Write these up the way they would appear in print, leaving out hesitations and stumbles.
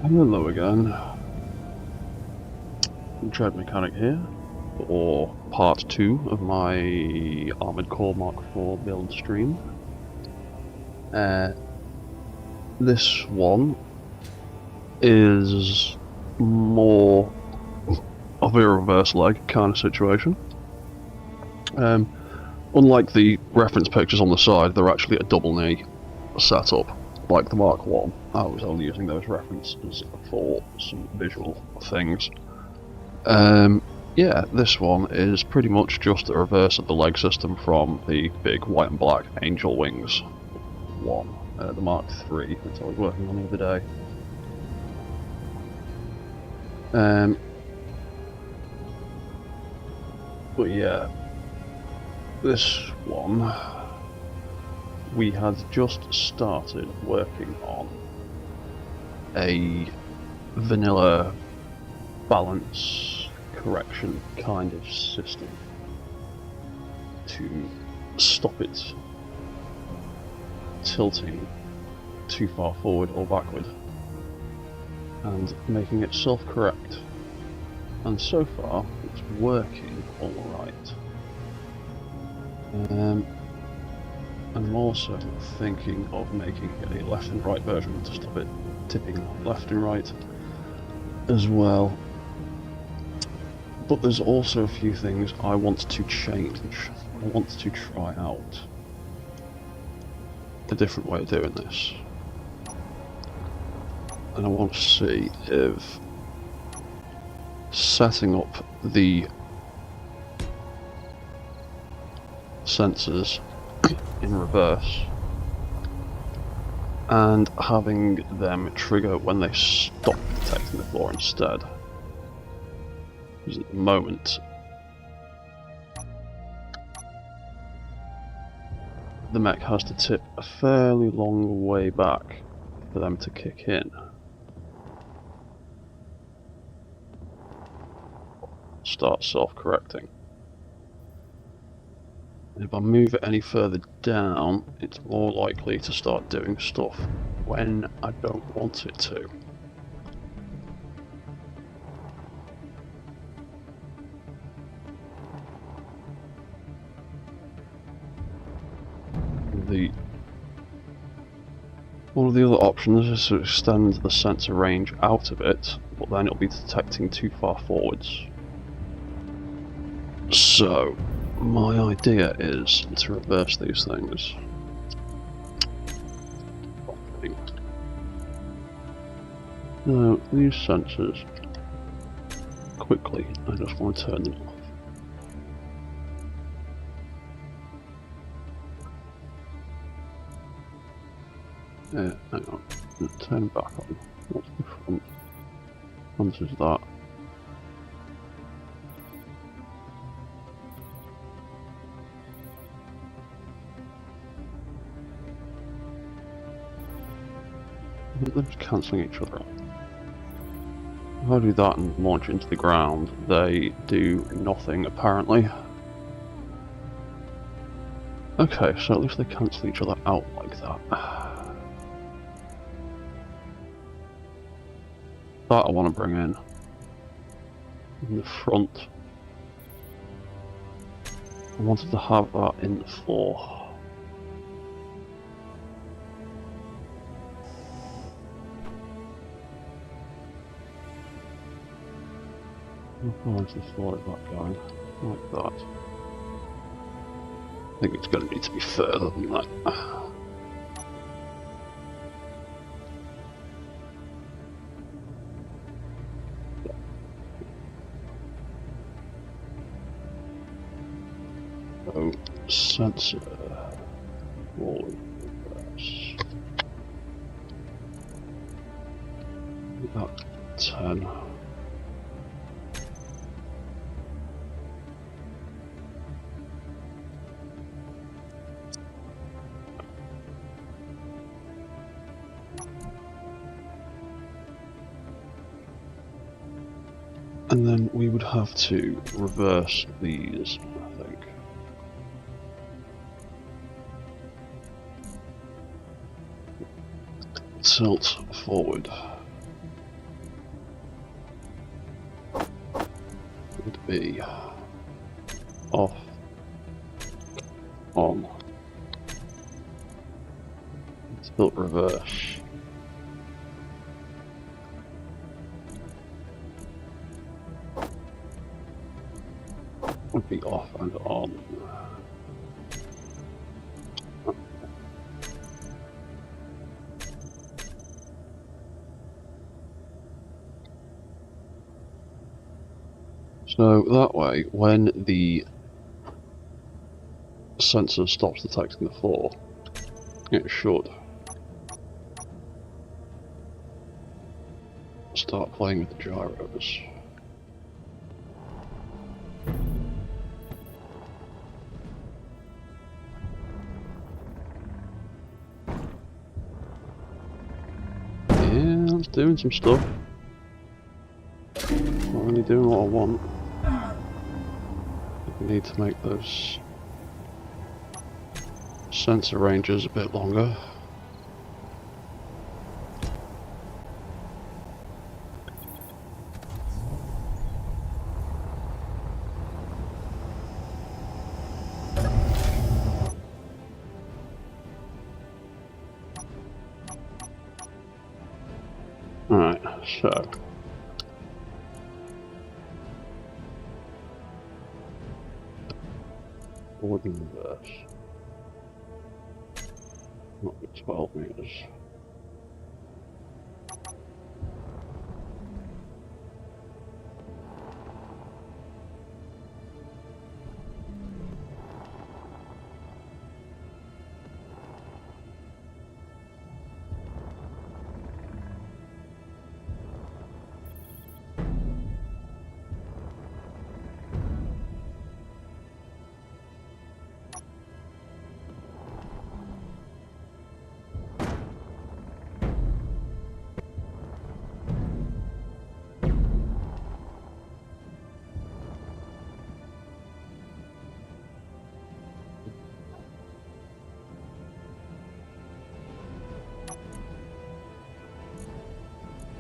Hello again. Tread Mechanic here for part 2 of my Armored Core Mark IV build stream. This one is more of a reverse leg kind of situation. Unlike the reference pictures on the side, they're actually a double knee setup like the Mark I. I was only using those references for some visual things. Yeah, this one is pretty much just a reverse of the leg system from the big white and black Angel Wings one, the Mark III that I was working on the other day. But yeah, this one we had just started working on a vanilla balance correction kind of system to stop it tilting too far forward or backward and making it self-correct, and so far it's working alright. I'm also thinking of making a left and right version to stop it tipping left and right as well. But there's also a few things I want to change. I want to try out a different way of doing this. And I want to see if setting up the sensors in reverse and having them trigger when they stop detecting the floor instead. Because at the moment the mech has to tip a fairly long way back for them to kick in. Start self-correcting. If I move it any further down, it's more likely to start doing stuff when I don't want it to. One of the other options is to extend the sensor range out a bit, but then it'll be detecting too far forwards. So my idea is to reverse these things. Now, these sensors, quickly, I just want to turn them off. Yeah, hang on, turn them back on. What's the front? Front is that. They're just cancelling each other out. If I do that and launch into the ground, they do nothing apparently. Okay, so at least they cancel each other out like that. That I want to bring in the front. I wanted to have that in the floor. How far into the floor is that going? Like that. I think it's going to need to be further than that. So, sensor forward reverse. About 10. And then we would have to reverse these, I think. Tilt forward. be off, on, tilt reverse. Would be off and on. So that way, when the sensor stops detecting the floor, it should start playing with the gyros. Yeah, it's doing some stuff. Not really doing what I want. We need to make those sensor ranges a bit longer. Alright, so forward and reverse. Not with 12 meters.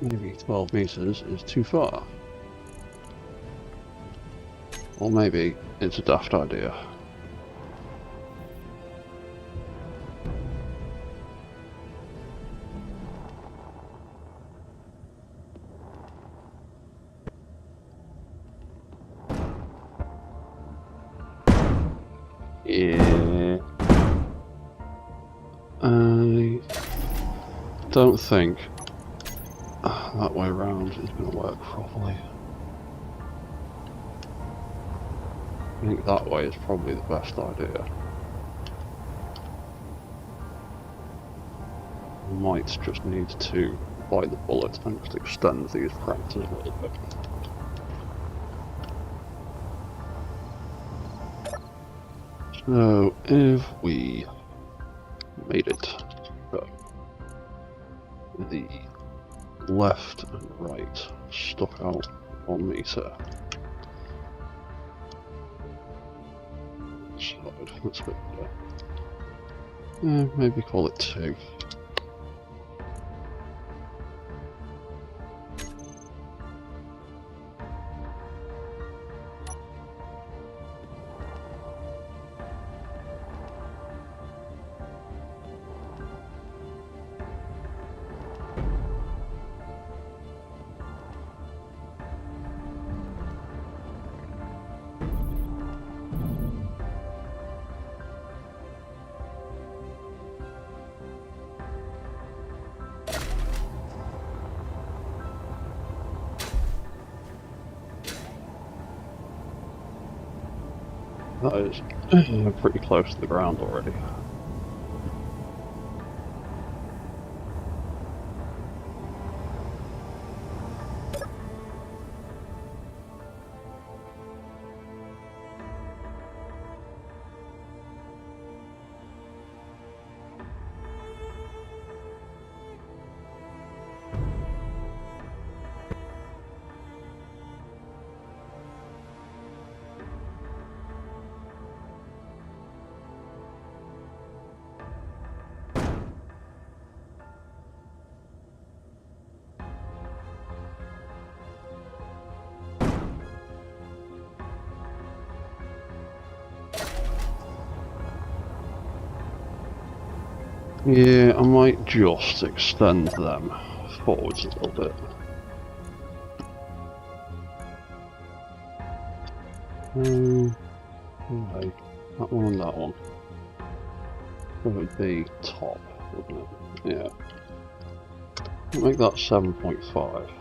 Maybe 12 meters is too far. Or maybe it's a daft idea. Yeah. I don't think that way around is going to work properly. I think that way is probably the best idea. I might just need to bite the bullet and just extend these parameters a little bit. So if we made it so the left and right stuck out 1 meter. Side, that's a bit better. Maybe call it 2. That is pretty close to the ground already. Yeah, I might just extend them forwards a little bit. Okay, that one and that one. It would be top, wouldn't it? Yeah. Make that 7.5.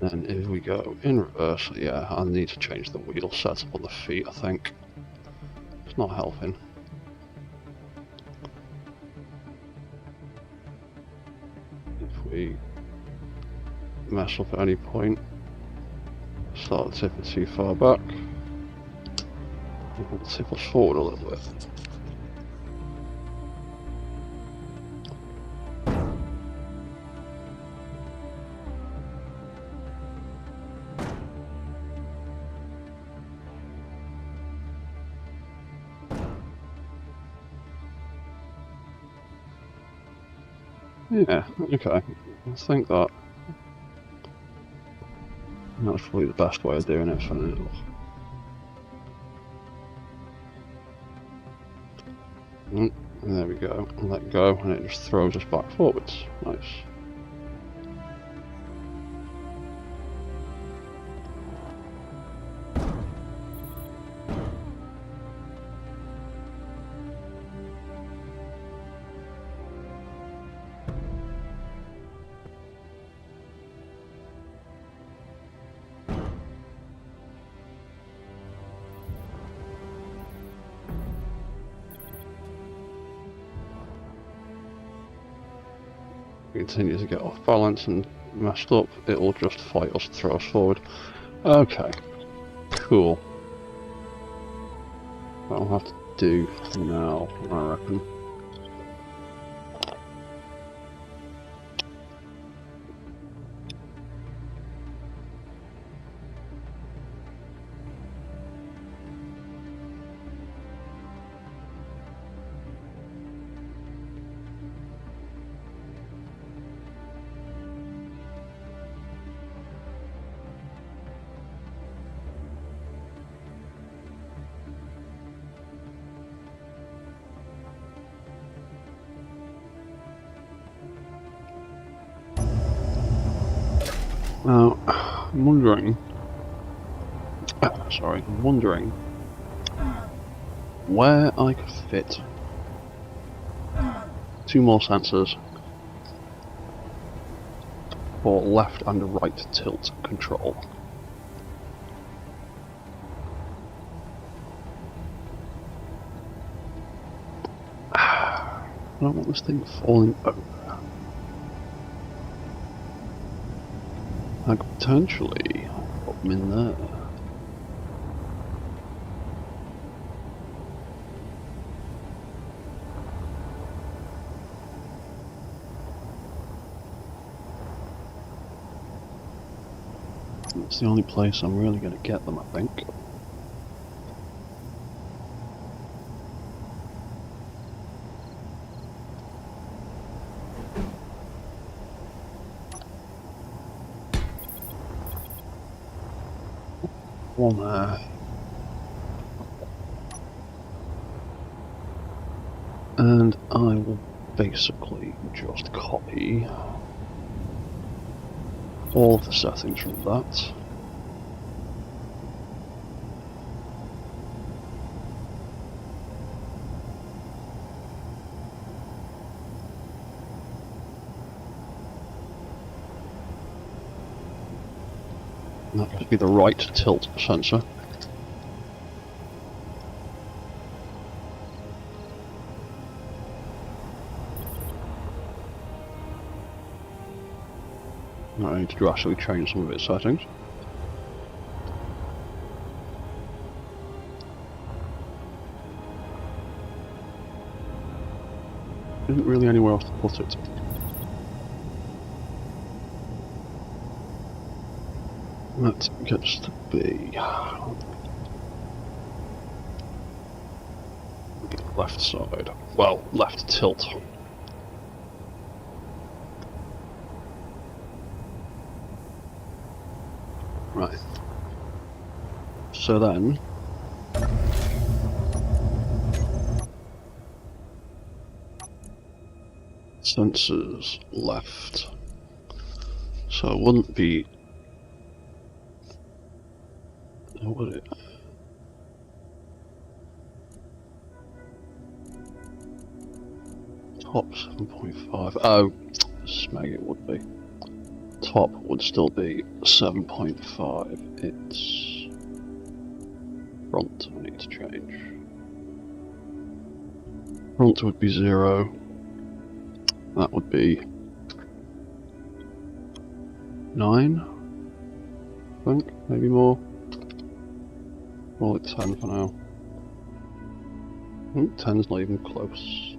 And if we go in reverse, yeah, I need to change the wheel setup on the feet, I think. It's not helping. If we mess up at any point, start tipping too far back, it will tip us forward a little bit. Yeah, okay. I think that's probably the best way of doing it for now. And there we go. Let go, and it just throws us back forwards. Nice. Continue to get off balance and messed up, it will just fight us, throw us forward. Okay, cool. That'll have to do for now, I reckon. Now, I'm wondering where I could fit 2 more sensors for left and right tilt control. I don't want this thing falling over. I could potentially put them in there. It's the only place I'm really going to get them, I think. One there. And I will basically just copy all of the settings from that. And that would be the right tilt sensor. I need to drastically change some of its settings. Isn't really anywhere else to put it. that gets to be left side. Well, left tilt. Right. So then, sensors left. So it wouldn't be, would it? Top 7.5. Oh, smeg, it would be. Top would still be 7.5. It's front I need to change. Front would be 0. That would be 9, I think, maybe more. Call it 10 for now. I think 10's not even close.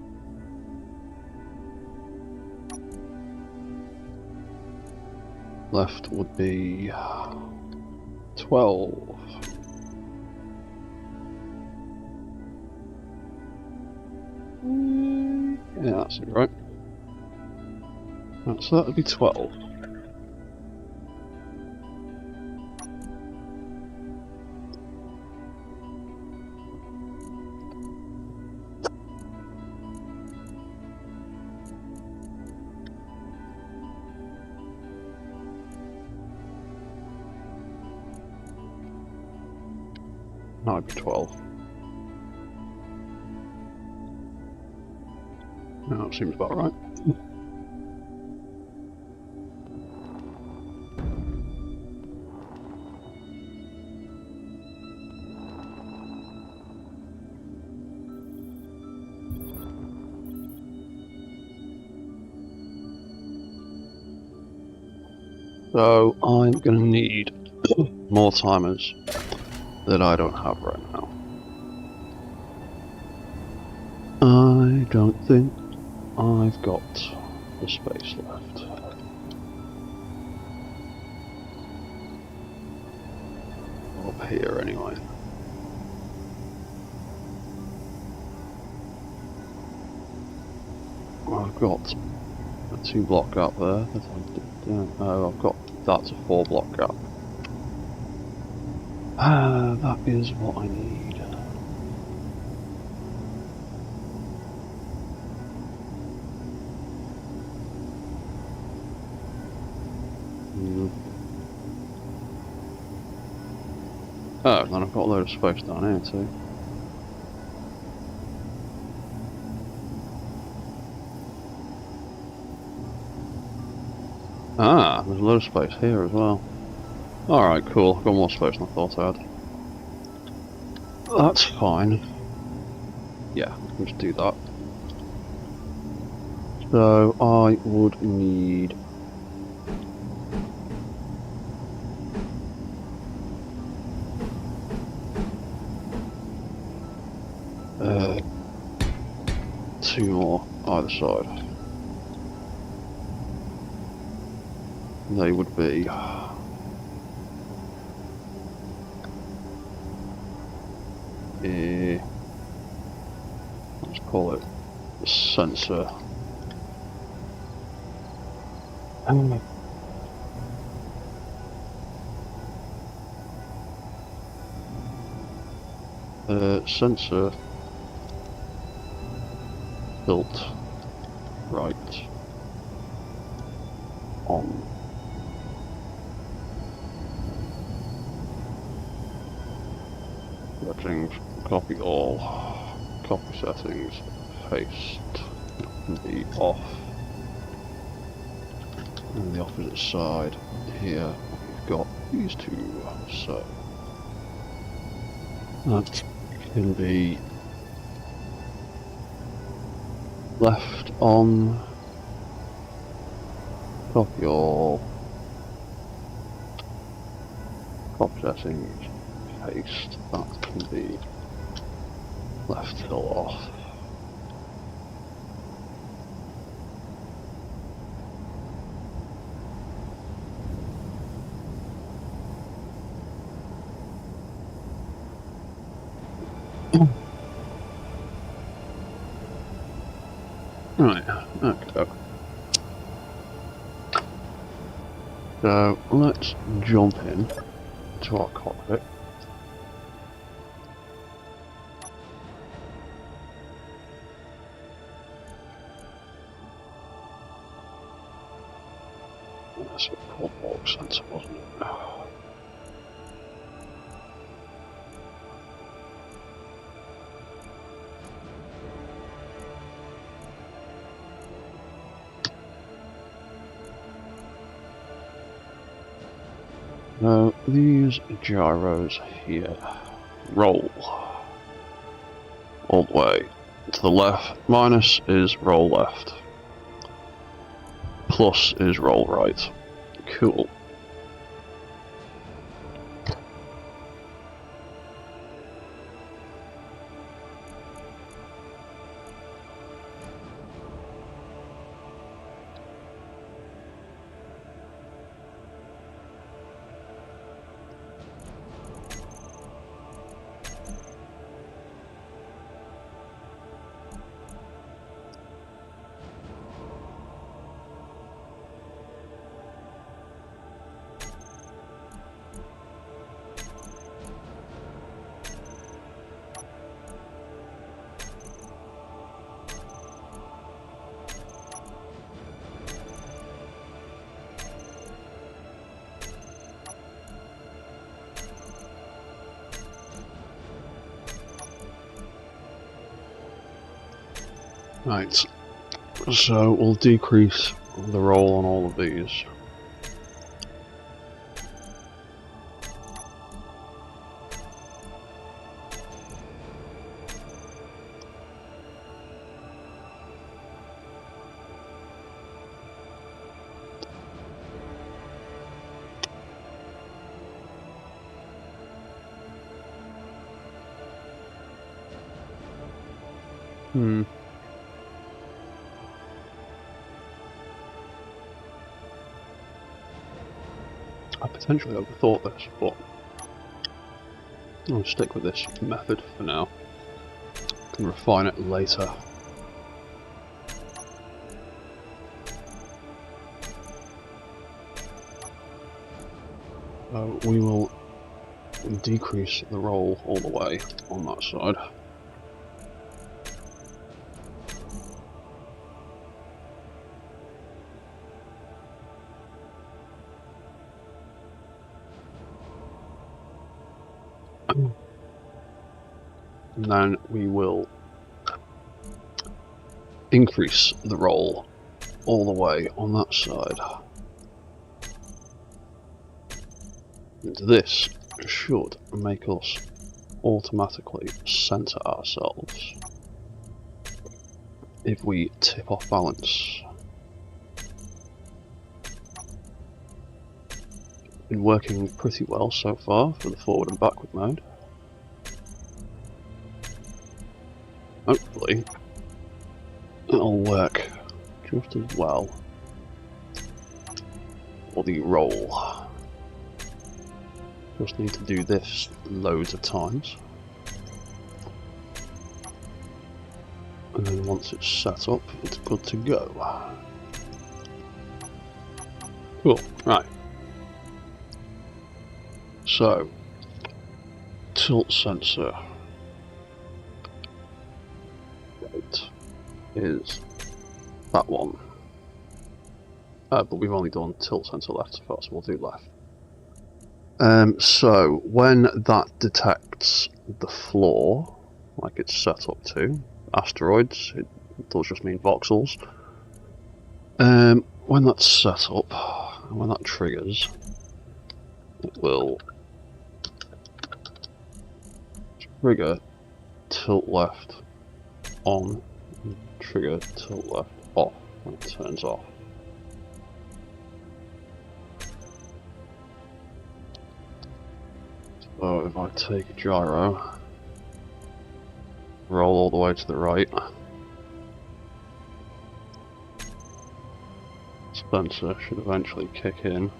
Left would be 12. Yeah, that's it, right? So that would be 12. That would be 12. No, that seems about right. So I'm going to need more timers that I don't have right now. I don't think I've got the space left. Up here anyway. I've got a 2 block gap there that I did. Oh, I've got that's a 4 block gap. That is what I need. Oh, and then I've got a load of space down here too. Ah, there's a load of space here as well. Alright, cool. I've got more space than I thought I had. That's fine. Yeah, let's do that. So, I would need... two more either side. They would be... let's call it sensor. Sensor built right on. Settings, copy all, copy settings, paste, the off, and the opposite side here we've got these two, so that can be left on, copy all, copy settings, paste, that can be left till off. Right, okay. So let's jump in to our cockpit. That's a poor bulk sensor, wasn't it? Now, these gyros here roll all the way to the left. Minus is roll left. Plus is roll right. Cool. Right, so we'll decrease the roll on all of these. I potentially overthought this, but I'll stick with this method for now. Can refine it later. We will decrease the roll all the way on that side. And then we will increase the roll all the way on that side. And this should make us automatically center ourselves if we tip off balance. Been working pretty well so far for the forward and backward mode. Hopefully it'll work just as well for the roll. Just need to do this loads of times. And then once it's set up, it's good to go. Cool, right. So, tilt sensor right is that one. But we've only done tilt sensor left so far, so we'll do left. So, when that detects the floor, like it's set up to, asteroids, it does just mean voxels. When that's set up, and when that triggers, it will trigger tilt left on, and trigger tilt left off when it turns off. So if I take a gyro, roll all the way to the right, sensor should eventually kick in.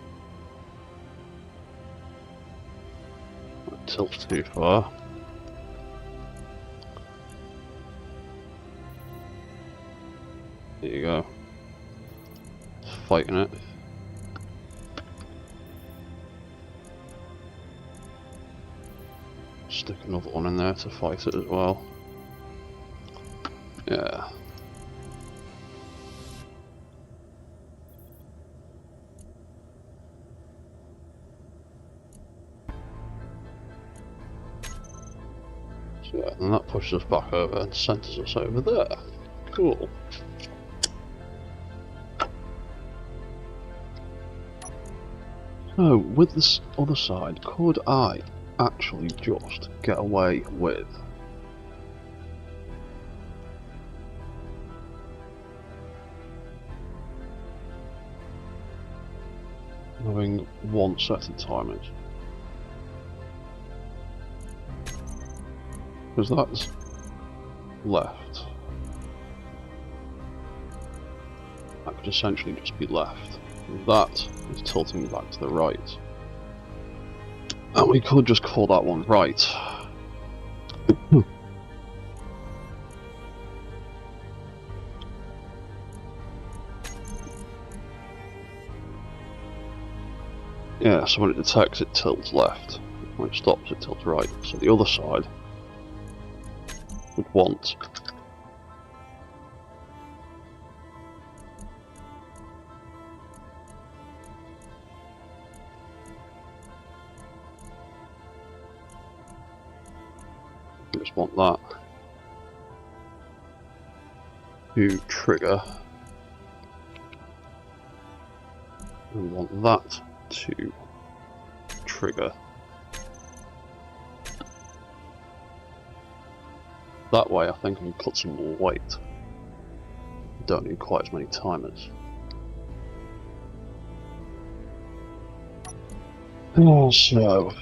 It tilts too far. fighting it. Stick another one in there to fight it as well. Yeah. So yeah, and that pushes us back over and centers us over there. Cool. So, with this other side, could I actually just get away with having one set of timers? Because that's left. That could essentially just be left. That is tilting back to the right. And we could just call that one right. Yeah, so when it detects, it tilts left. When it stops, it tilts right. So the other side would want that to trigger. We want that to trigger. That way I think I can cut some more weight. Don't need quite as many timers. So,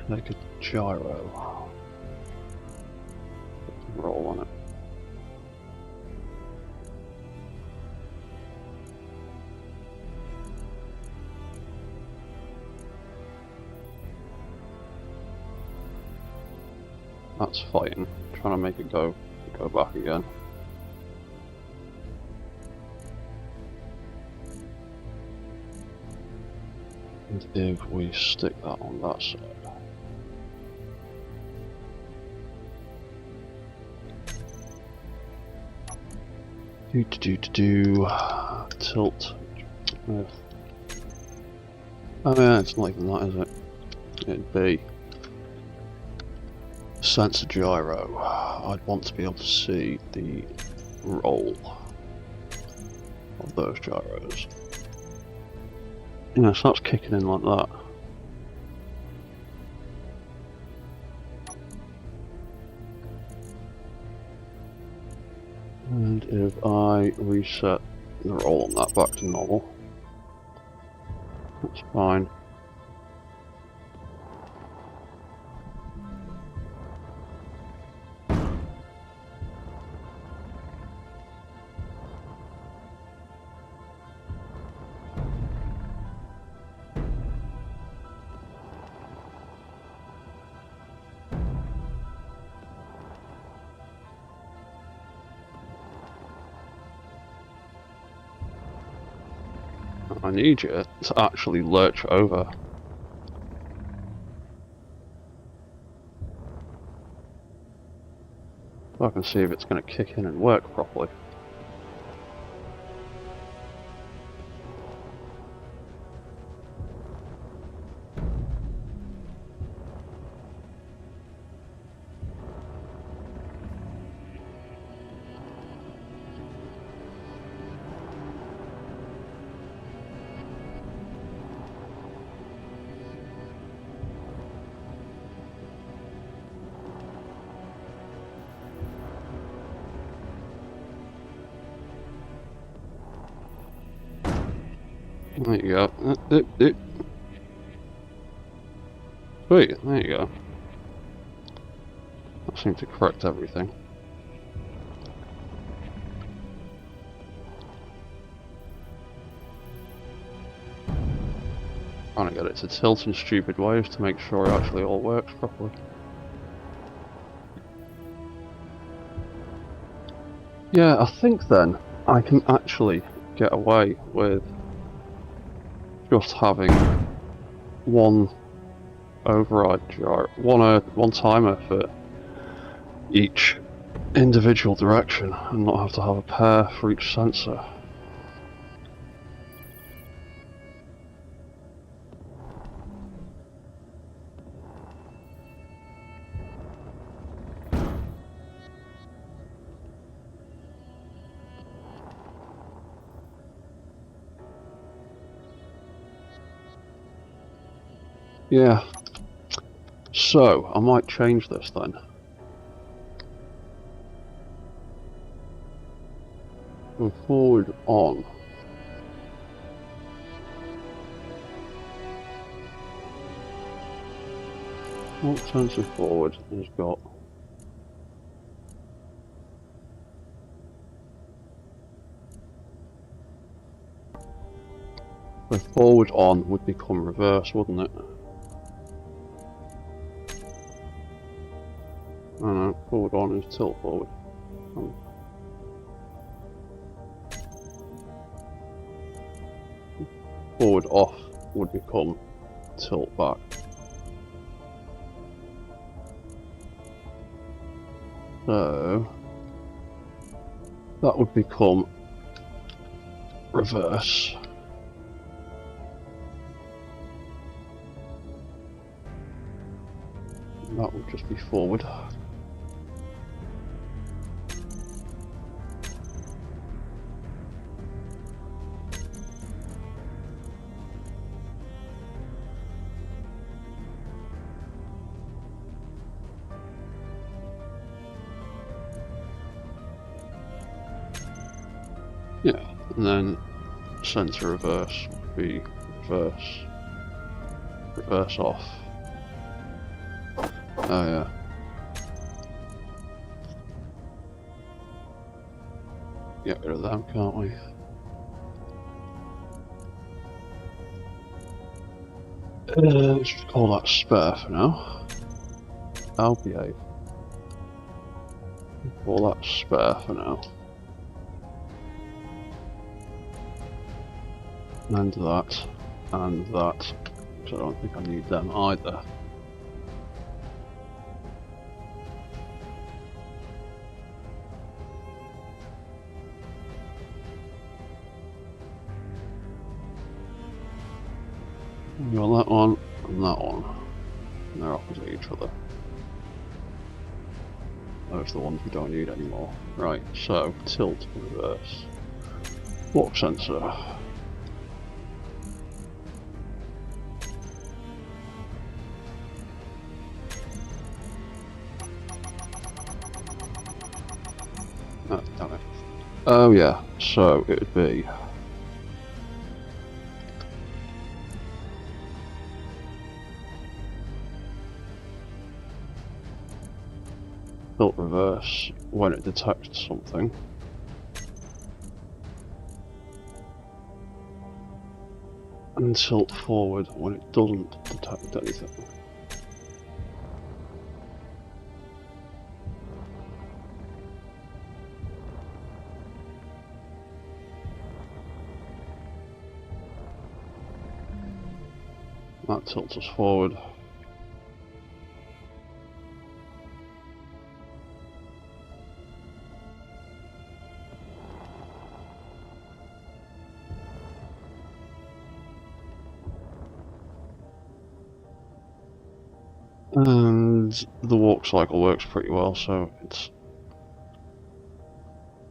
make a gyro. Roll on it. That's fighting. Trying to make it go back again. And if we stick that on that side. Tilt. Yeah. Oh yeah, it's not even that, is it? It'd be sensor gyro. I'd want to be able to see the roll of those gyros. Yeah, so that's kicking in like that. And if I reset the roll on that back to normal, that's fine. I need you to actually lurch over. So I can see if it's going to kick in and work properly. There you go. Sweet, there you go. That seemed to correct everything. Trying to get it to tilt in stupid ways to make sure it actually all works properly. Yeah, I think then I can actually get away with just having one override gyro, one timer for each individual direction, and not have to have a pair for each sensor. Yeah, so I might change this then. Go forward on. What sensor forward has got? So forward on would become reverse, wouldn't it? I don't know, forward on is tilt forward. Forward off would become tilt back. So that would become reverse. That would just be forward. Yeah, and then center reverse would be reverse off. Oh yeah. Get rid of them, can't we? Let's just call that spare for now. I'll behave. Call that spare for now. And that, because I don't think I need them either. You got that one and that one. And they're opposite each other. Those are the ones we don't need anymore. Right, so tilt reverse. Walk sensor. Oh, damn it. Oh yeah, so it would be tilt reverse when it detects something. And tilt forward when it doesn't detect anything. That tilts us forward. And the walk cycle works pretty well, so it's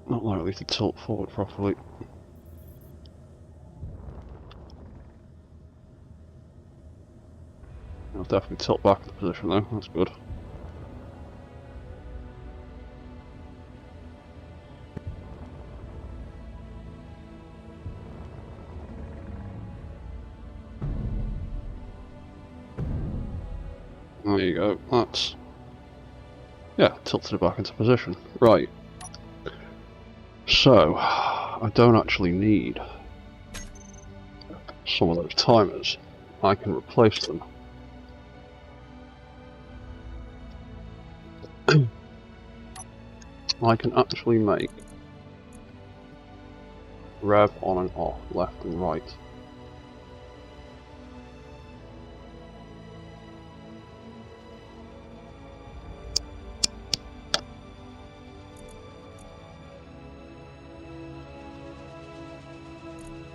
not likely to tilt forward properly. I'll definitely tilt back the position though, that's good. There you go, that's... yeah, tilted it back into position. Right. So, I don't actually need some of those timers. I can replace them. I can actually make rev on and off, left and right.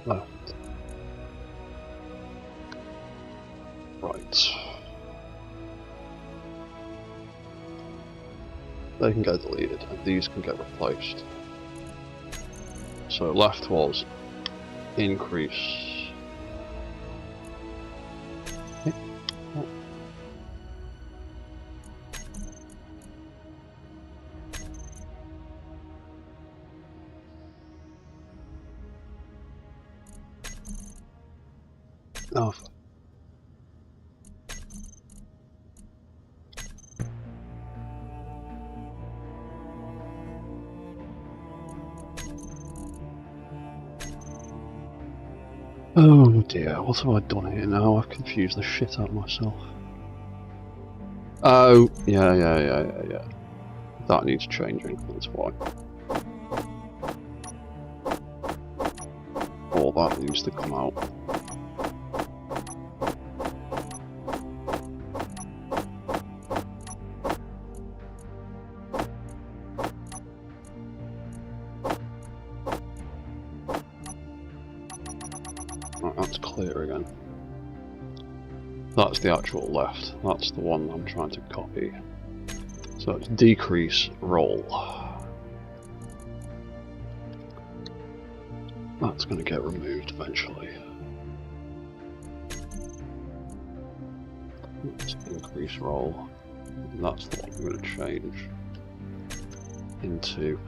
Left. Right. They can get deleted and these can get replaced. So left was increase. Oh. Oh dear, what have I done here now? I've confused the shit out of myself. Oh, yeah. That needs changing, that's why. All that needs to come out. Right, that's clear again. That's the actual left. That's the one I'm trying to copy. So it's decrease roll. That's going to get removed eventually. Let's increase roll. And that's the one I'm going to change into.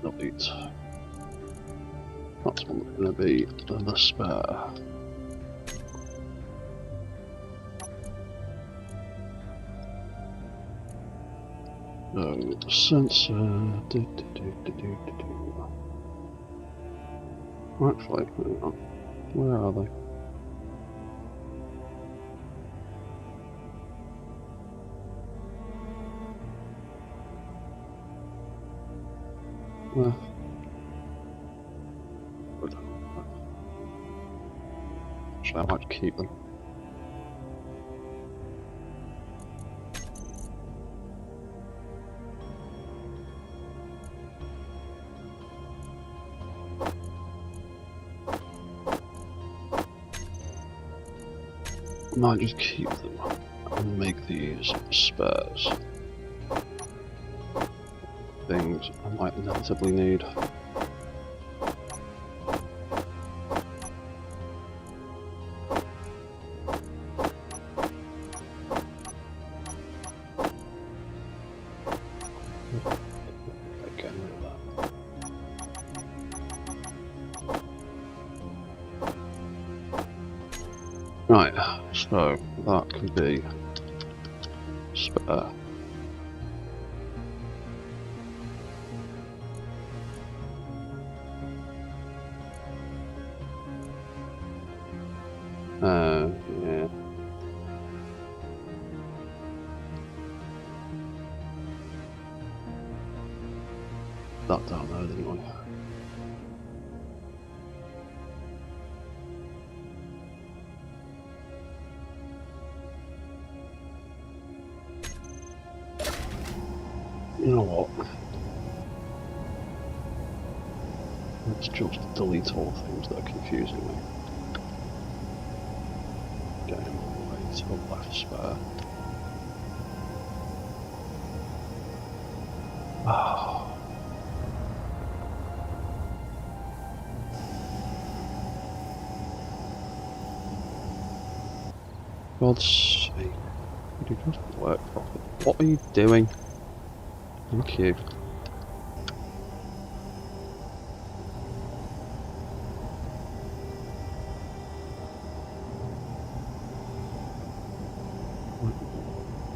Delete. That's going to be the spare. Sensor. Actually, hang on. Where are they? Where? Actually, I might keep them. I might just keep them and make these spares. Things I might inevitably need. Right, so that could be spare. Yeah. That down there, didn't we? You know what? Let's just delete all the things that are confusing me. Get him all the way to the left spare. Oh. God's sake. Would you just work properly? What are you doing? Thank you.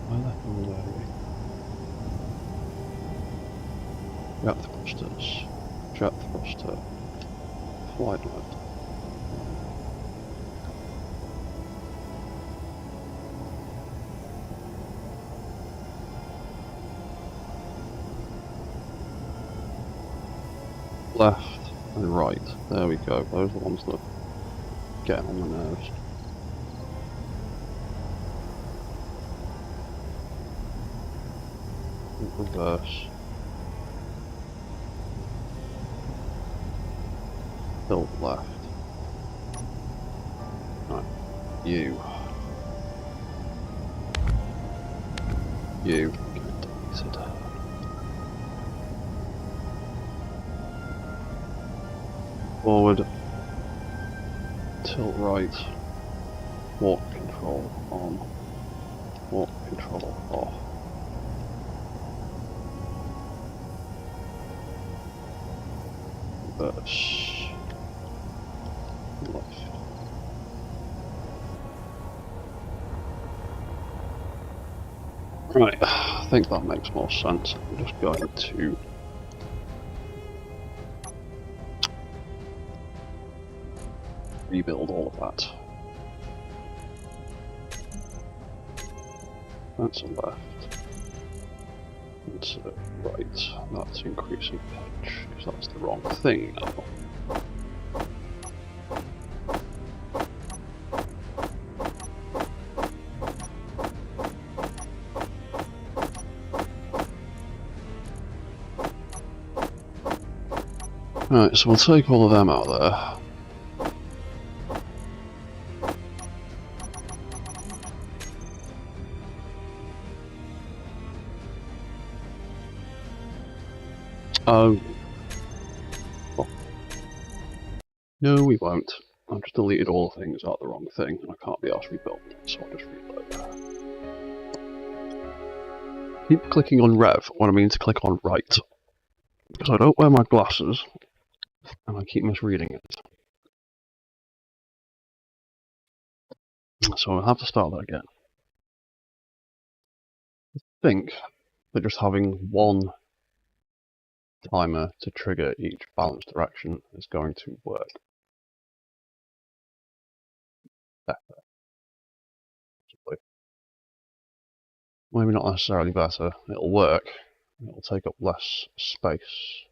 Where the hell were we? jet thrusters, jet thruster, flight mode. Left and right, there we go, those are the ones that are getting on the nerves. Reverse. Tilt left. Right, you. You. Get deleted. Forward. Tilt right. Warp control on. Warp control off. Reverse. Left. Right, I think that makes more sense. I'm just going to rebuild all of that. That's a left. That's a right. That's increasing pitch, because that's the wrong thing now. Right, so we'll take all of them out there. Oh. Well, no, we won't. I've just deleted all the things out the wrong thing, and I can't be asked to rebuild it, so I'll just reload. Keep clicking on Rev when I mean to click on Right, because I don't wear my glasses, and I keep misreading it. So I'll have to start that again. I think that just having one timer to trigger each balance direction is going to work better. Maybe not necessarily better, it'll work, it'll take up less space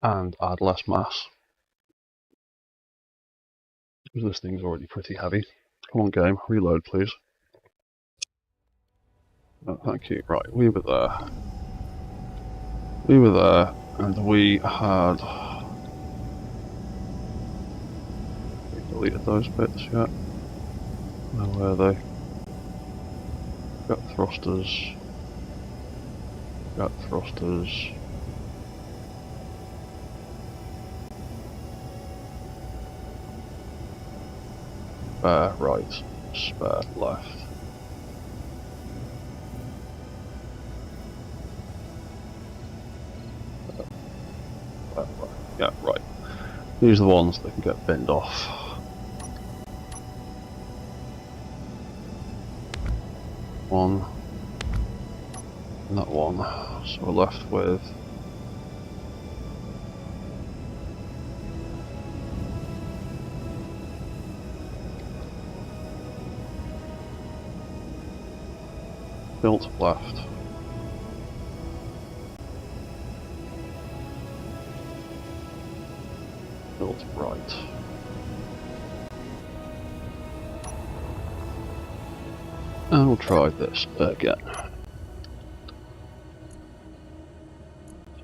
and add less mass, because this thing's already pretty heavy. Come on game, reload please. Oh, thank you. Right, we were there. We were there, and we had... We deleted those bits yet? Where were they? Jet thrusters. Jet thrusters. Spare right, spare left. Right. Yeah, right. These are the ones that can get binned off. One. And that one. So we're left with... Tilt left. Tilt right. And we'll try this again.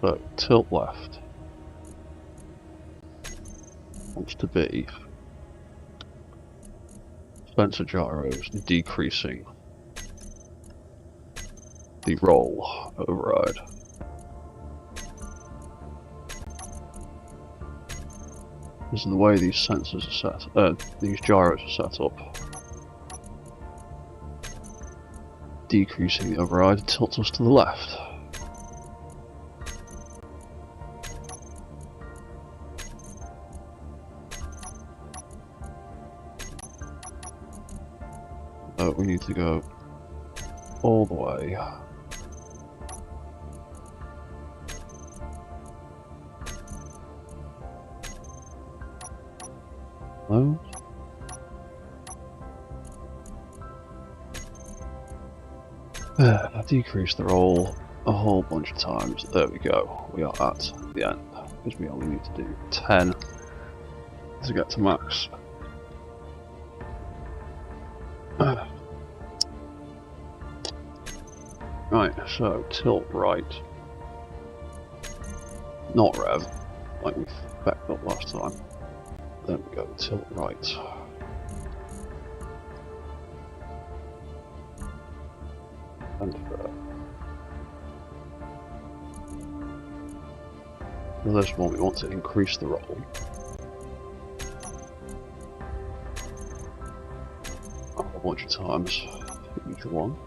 So, tilt left wants to be sensor gyros decreasing the roll override. This is the way these sensors are set, these gyros are set up. Decreasing the override tilts us to the left. We need to go all the way I've decreased the roll a whole bunch of times. There we go. We are at the end. Because we only need to do 10 to get to max. Right, so tilt right. Not rev, like we backed up last time. There we go, tilt right. And for this one we want to increase the roll. A whole bunch of times for each one.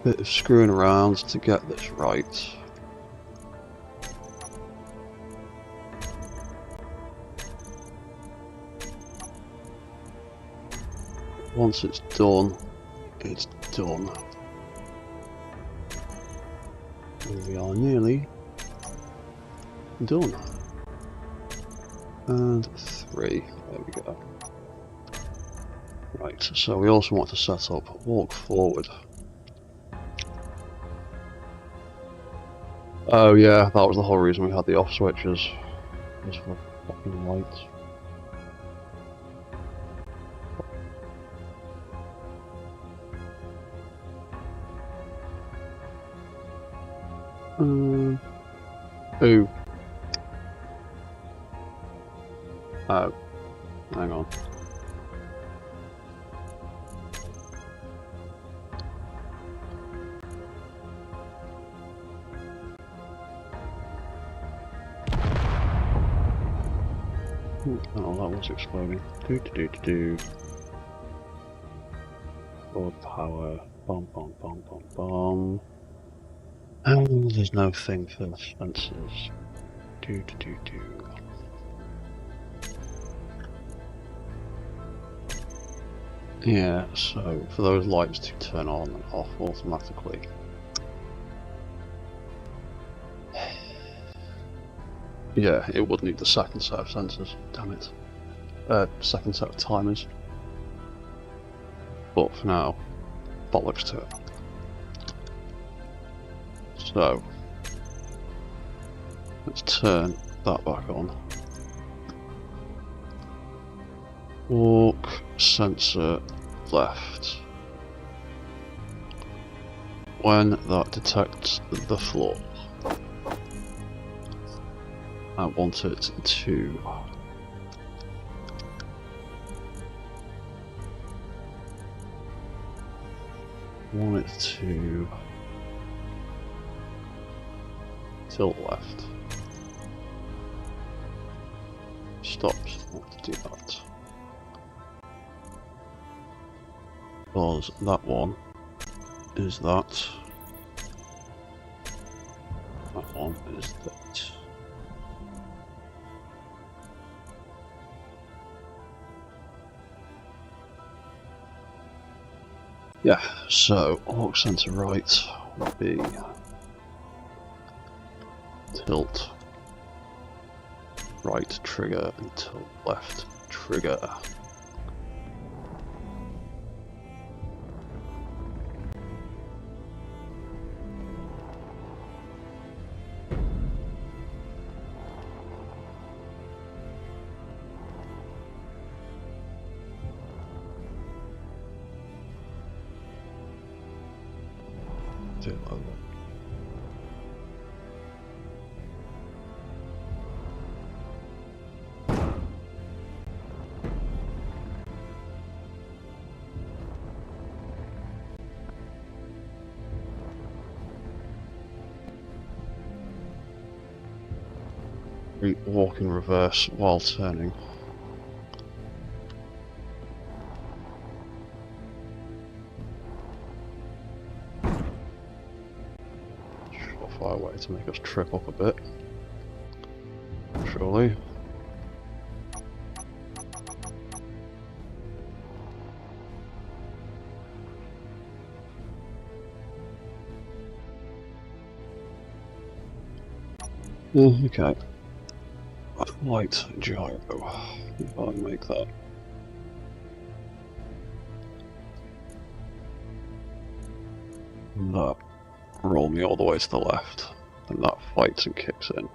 Bit of screwing around to get this right. Once it's done, it's done. And we are nearly done. And 3, there we go. Right, so we also want to set up walk forward. Oh yeah, that was the whole reason we had the off switches. Was for fucking lights. Ooh. Oh. Hang on. Oh, that was exploding. Do. Forward power. Bum. Oh, there's no thing for the fences. Do. Yeah, so for those lights to turn on and off automatically. Yeah, it would need the second set of sensors, damn it. Second set of timers. But for now, bollocks to it. So, let's turn that back on. Walk, sensor, left. When that detects the floor, I want it to tilt left. Stops, I want to do that. Because that one is that. That one is that. Yeah, so walk center right would be tilt right trigger and tilt left trigger. Do it like that. Walk in reverse while turning. Surefire way to make us trip up a bit. Surely. Okay. Light gyro. If I make that. That roll me all the way to the left, and that fights and kicks in.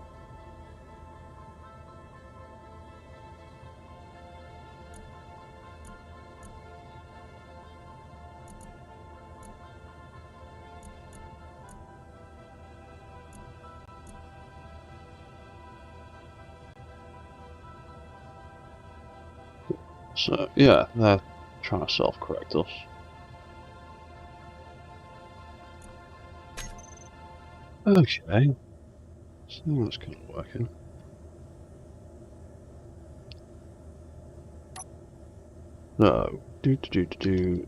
So yeah, they're trying to self-correct us. Okay, so that's kind of working. So,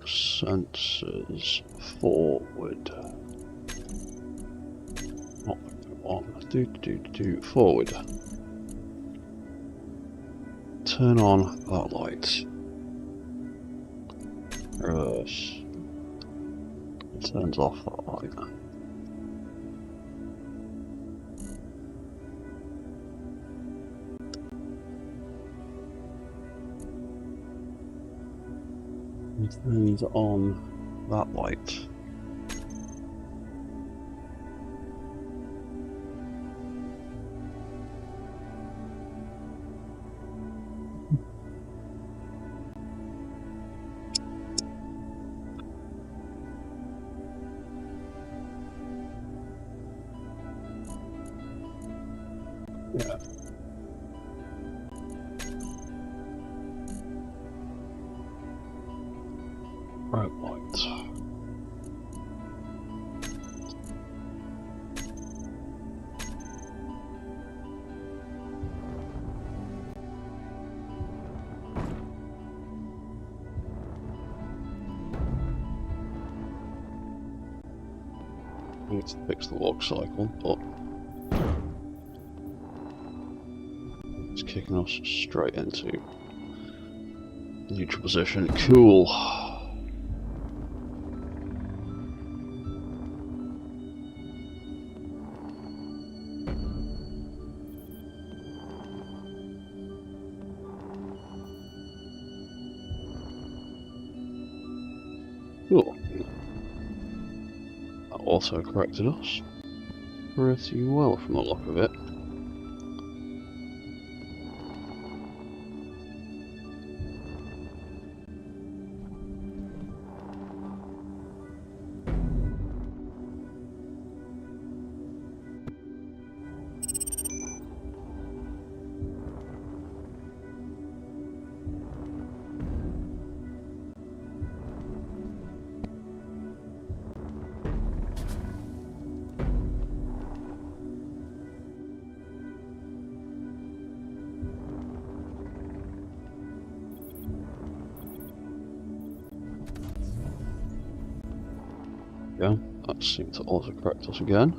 sensors forward. Not the one. Forward. Turn on that light. Reverse. It turns off that light. It turns on that light. Yeah. Red light. I need to fix the walk cycle, but it's kicking us straight into neutral position. Cool. Cool. That also corrected us pretty well from the look of it. Yeah, that seemed to also correct us again.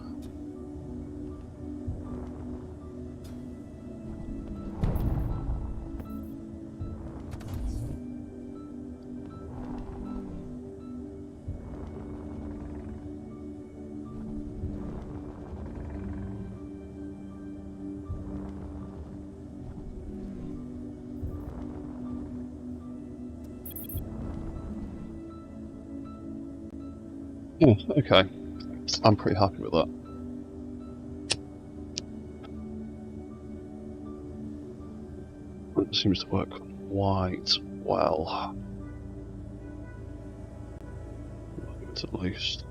Yeah, okay. I'm pretty happy with that. It seems to work quite well. At least.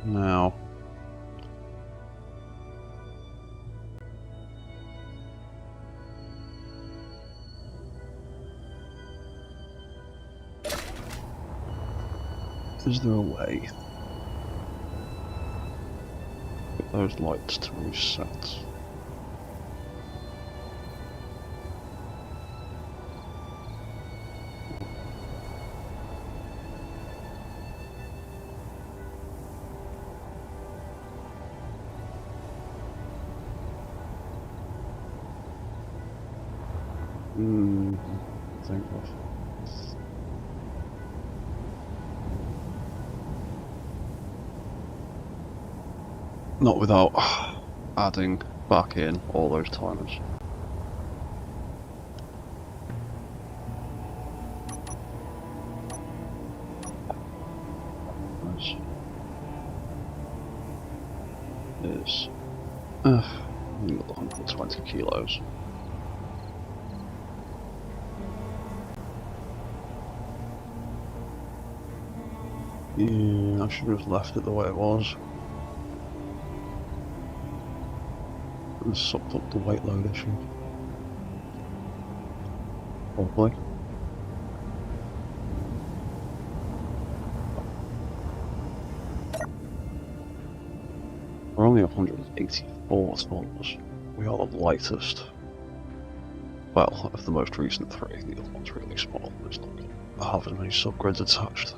Now. Is there a way? Get those lights to reset. Think of. Not without adding back in all those timers. Is 120 kilos. Yeah, I should have left it the way it was. And sucked up the weight load issue. Probably. We're only 184 tons. We are the lightest. Well, of the most recent three. The other one's really small. It's not going to have as many subgrids attached.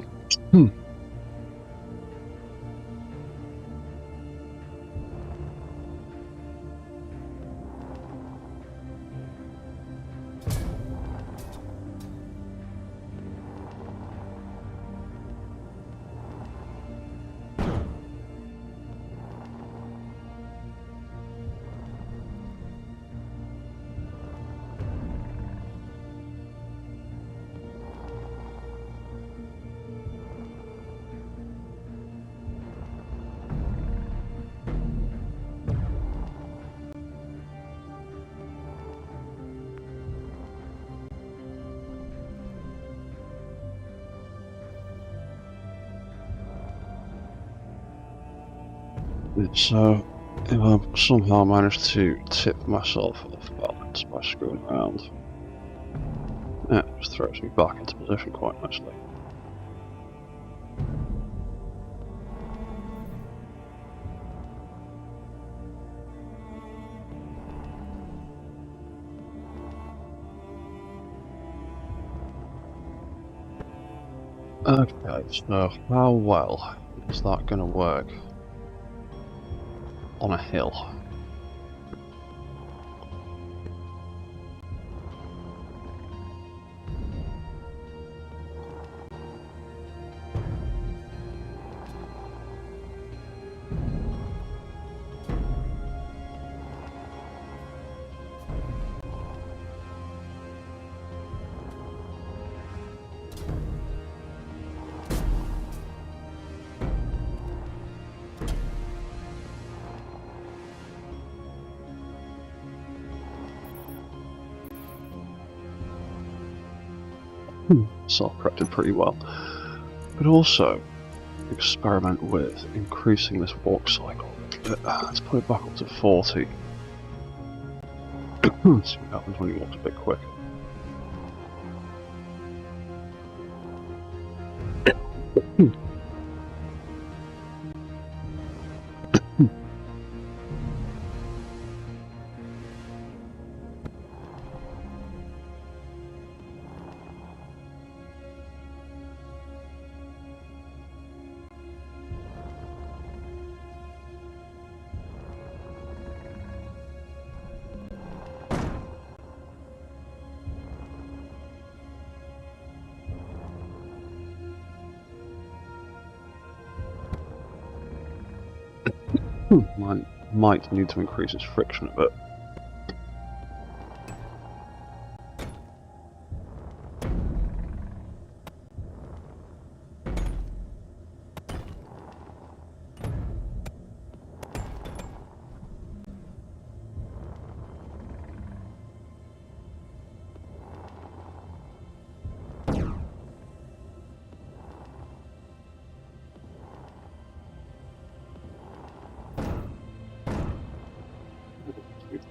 So, if I somehow manage to tip myself off balance by screwing around, it just throws me back into position quite nicely. Okay, so how well is that going to work on a hill? Self-corrected pretty well. But also experiment with increasing this walk cycle. Let's put it back up to 40. See what happens when he walks a bit quick. Might need to increase its friction a bit.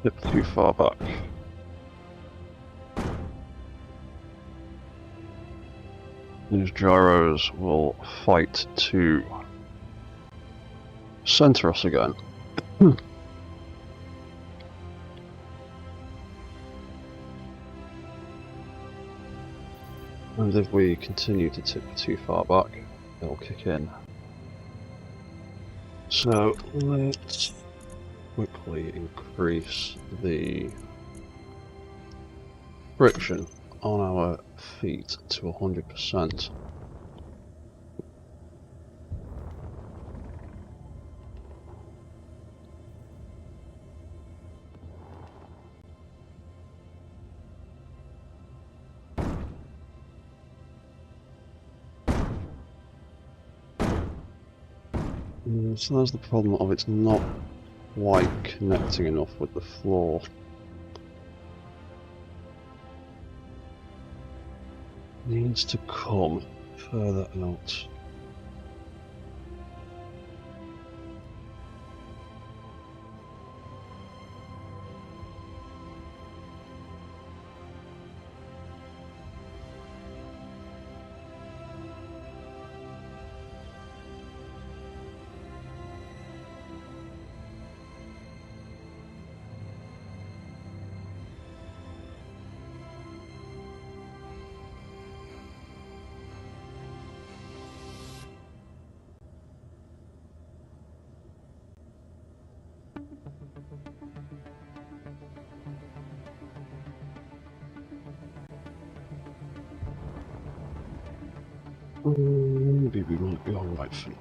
Tip too far back. These gyros will fight to center us again. And if we continue to tip too far back, it'll kick in. So let's quickly increase the friction on our feet to 100%. So there's the problem of it's not quite connecting enough with the floor. Needs to come further out. Maybe we might be alright for now.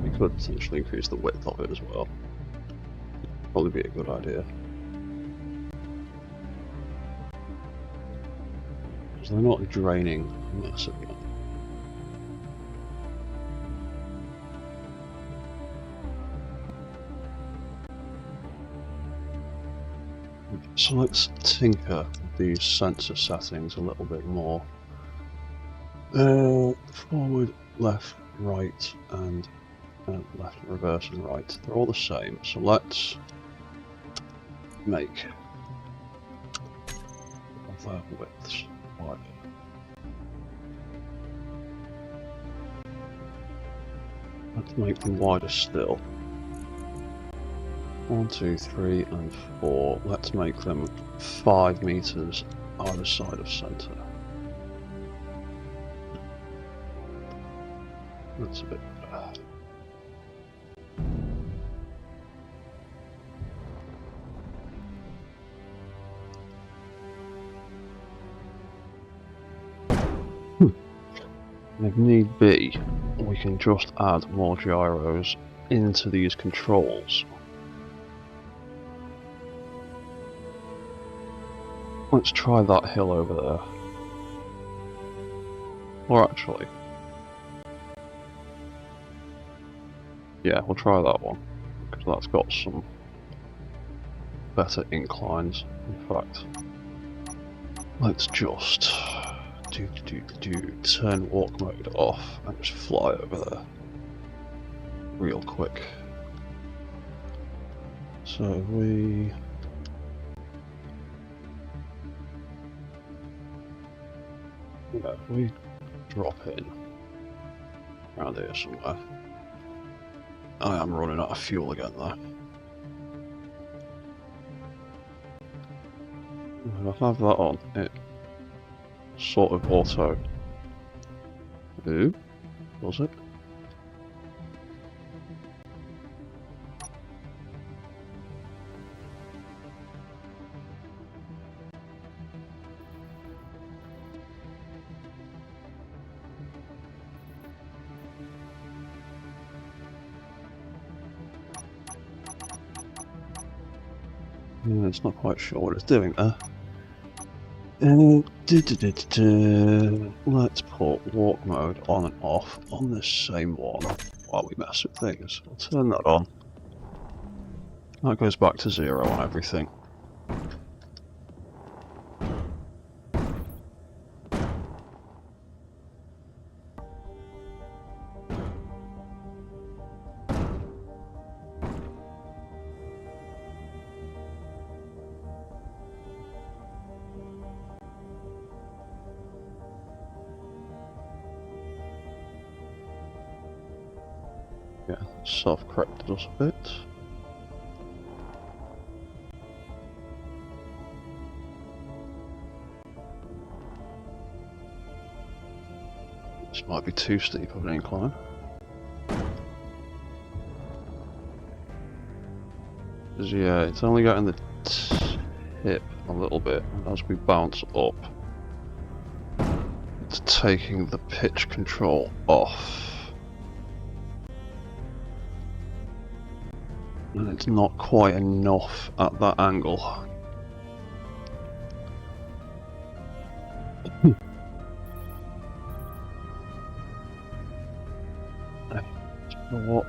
We could potentially increase the width of it as well. Probably be a good idea. Because they're not draining massively. So let's tinker with these sensor settings a little bit more. Forward, left, right, and left, reverse, and right. They're all the same. So let's make their widths wider. Let's make them wider still. 1, 2, 3, and 4. Let's make them 5 meters either side of center. That's a bit better. If need be, we can just add more gyros into these controls. Let's try that hill over there. Or actually, yeah, we'll try that one, because that's got some better inclines. In fact, let's just turn walk mode off and just fly over there real quick. So we drop in around here somewhere. I am running out of fuel again though. If I have that on, it sort of auto. Ooh, does it? Yeah, it's not quite sure what it's doing there. Let's put walk mode on and off on this same one while we mess with things. I'll turn that on. That goes back to 0 on everything. Yeah, self-corrected us a bit. This might be too steep of an incline. 'Cause, yeah, it's only getting the tip a little bit, and as we bounce up, it's taking the pitch control off. And it's not quite enough at that angle. You know what?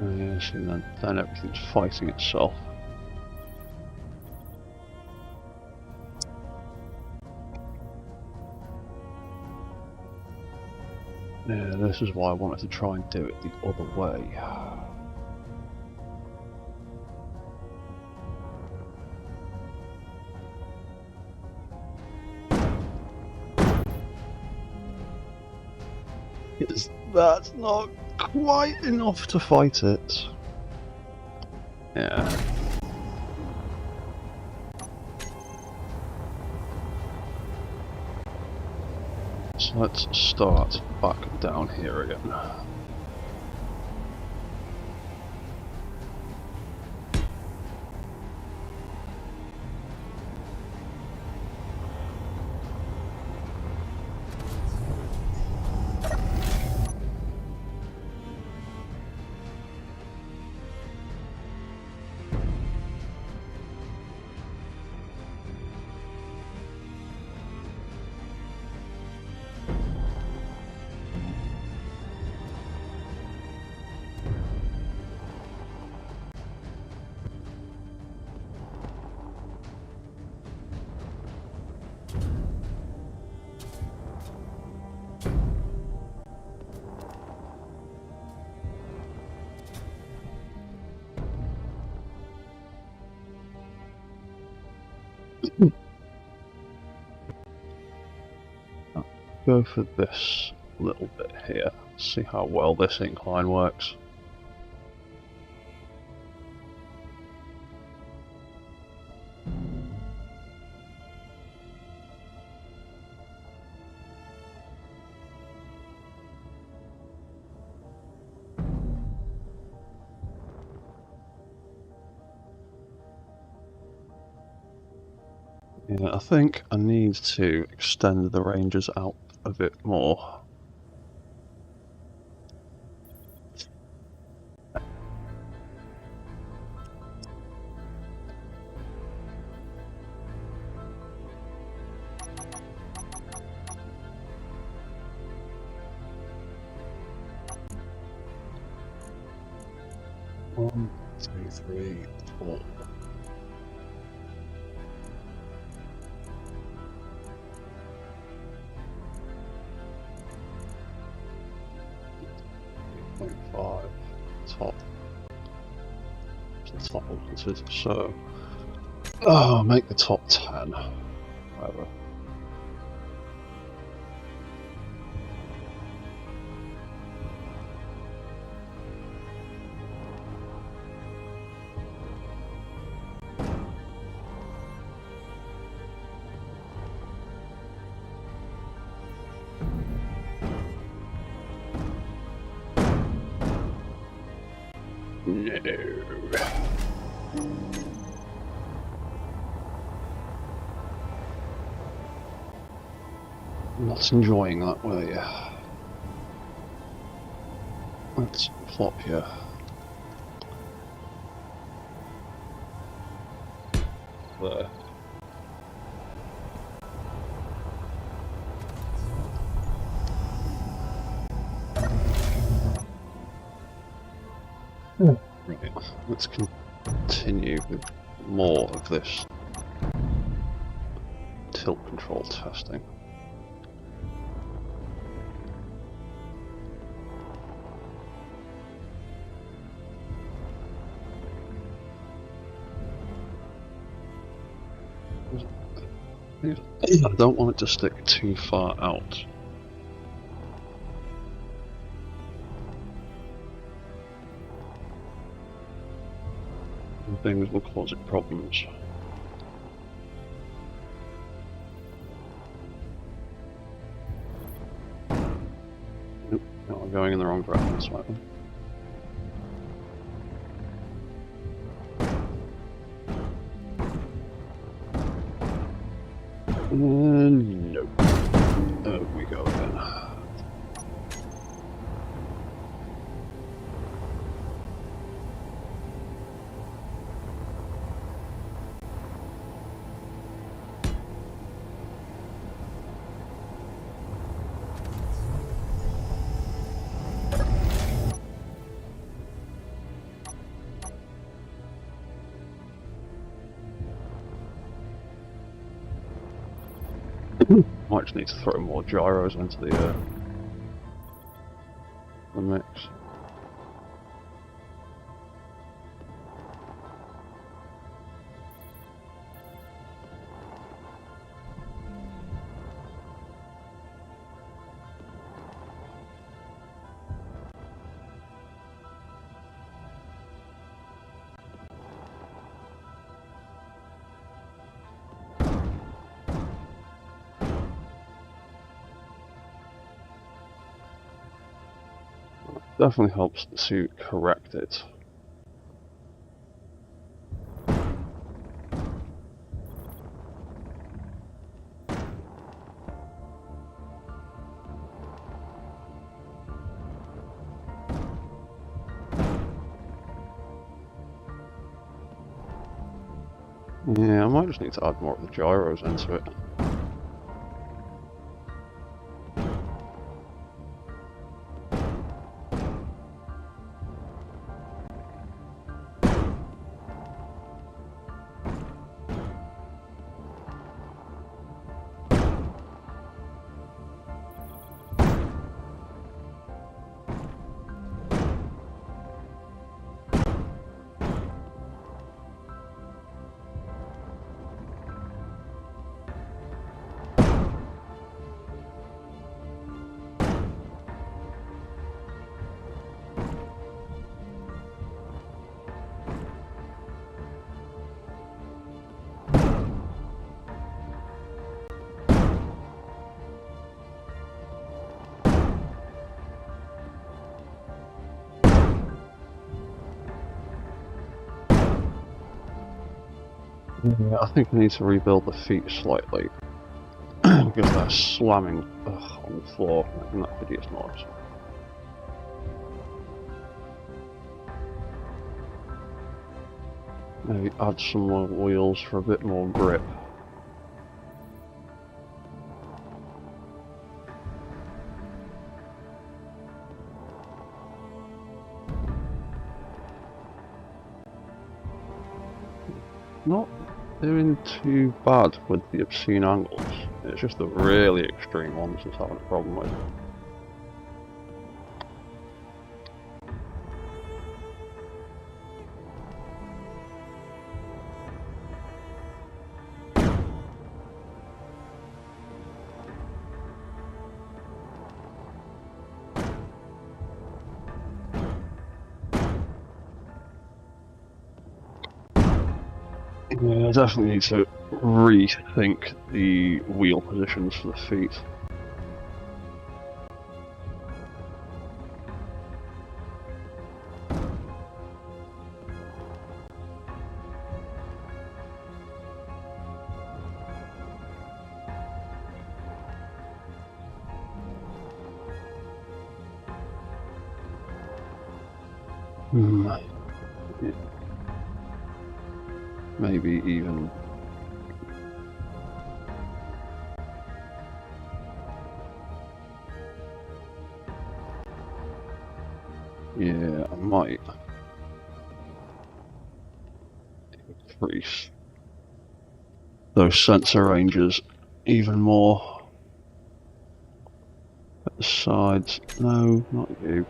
Yeah, see, then everything's fighting itself. Yeah, this is why I wanted to try and do it the other way. That's not quite enough to fight it. Yeah. So let's start back down here again. Go for this little bit here, see how well this incline works. Yeah, I think I need to extend the ranges out a bit more. One, two, three, four. .5 top. The top wanted, so make the top 10. Whatever. No. Not enjoying that, were you? Let's plop you. There. Right, let's continue with more of this tilt control testing. I don't want it to stick too far out. Things will cause it problems. Nope, no, I'm going in the wrong direction slightly. Nope. There we go again. Might just need to throw more gyros into the mix. Definitely helps to correct it. Yeah, I might just need to add more of the gyros into it. Yeah, I think I need to rebuild the feet slightly because they're slamming on the floor, making that hideous noise. Maybe add some more wheels for a bit more grip. Not doing too bad with the obscene angles. It's just the really extreme ones that's having a problem with. Yeah, I definitely need to rethink the wheel positions for the feet. Yeah. Maybe even... Yeah, I might increase those sensor ranges even more. At the sides. No, not you.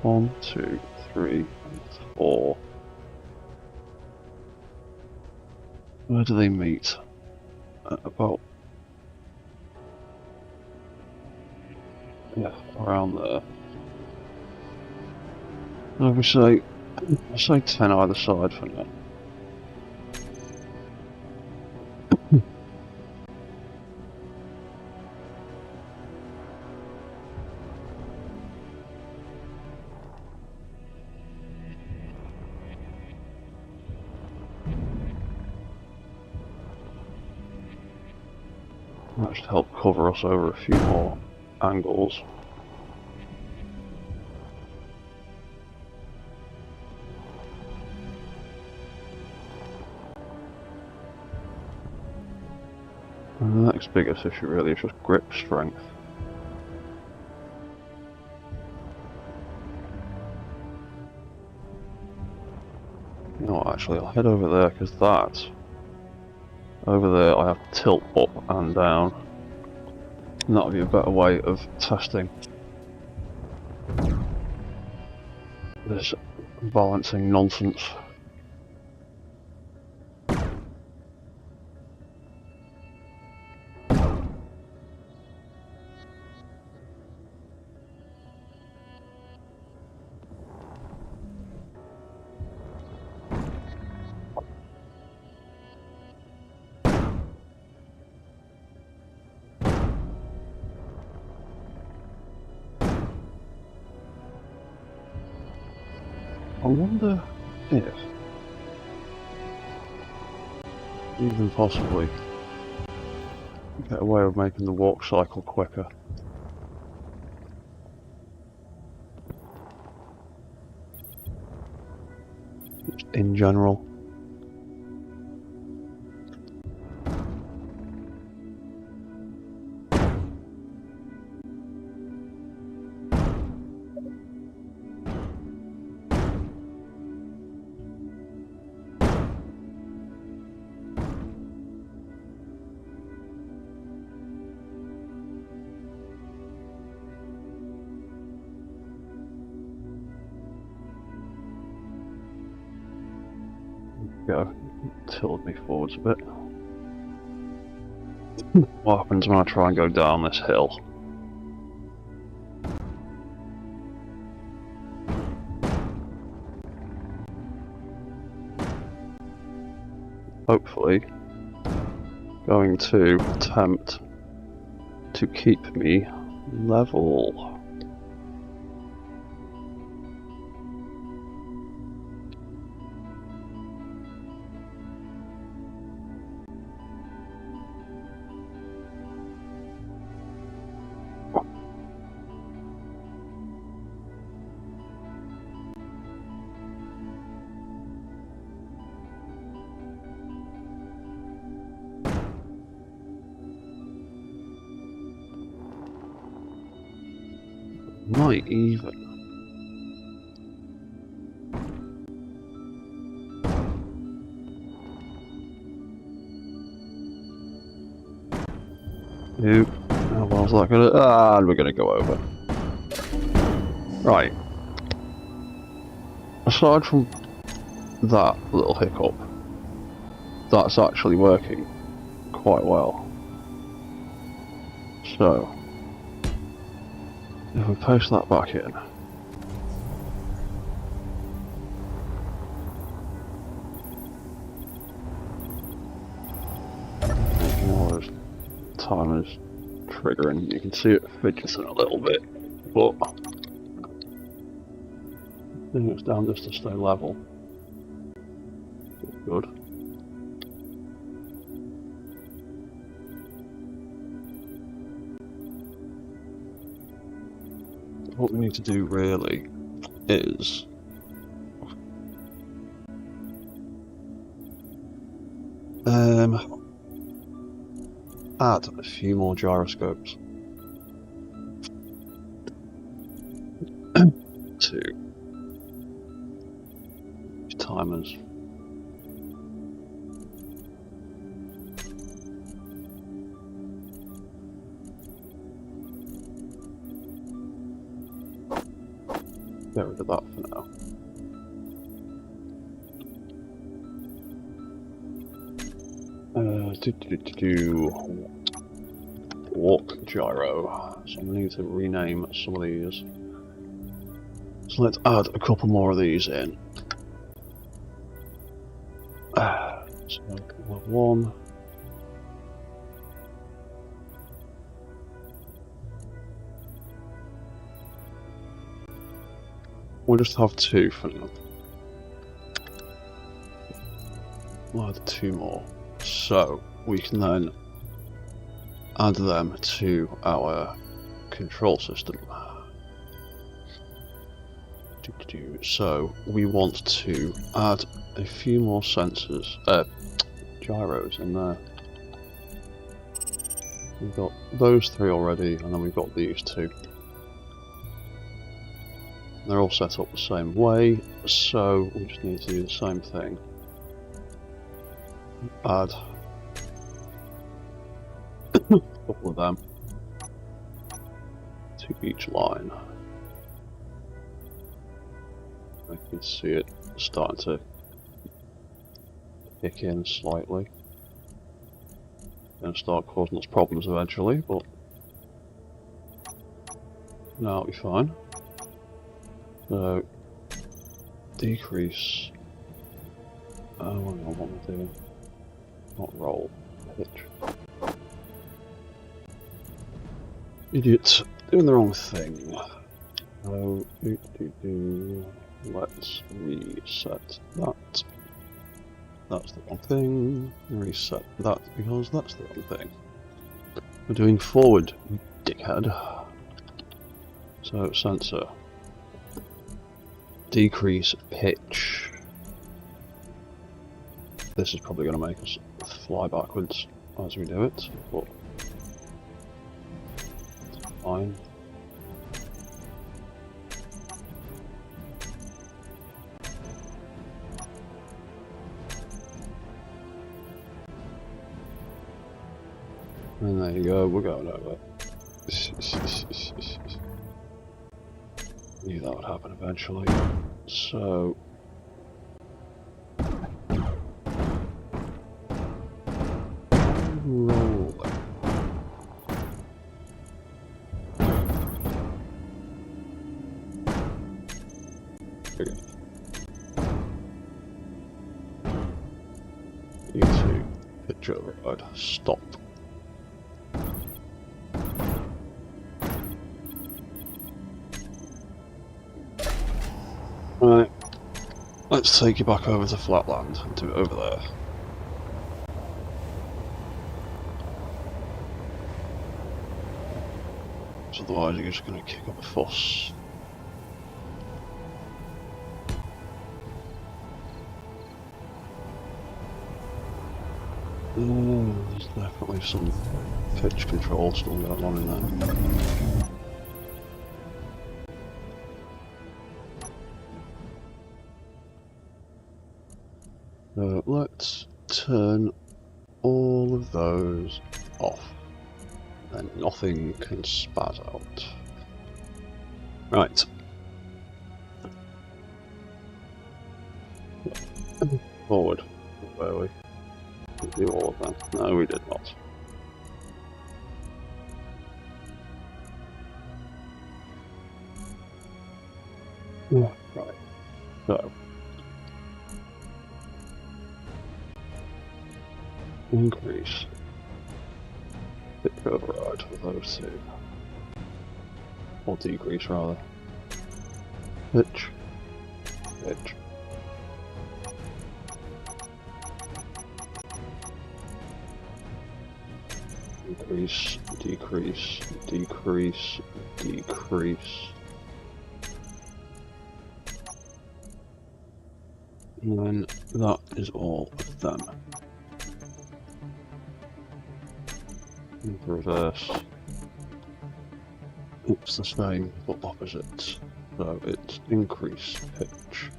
1, 2, 3, and 4. Where do they meet? About... yeah, around there. I would say 10 either side for now. That should help cover us over a few more angles. And the next biggest issue really is just grip strength. You know what, actually, I'll head over there, because that... over there I have to tilt up and down. And that'll be a better way of testing this balancing nonsense. I wonder if, even possibly, get a way of making the walk cycle quicker. Just in general. Go, tilt me forwards a bit. What happens when I try and go down this hill? Hopefully, going to attempt to keep me level. Might even. Nope. How well's that gonna? And we're gonna go over. Right. Aside from that little hiccup, that's actually working quite well. So, if we paste that back in, making all those timers triggering, you can see it fidgeting a little bit, but I think it's down just to stay level. Good. What we need to do really is add a few more gyroscopes to timers. Get rid of that for now. Walk gyro. So I need to rename some of these. So let's add a couple more of these in. So we'll have one. We'll just have two for now. We'll add two more. So we can then add them to our control system. So we want to add a few more sensors, gyros in there. We've got those 3 already, and then we've got these 2. They're all set up the same way, so we just need to do the same thing. Add a couple of them to each line. I can see it starting to kick in slightly. Going to start causing us problems eventually, but now it'll be fine. So, decrease. Oh, I don't know what we're doing. Not roll, pitch. Idiots, doing the wrong thing. So, let's reset that. That's the wrong thing. Reset that because that's the wrong thing. We're doing forward, you dickhead. So, sensor. Decrease pitch. This is probably going to make us fly backwards as we do it, but it's fine. And there you go, we're going over. Knew that would happen eventually. So roll. Okay. You two, pitch override, stop. Right, let's take you back over to Flatland and do it over there. So otherwise you're just going to kick up a fuss. There's definitely some pitch control still going on in there. Let's turn all of those off, and nothing can spaz out. Right. Forward. Where are we? We do all of them. No, we did not. Right. So. Increase pitch override for those 2, or decrease rather. Pitch, pitch. Increase, decrease, decrease, decrease. And then that is all of them. Reverse. It's the same but opposite. So it's increase pitch.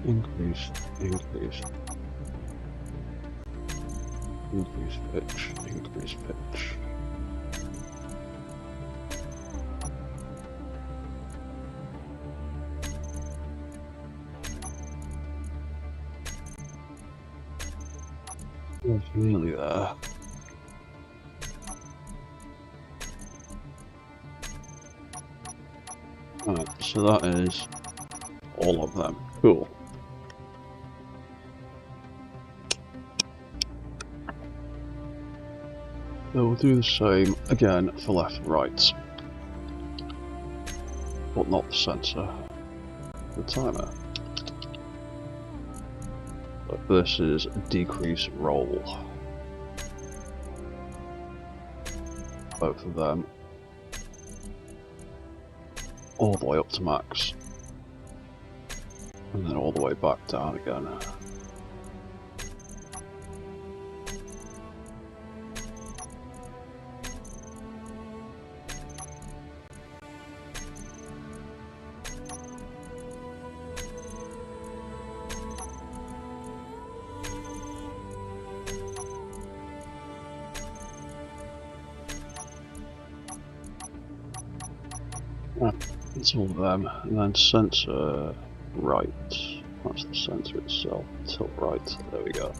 Increase, increase. Increase pitch, increase pitch. It's nearly there. Alright, so that is all of them. Cool. So we'll do the same again for left and right, but not the sensor, the timer. But this is decrease roll. Both of them all the way up to max, and then all the way back down again. It's all of them, and then sensor right. That's the sensor itself. Tilt right. There we go.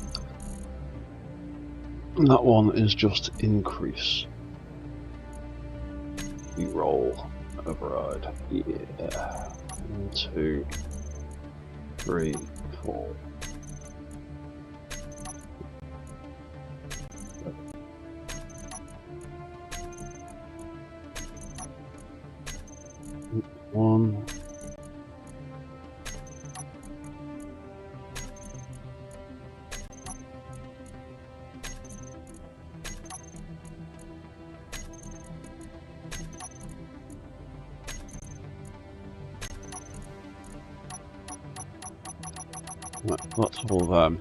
And that one is just increase. You roll, override. Yeah. 1, 2, 3, 4. One. Right, that's all of them.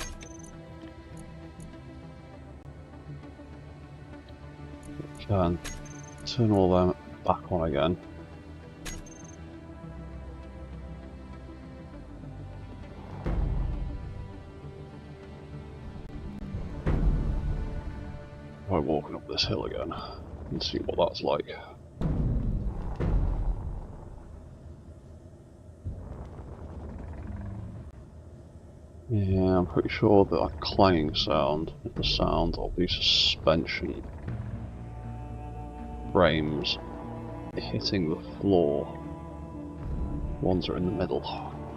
Can turn all them back on again. By walking up this hill again and see what that's like. Yeah, I'm pretty sure that clanging sound is the sound of the suspension frames hitting the floor. Ones are in the middle.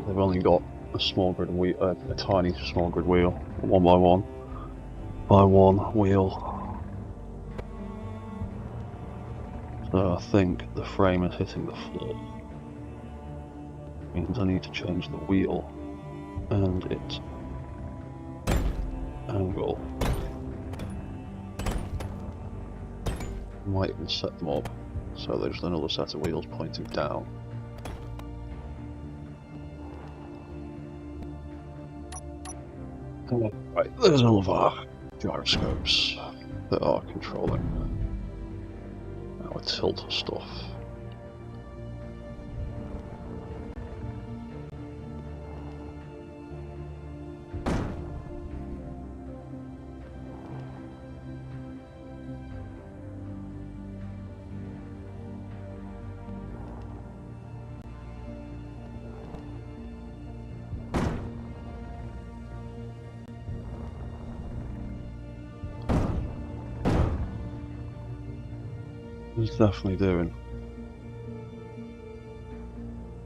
They've only got a small grid wheel, a tiny small grid wheel, 1 by 1 wheel. So I think the frame is hitting the floor. Means I need to change the wheel and its angle. Might even set them up so there's another set of wheels pointing down. Right, there's all of our gyroscopes that are controlling our tilt stuff. He's definitely doing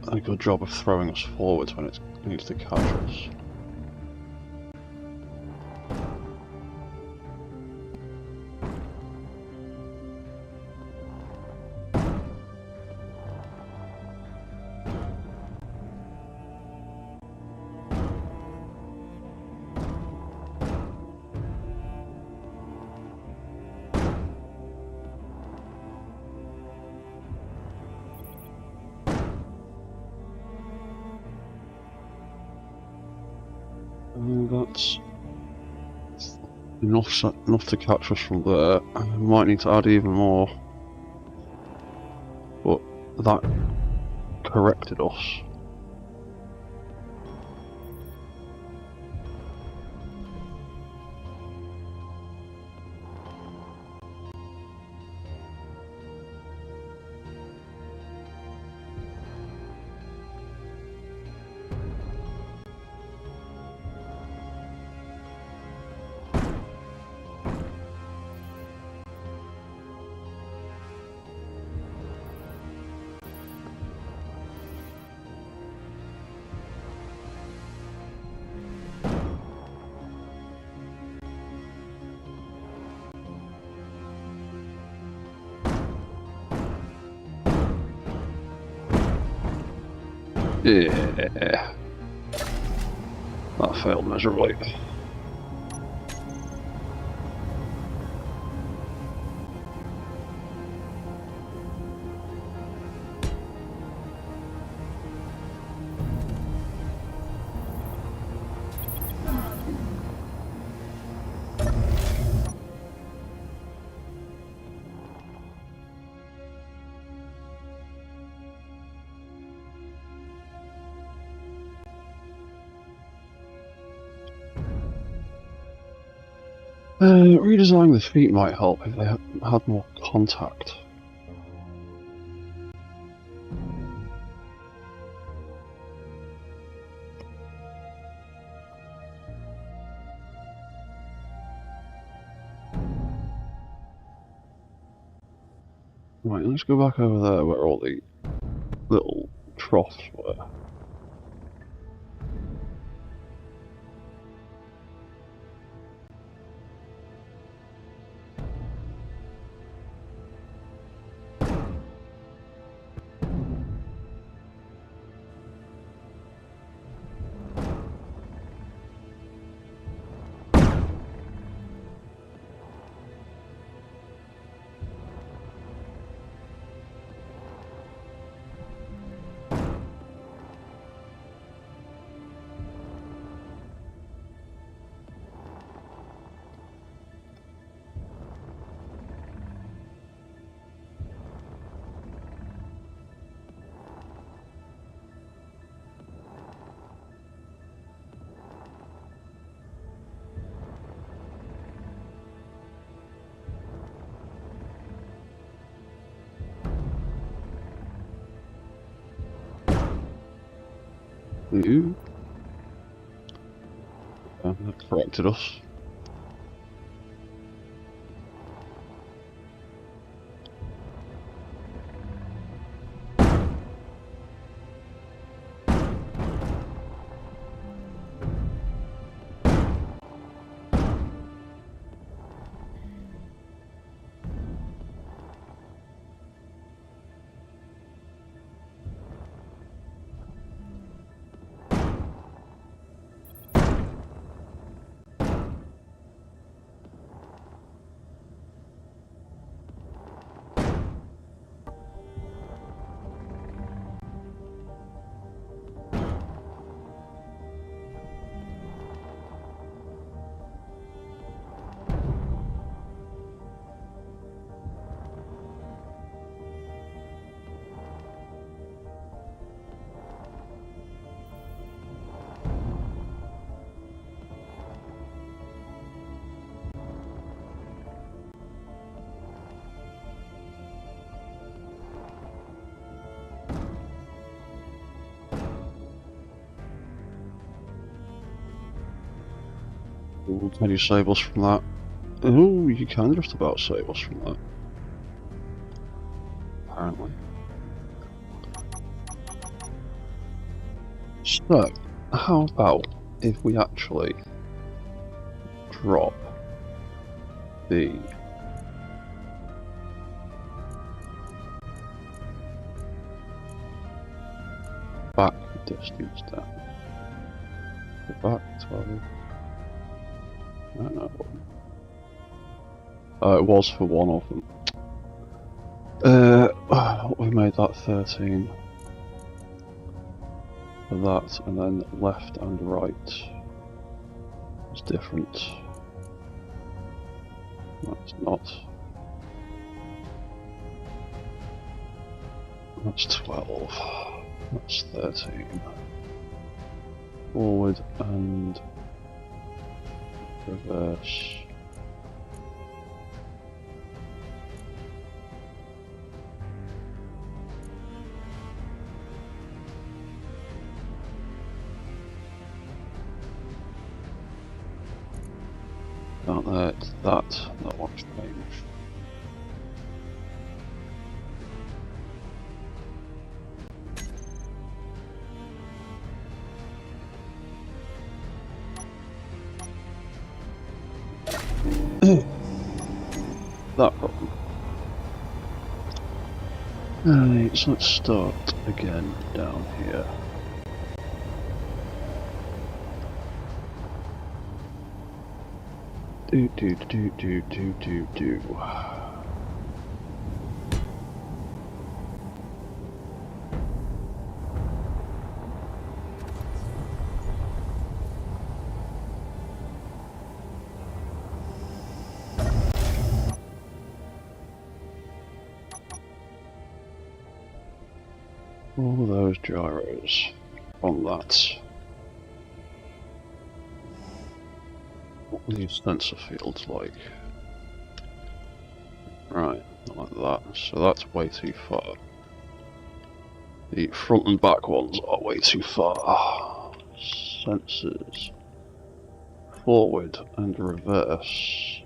a good job of throwing us forwards when it needs to catch us. That's enough to catch us from there. I might need to add even more, but that corrected us. Yeah. That failed miserably. Redesigning the feet might help if they had more contact. Right, let's go back over there where all the little troughs were. Ooh. That corrected us. Ooh, can you save us from that? Oh, you can just about save us from that. Apparently. So, how about if we actually drop the back distance down? The back 12. No. It was for one of them. We made that 13 for that, and then left and right is different. That's not. That's 12. That's 13. Forward and reverse. Down there, it's that one's changed. That problem. Alright, so let's start again down here. Do. All of those gyros on that. What are these sensor fields like? Right, not like that. So that's way too far. The front and back ones are way too far. Sensors. Forward and reverse.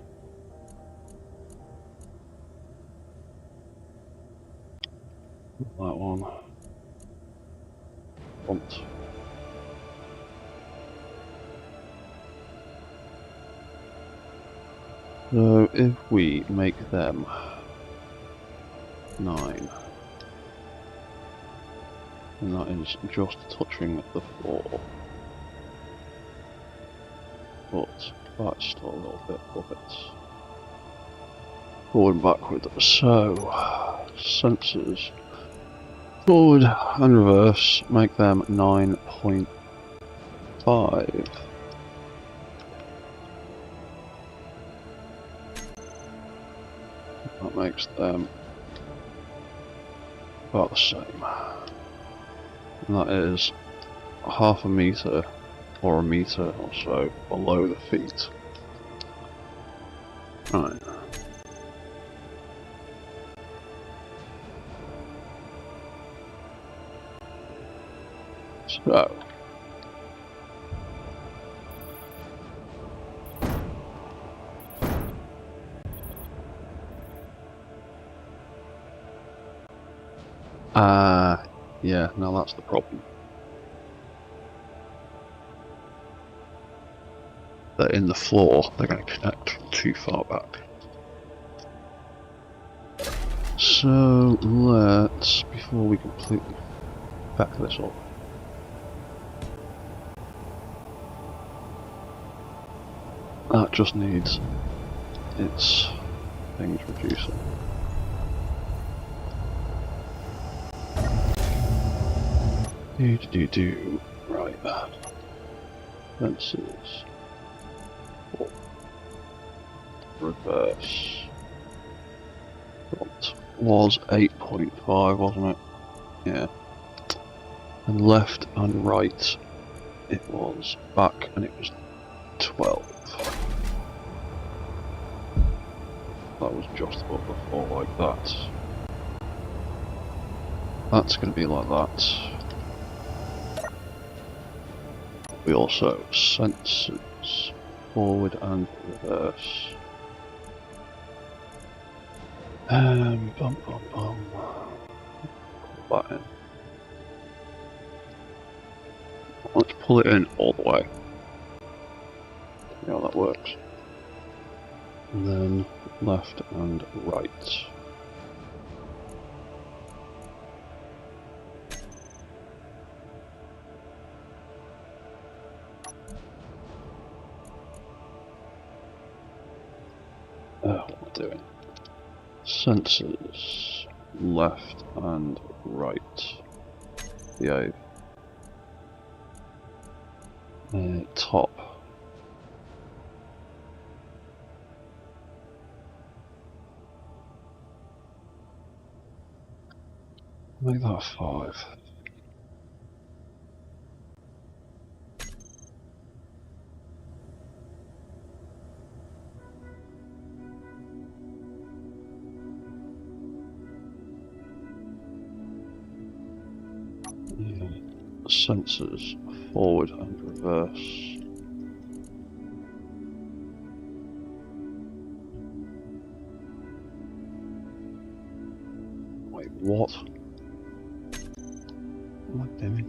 That one. Front. So if we make them 9, and that is just touching the floor, but that's still a little bit above it. Forward and backward. So sensors forward and reverse, make them 9.5. That makes them about the same. And that is half a meter or a meter or so below the feet. Right. So yeah, now that's the problem. They're in the floor, they're going to connect too far back. So let's, before we completely back this up, that just needs its things reducing. Right. Fences. Reverse. Front was 8.5, wasn't it? Yeah. And left and right, it was back and it was 12. That was just above the floor like that. That's going to be like that. We also sensors forward and reverse. Bum. Pull that in. Let's pull it in all the way. See how that works. And then left and right. What am I doing? Sensors left and right. Behave. Top. Make that 5. Sensors forward and reverse. Wait, what? What am I doing?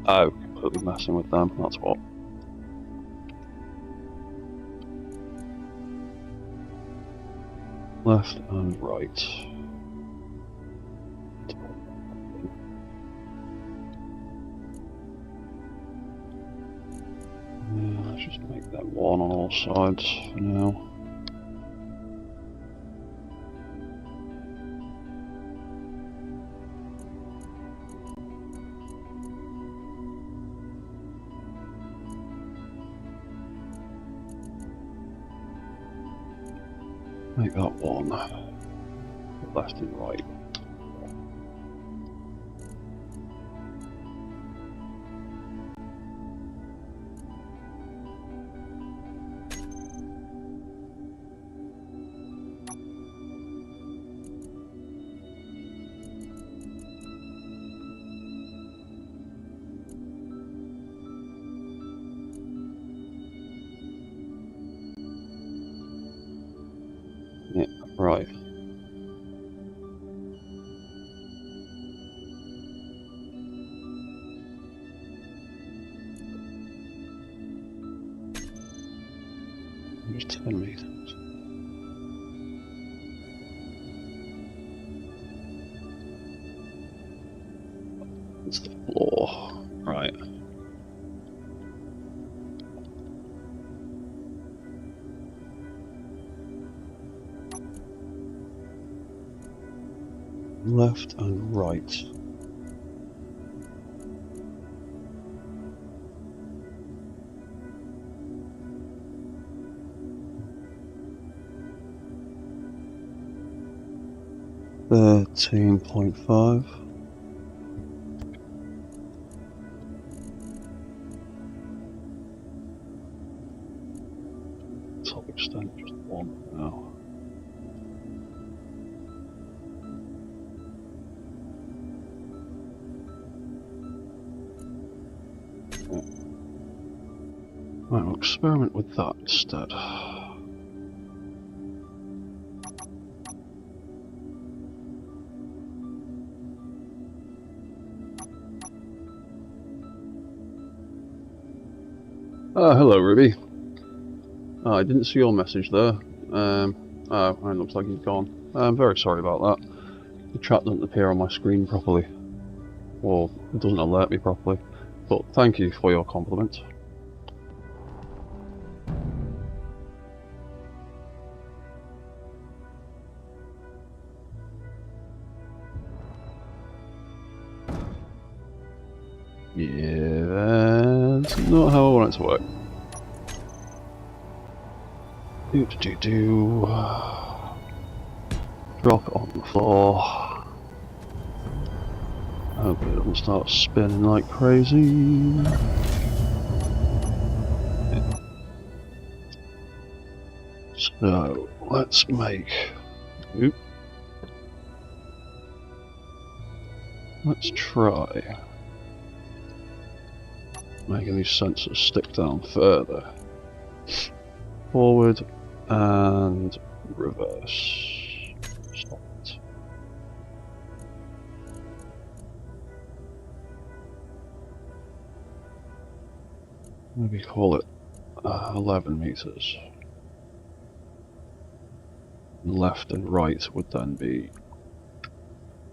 Oh, completely messing with them, that's what. Left and right. one on all sides for now. Make that one left and right. Yeah, right. Just 10 meters. It's the floor. Right. Left and right. $13.5. Top extent just one now. Right, we'll experiment with that instead. Hello, Ruby. I didn't see your message there. Oh, it looks like he's gone. I'm very sorry about that. The chat doesn't appear on my screen properly. Or it doesn't alert me properly. But thank you for your compliment. Yeah, that's not how I want it to work. Drop it on the floor. Hope it doesn't start spinning like crazy. So, let's make... Oop. Let's try making these sensors stick down further. Forward and reverse. Stop it. Maybe call it 11 meters. Left and right would then be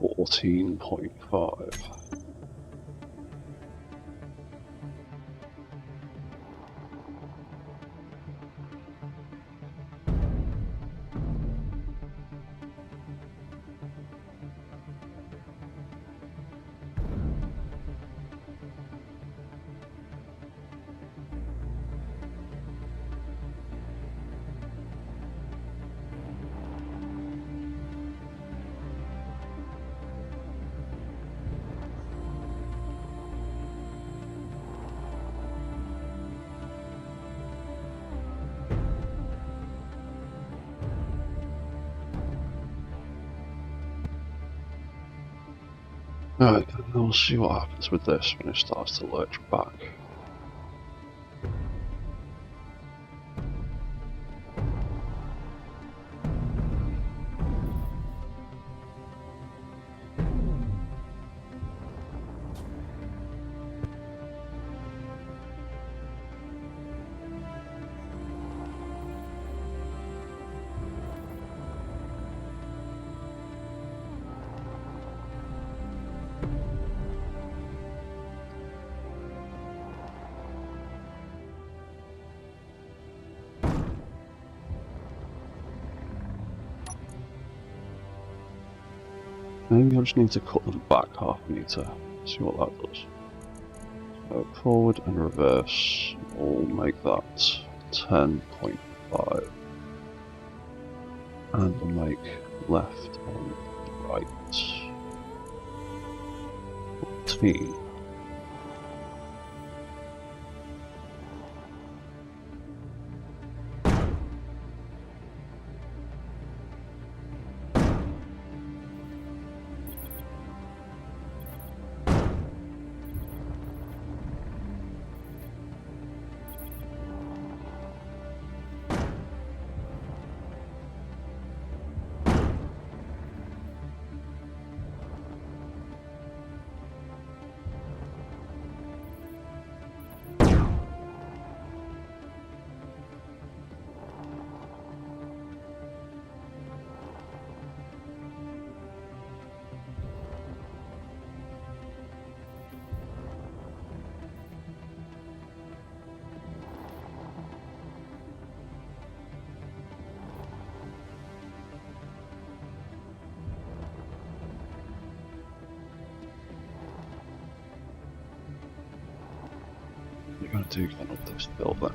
14.5. Alright, we'll see what happens with this when it starts to lurch back. Maybe I just need to cut the back half a metre, see what that does. So forward and reverse, we'll make that 10.5. And we'll make left and right 14. You're going to do kind of this build then.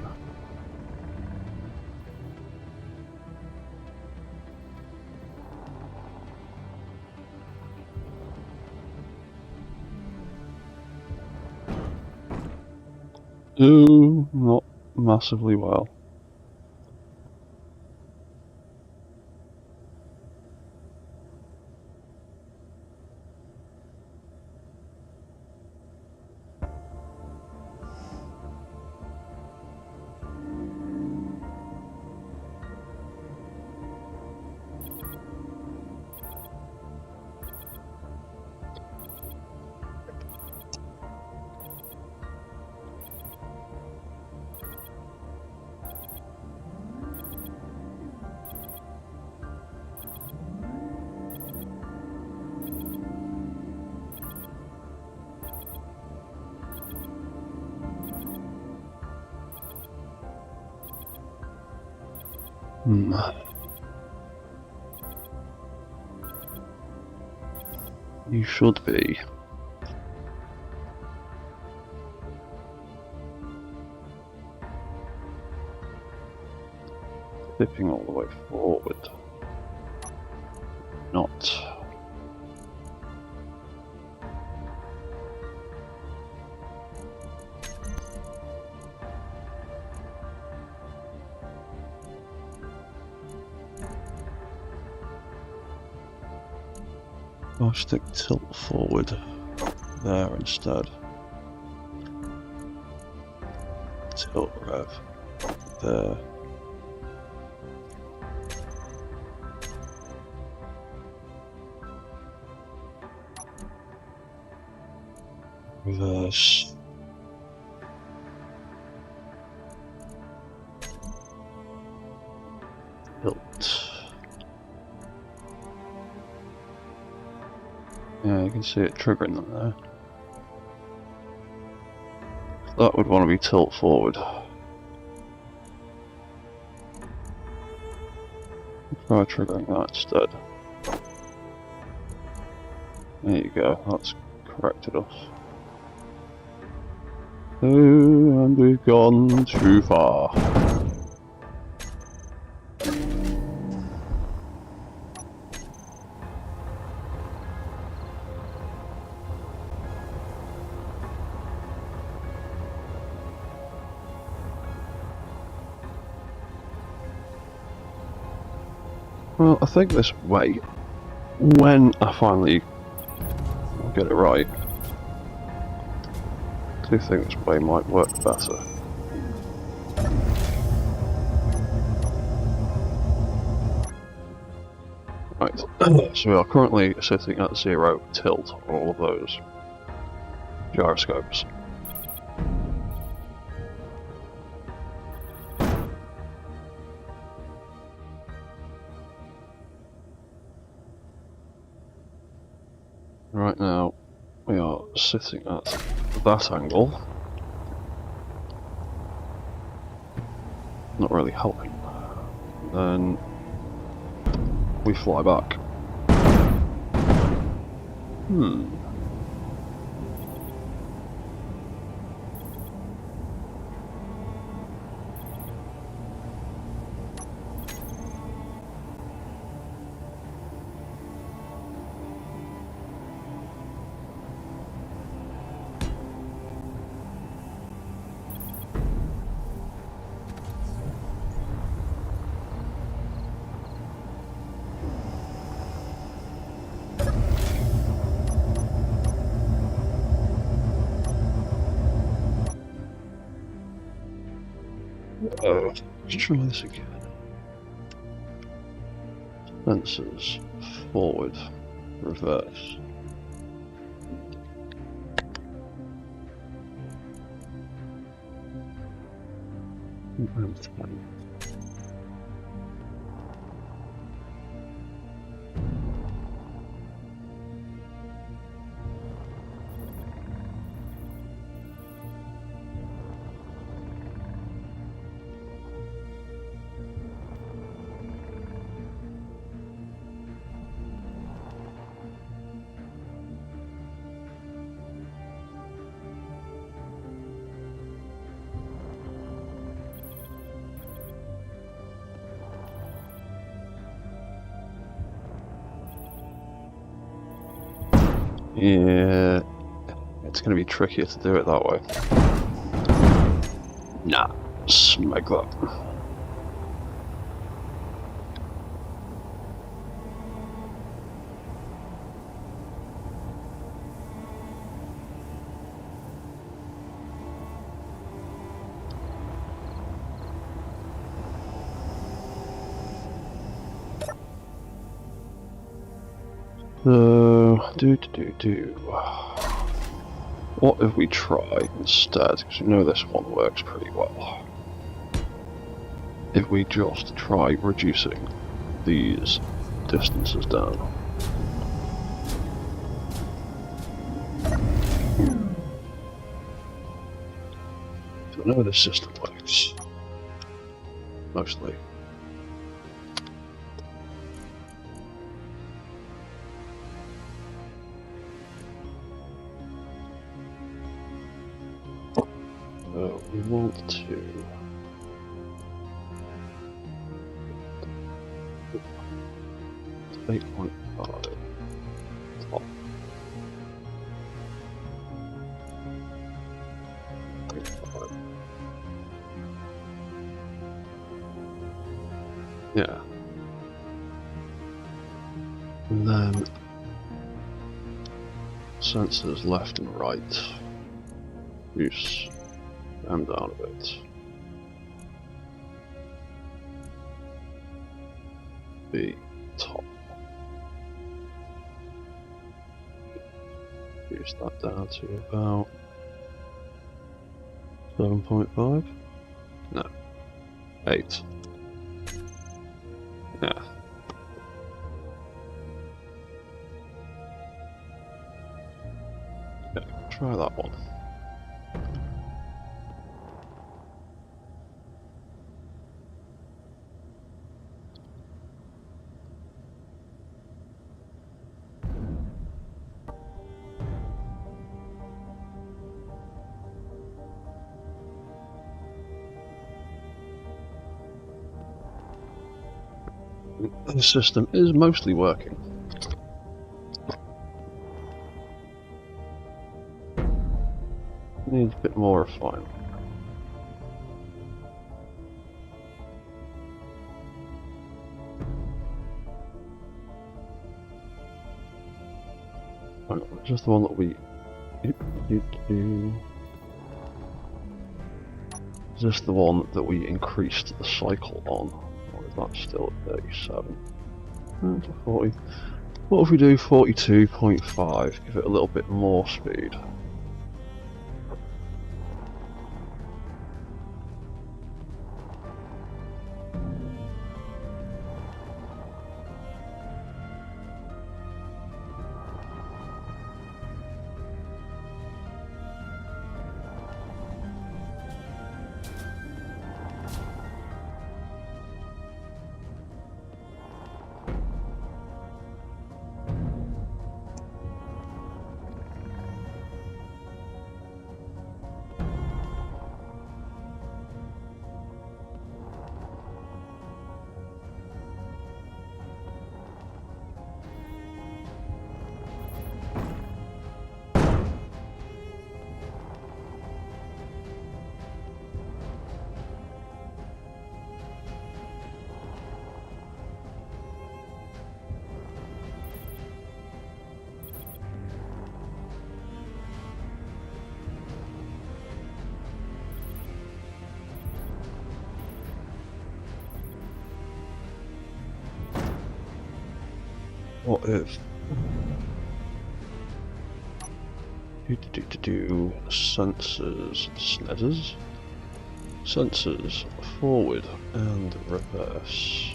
Do not massively well. You should be. Flipping all the way forward. Not. I'll stick tilt forward there instead. Tilt rev there. Reverse. Tilt. Yeah, you can see it triggering them there. That would want to be tilt forward. Try triggering that instead. There you go, that's corrected us. Oh, and we've gone too far. Well, I think this way, when I finally get it right, I do think this way might work better. Right, so we are currently sitting at 0 tilt on all of those gyroscopes. Right now, we are sitting at that angle. Not really helping. Then we fly back. Let's try this again. Sensors, forward, reverse. And 10. Yeah, it's going to be trickier to do it that way. Nah, smeg that. So, what if we try instead, because we know this one works pretty well. If we just try reducing these distances down. So I know this system works. Mostly. We want to 8.5 top. 8.5. Yeah. And then sensors left and right. Use them down a bit. The top. Use that down to about 7.5. No. 8. Yeah. Okay, try that one. The system is mostly working. Needs a bit more refinement. Just the one that we... Is this the one that we increased the cycle on? Or is that still at 37? 40. What if we do 42.5? Give it a little bit more speed. What if sensors, snezzers? Sensors forward and reverse.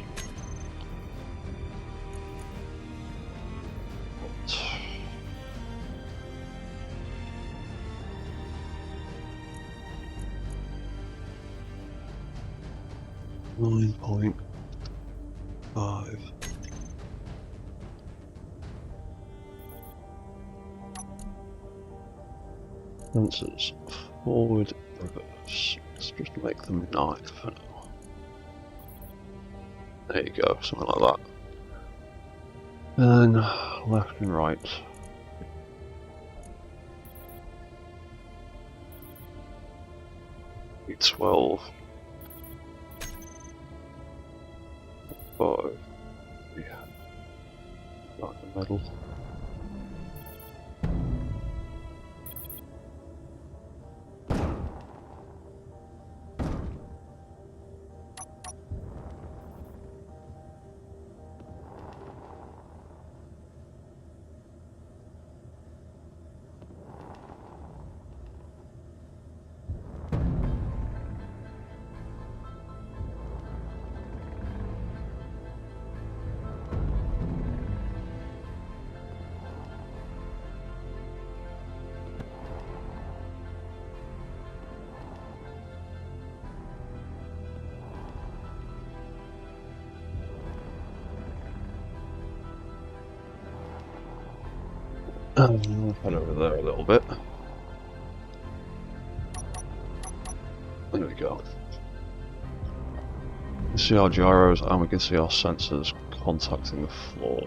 9.5. Sensors forward, reverse. Let's just make them 9 for now. There you go, something like that. And then left and right. E12. 5. Yeah. Right in the middle. We'll head over there a little bit. There we go. You can see our gyros and we can see our sensors contacting the floor.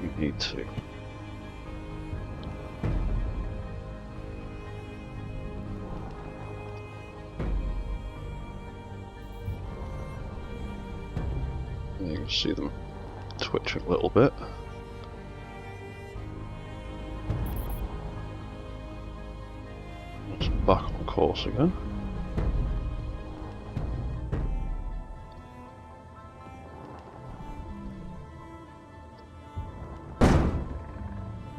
We need to. And you can see them twitching a little bit. It's back on course again.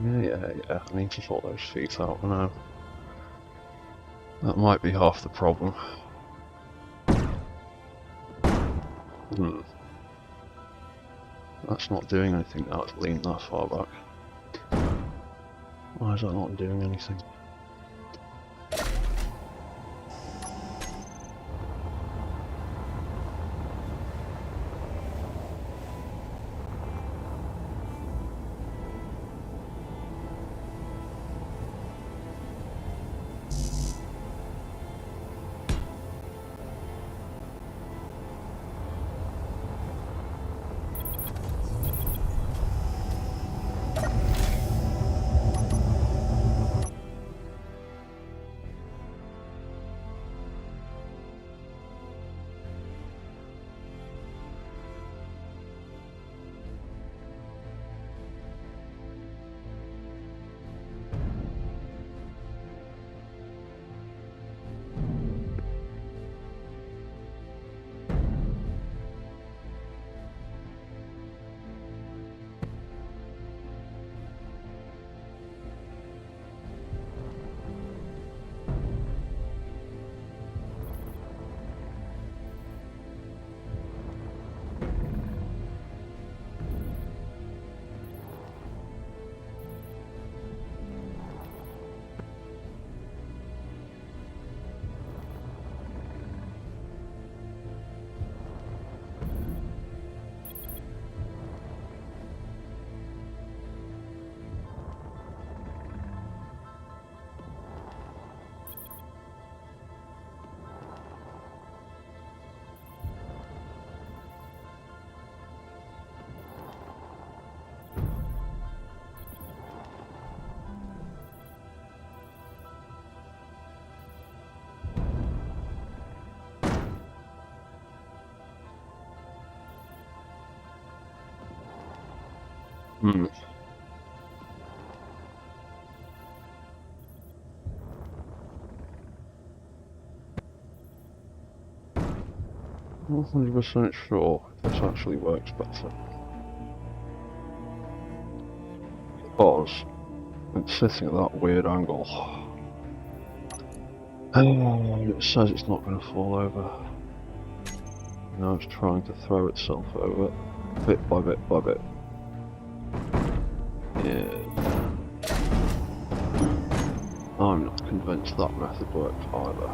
Yeah. I need to sort those feet out now. That might be half the problem. That's not doing anything now, it's leaned that far back. Why is that not doing anything? Not 100% sure if this actually works better. Because it's sitting at that weird angle. And it says it's not going to fall over. Now it's trying to throw itself over, bit by bit by bit. Yeah. I'm not convinced that method works either.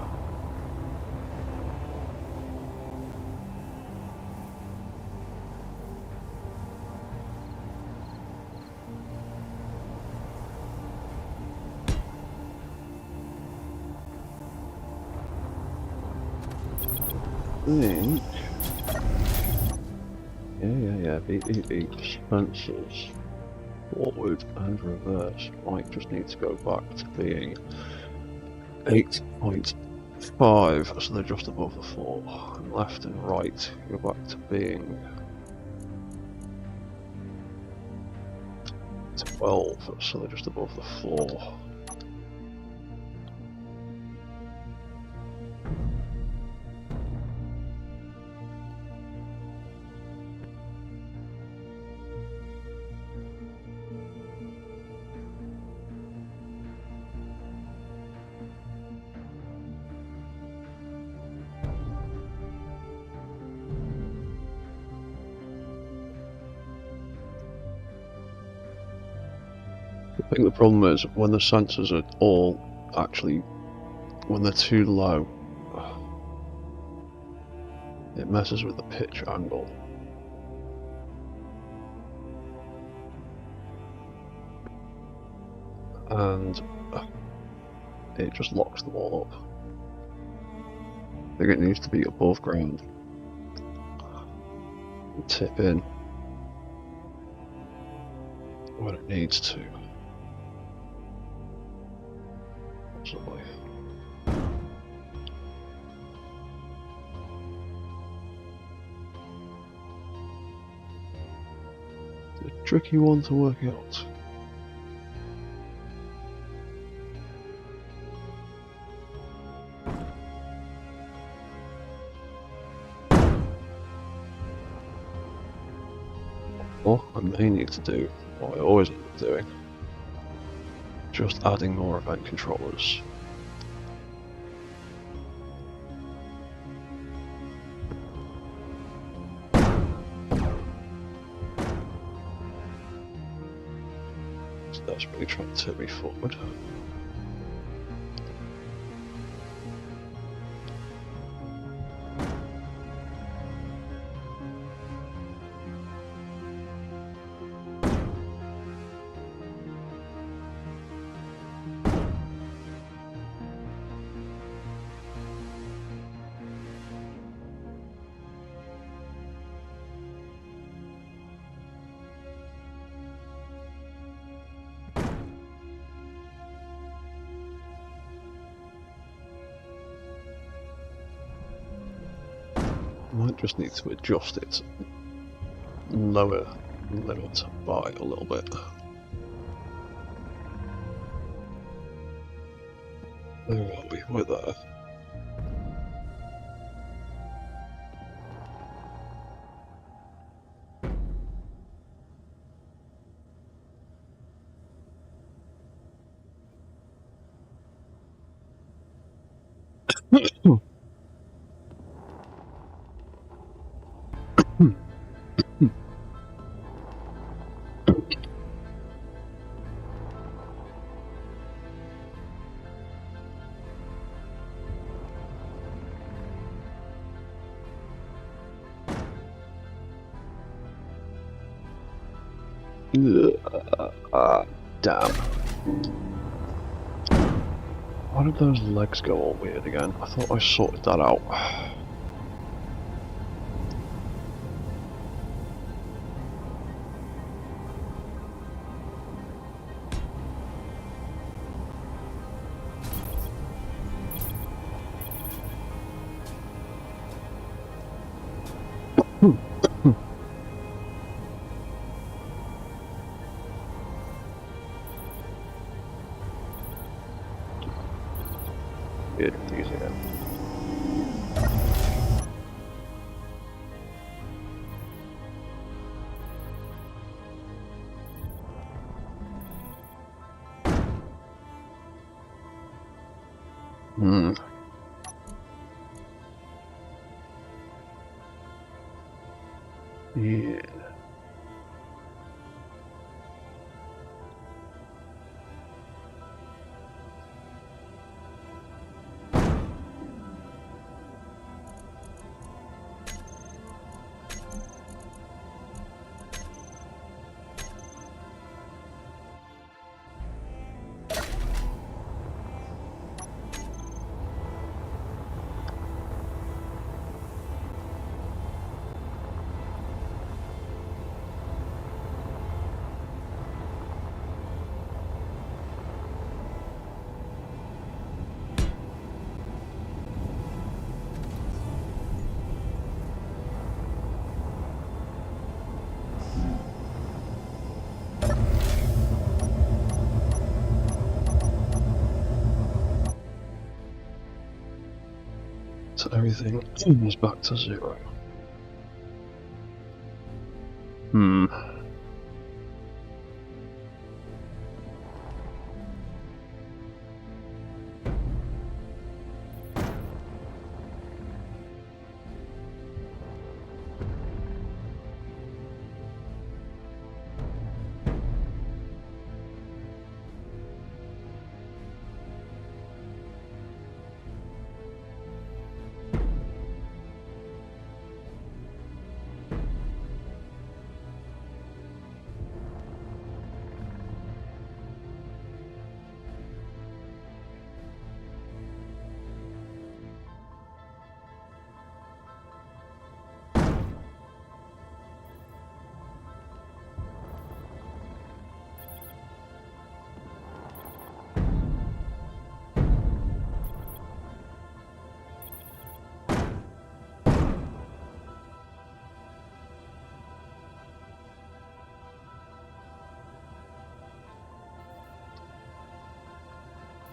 Think. Yeah. Beep. Sensors. Forward and reverse. Might just need to go back to being 8.5, so they're just above the floor. And left and right go back to being 12, so they're just above the floor. I think the problem is when the sensors are all actually, when they're too low, it messes with the pitch angle. And it just locks them all up. I think it needs to be above ground. And tip in when it needs to. Possibly. It's a tricky one to work out. Or I may need to do what I always end up doing. Just adding more event controllers. So that's really trying to tip me forward. Might just need to adjust its lower limit by a little bit. There are we? We're there. Damn. Why did those legs go all weird again? I thought I sorted that out. Weird with these again. Hmm. Yeah. So everything is back to 0. Hmm.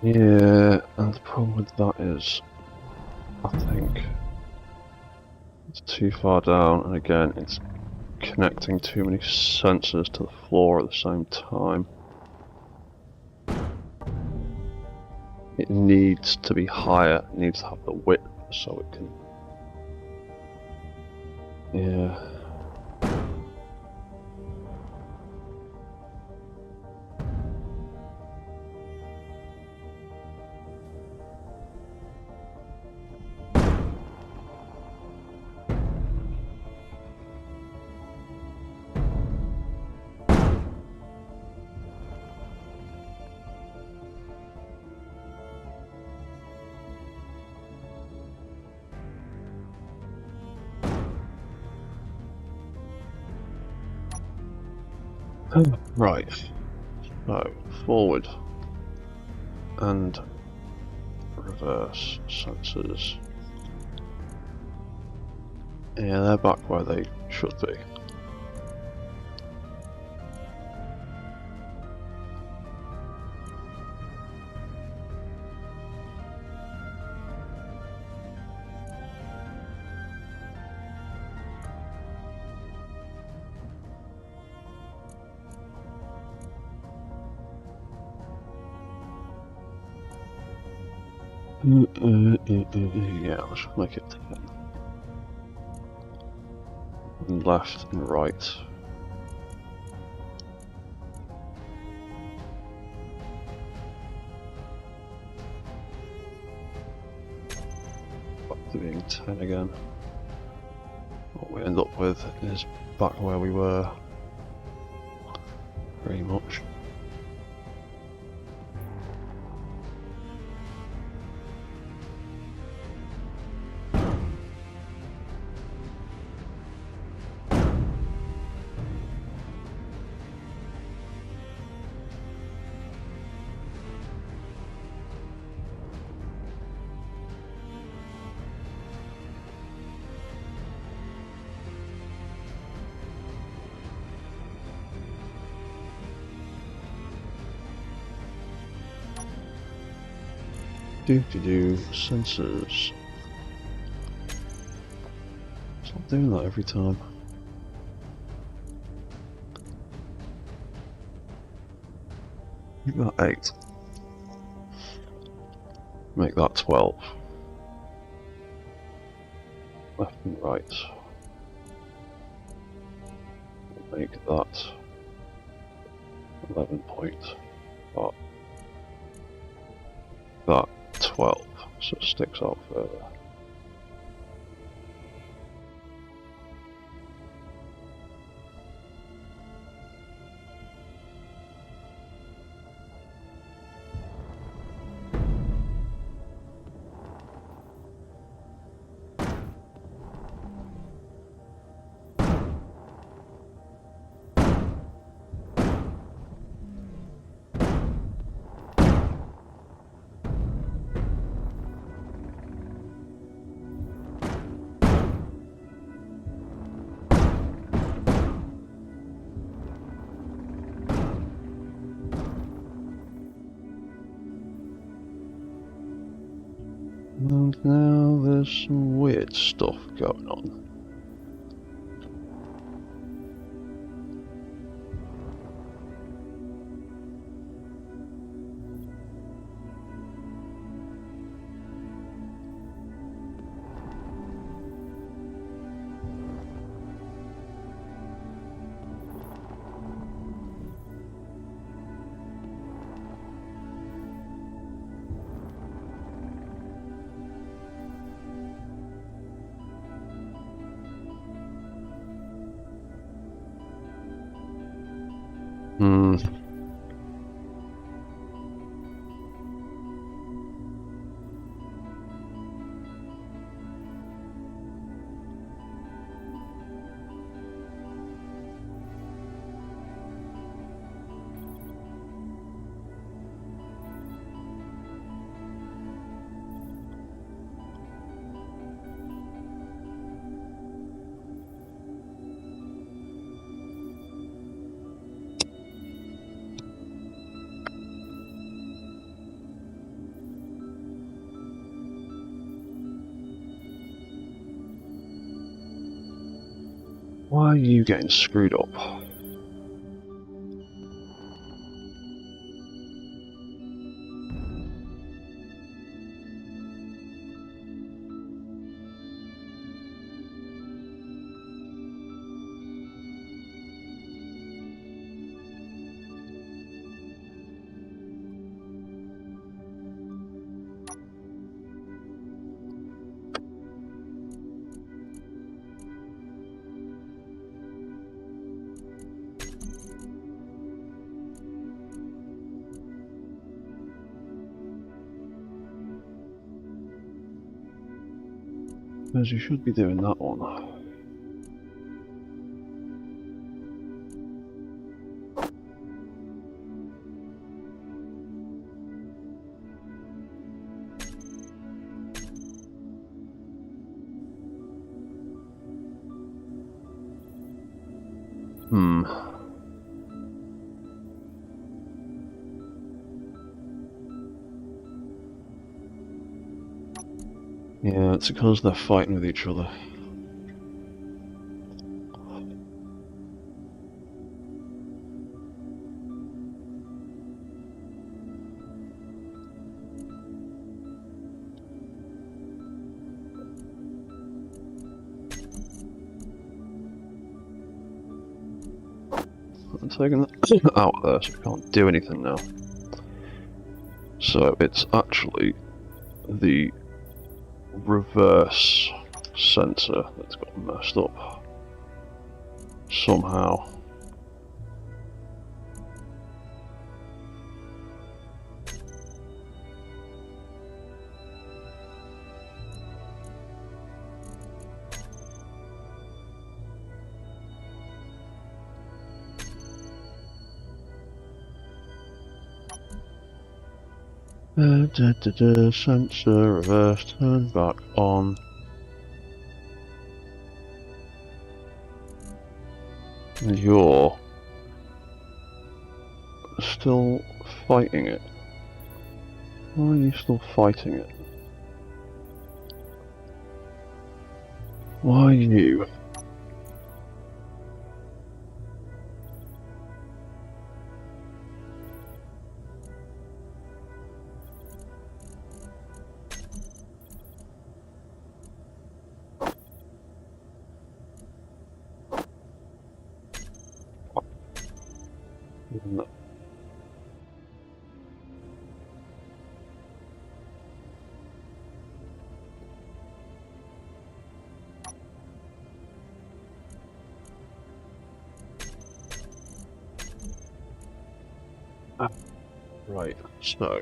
Yeah, and the problem with that is, I think it's too far down, and again, it's connecting too many sensors to the floor at the same time. It needs to be higher, it needs to have the width so it can... Yeah. Right, so forward and reverse sensors. Yeah, they're back where they should be. Yeah, let's make it 10. And left and right. Back to being 10 again. What we end up with is back where we were, pretty much. Sensors. It's not doing that every time. We've got 8. Make that 12. Left and right. Make that 11 point. That 12. So it sticks out further. And now there's some weird stuff going on. Why are you getting screwed up? Because you should be doing that one. Yeah, it's because they're fighting with each other. I'm taking that out there, so we can't do anything now. So it's actually the reverse sensor that's got messed up somehow. Sensor reverse, turn back on. And you're still fighting it. Why are you still fighting it? Why you? No. Right, so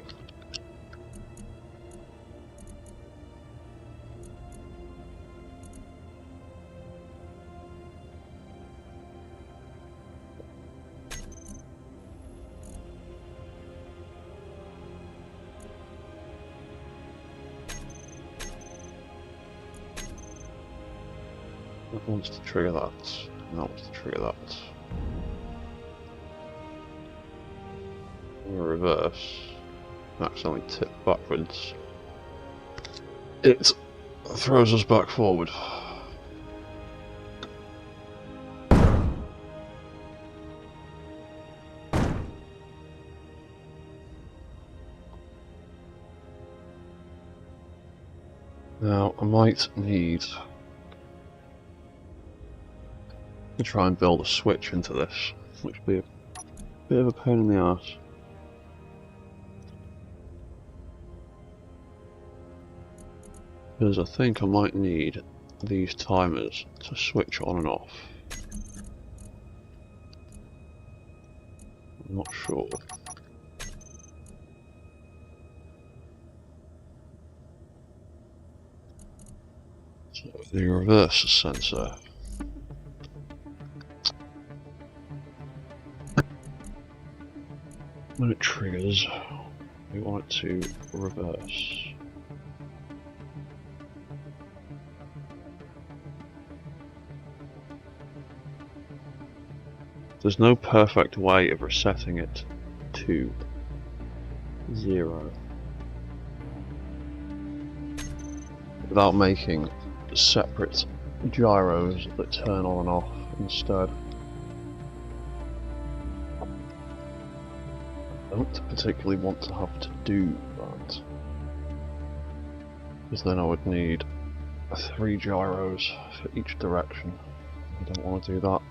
that wants to trigger that, and that wants to trigger that. In reverse, accidentally tip backwards. It throws us back forward. Now, I might need to try and build a switch into this, which would be a bit of a pain in the arse. Because I think I might need these timers to switch on and off. I'm not sure. So the reverse sensor. When it triggers, we want it to reverse. There's no perfect way of resetting it to 0 without making separate gyros that turn on and off instead. I don't particularly want to have to do that, because then I would need 3 gyros for each direction. I don't want to do that.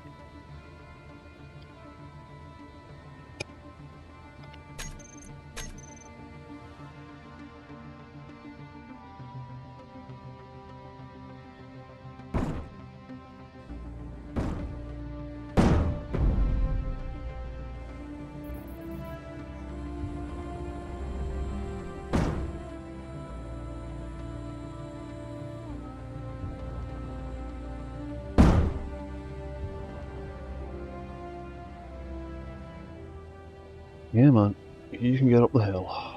Yeah, man, you can get up the hill.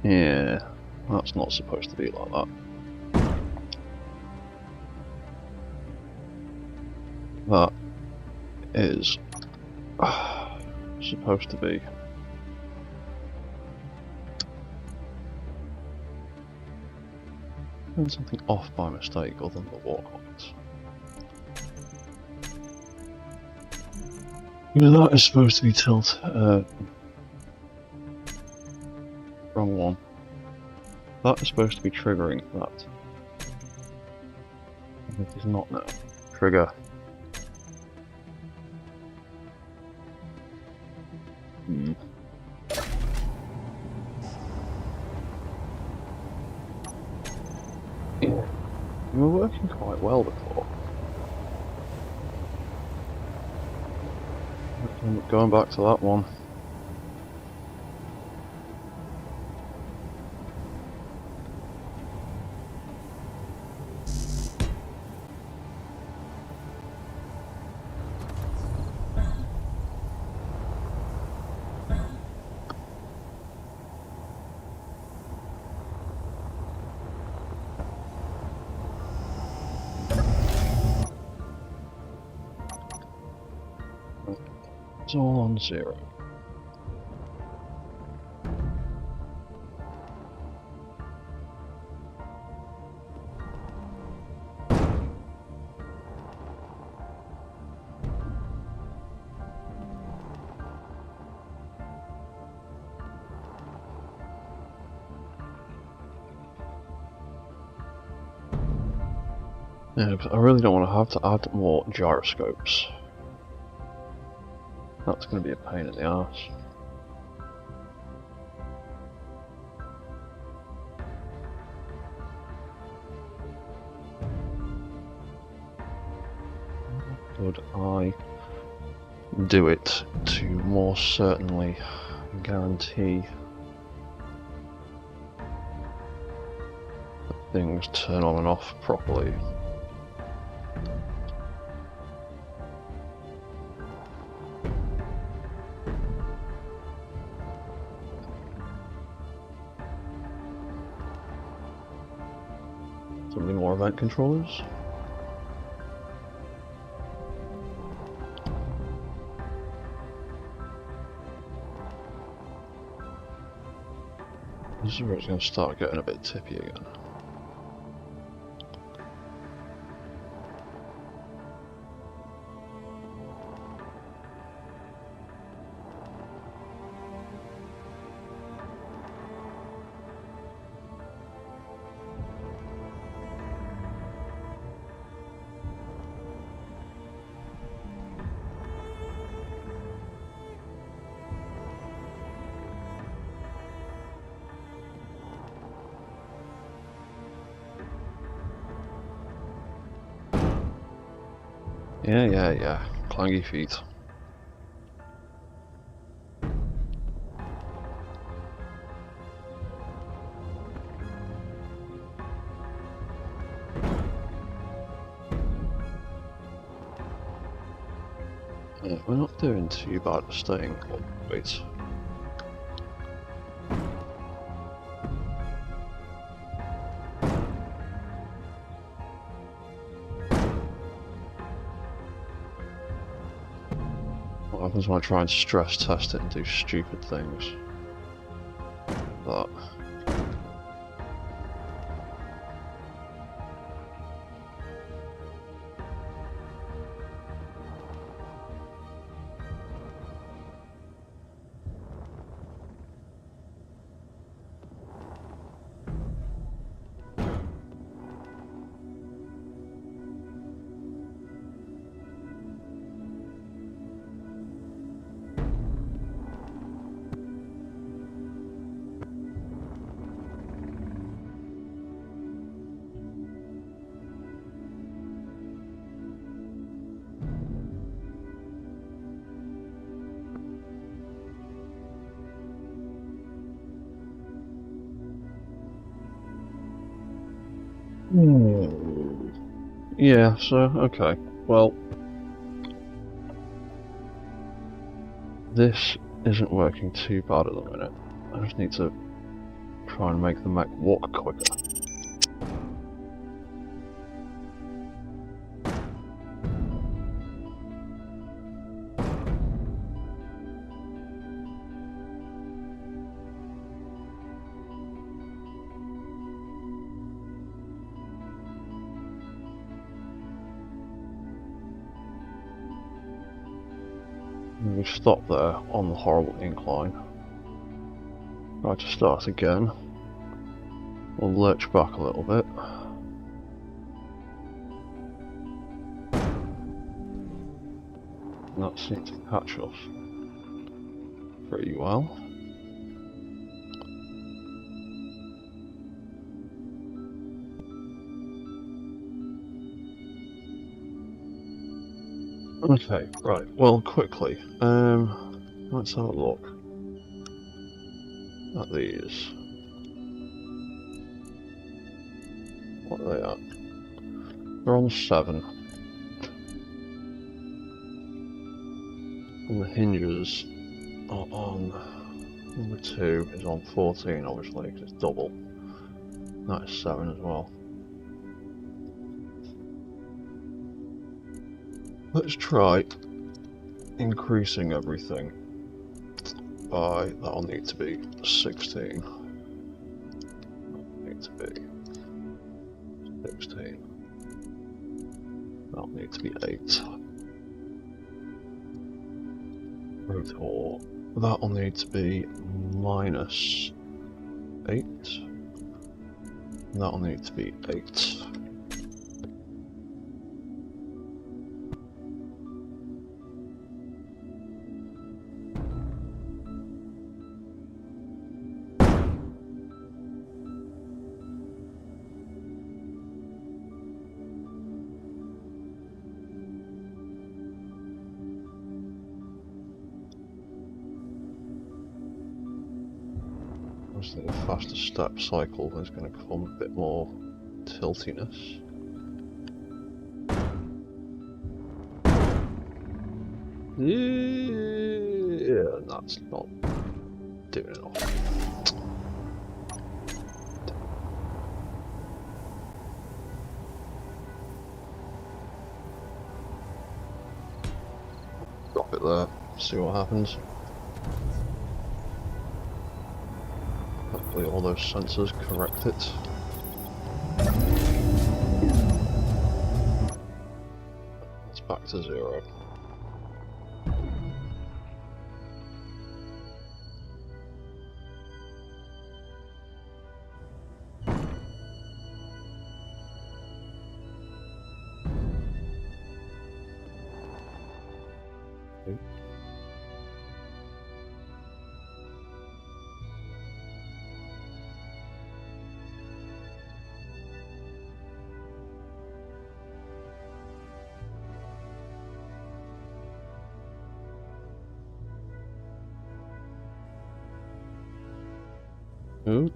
Yeah, that's not supposed to be like that. That is supposed to be. Turned something off by mistake other than the walk lights. You know, that is supposed to be tilt. Wrong one. That is supposed to be triggering that. It is not now. Trigger. Yeah. You were working quite well before. Going back to that one. It's all on 0. Yeah, but I really don't want to have to add more gyroscopes. That's going to be a pain in the arse. Would I do it to more certainly guarantee that things turn on and off properly? Something more event controllers? This is where it's going to start getting a bit tippy again. Yeah. Clangy feet. Yeah, we're not doing too bad at staying on weight. What happens when I try and stress test it and do stupid things? That. Yeah, so, okay. Well, this isn't working too bad at the minute. I just need to try and make the mech walk quicker. We stop there on the horrible incline. Try to start again. We'll lurch back a little bit. And that seems to catch us pretty well. Okay, right, well, quickly, let's have a look at these. What are they at? They're on 7. And the hinges are on, number 2 is on 14, obviously, because it's double. That is 7 as well. Let's try increasing everything by, that'll need to be 16. That'll need to be 16. That'll need to be 8. Rotor, that'll need to be minus 8. That'll need to be 8. The faster step cycle is going to come a bit more tiltiness. Yeah, that's not doing enough. Drop it there, see what happens. Hopefully all those sensors correct it. It's back to 0. Ooh.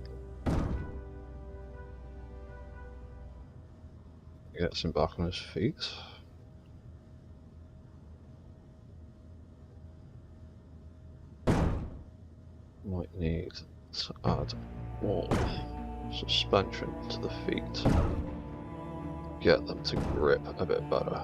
Gets him back on his feet. Might need to add more suspension to the feet. Get them to grip a bit better.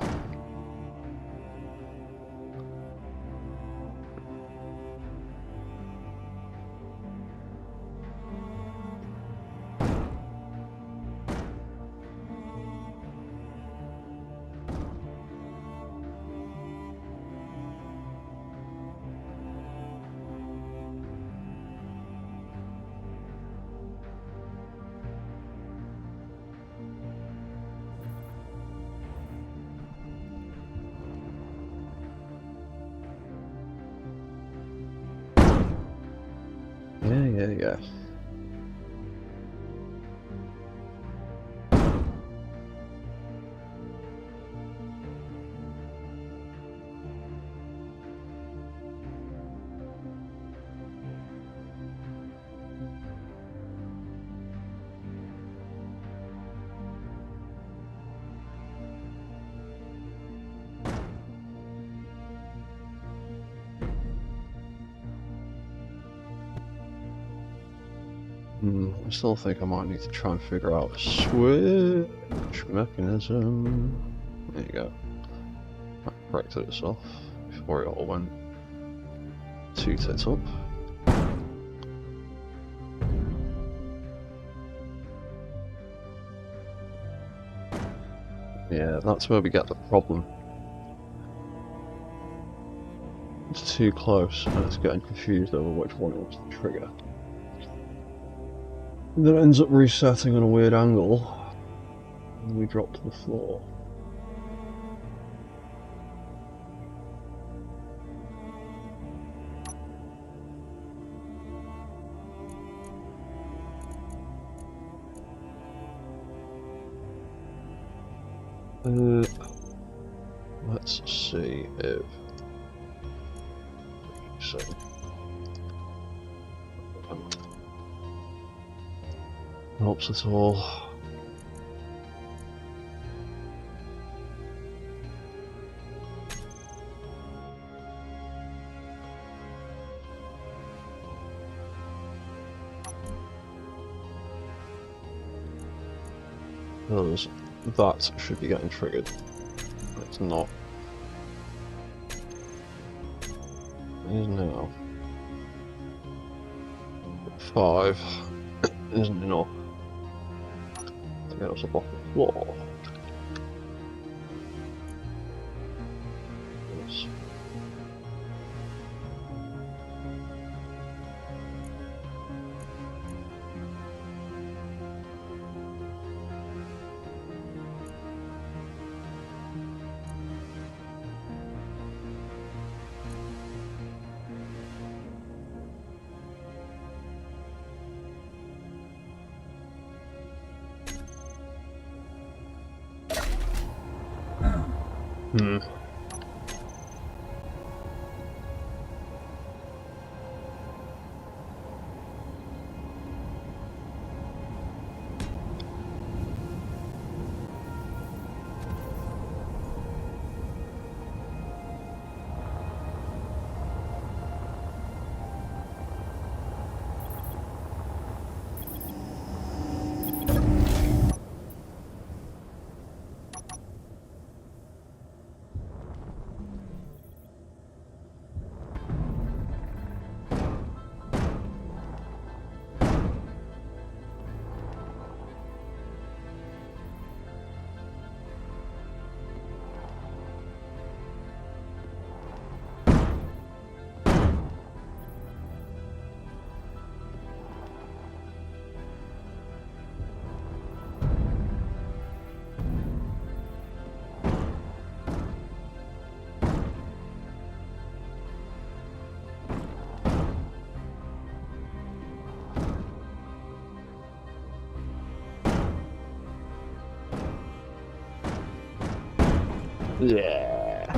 Yeah. I still think I might need to try and figure out a switch mechanism. There you go. That corrected itself before it all went 2 tits up. Yeah, that's where we get the problem. It's too close and it's getting confused over which one it wants to trigger. And then it ends up resetting on a weird angle, and we drop to the floor. Let's see if so. Helps at all. Because that should be getting triggered. It's not. is now 5 isn't enough to get us up off the floor. Yes. Hmm. Yeah.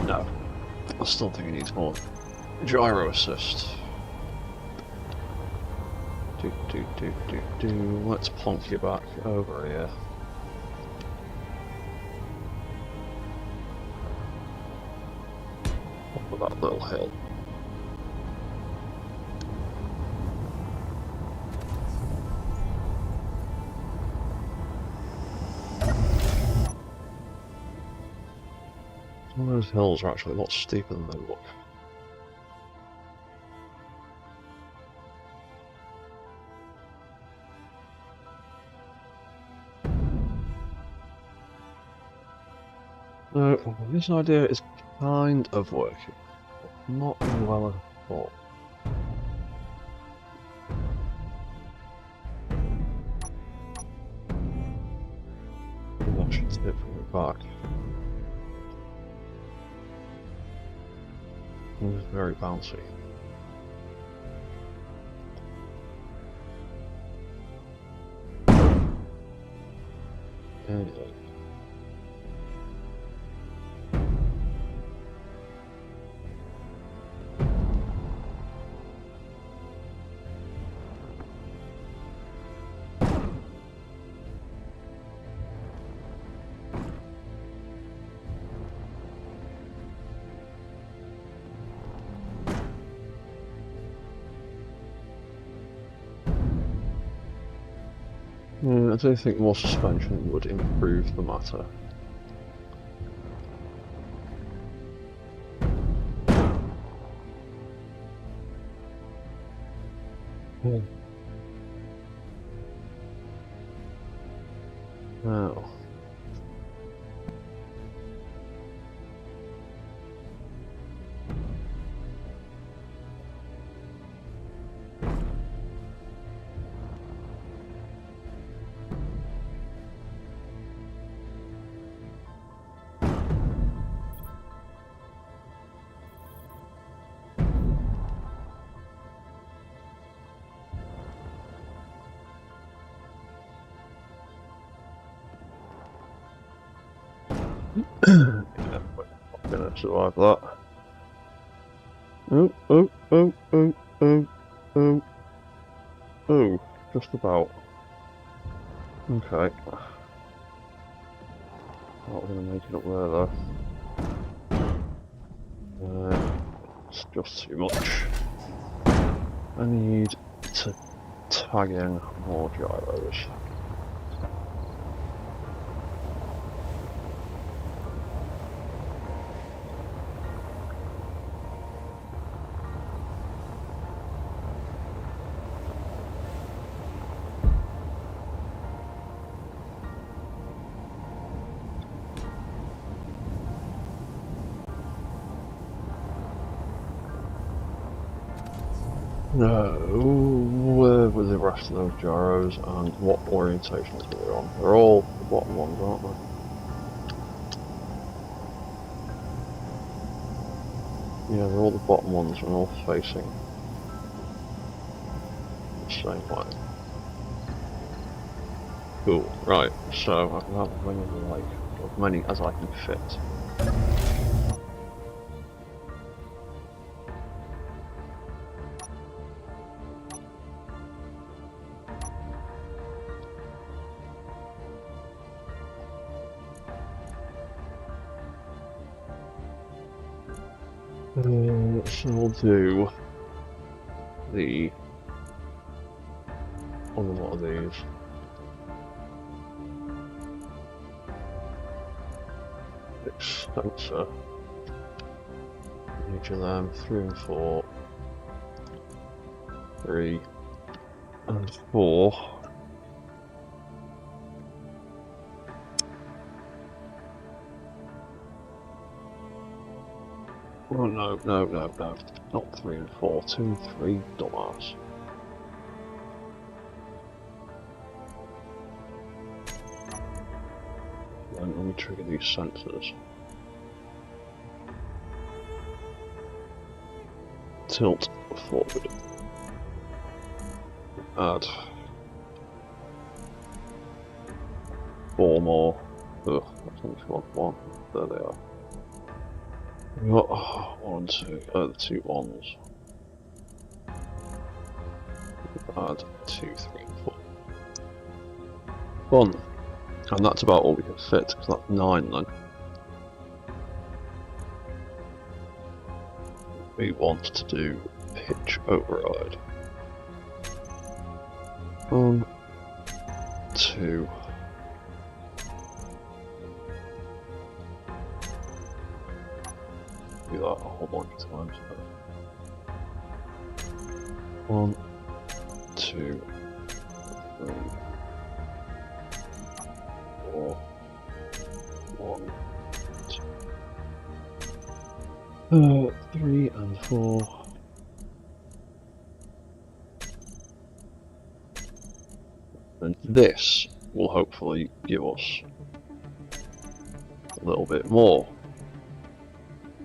No. I still think he needs more gyro assist. Let's plonk you back over here. Up of that little hill. Some of those hills are actually a lot steeper than they look. No, this idea is kind of working, but not well at all. That should tip from the back. It's very bouncy. Anyway. I don't think more suspension would improve the matter. Now. Yeah, we're not gonna survive that. Oh, just about. Okay. Not gonna make it up there though. It's just too much. I need to tag in more gyros. where were the rest of those gyros and what orientations are they on? They're all the bottom ones, aren't they? Yeah, they're all the bottom ones and all facing the same way. Cool, right, so I can have as many as I can fit. So we'll do the on a lot of these. Extensor. Each of them, 3 and 4. 3 and 4. Oh no, not 3 and 4, 2 and 3, dumbass. Then let me trigger these sensors. Tilt forward. Add 4 more. Ugh, that's only one. There they are. We've got 1 and 2, the 2 ones. Add 2, 3 and 4. Fun. And that's about all we can fit, because that's 9 then. We want to do pitch override. 1, 2. Do that a whole bunch of times. 1, 2, 3, 4, 1, 2, 3 and 4. And this will hopefully give us a little bit more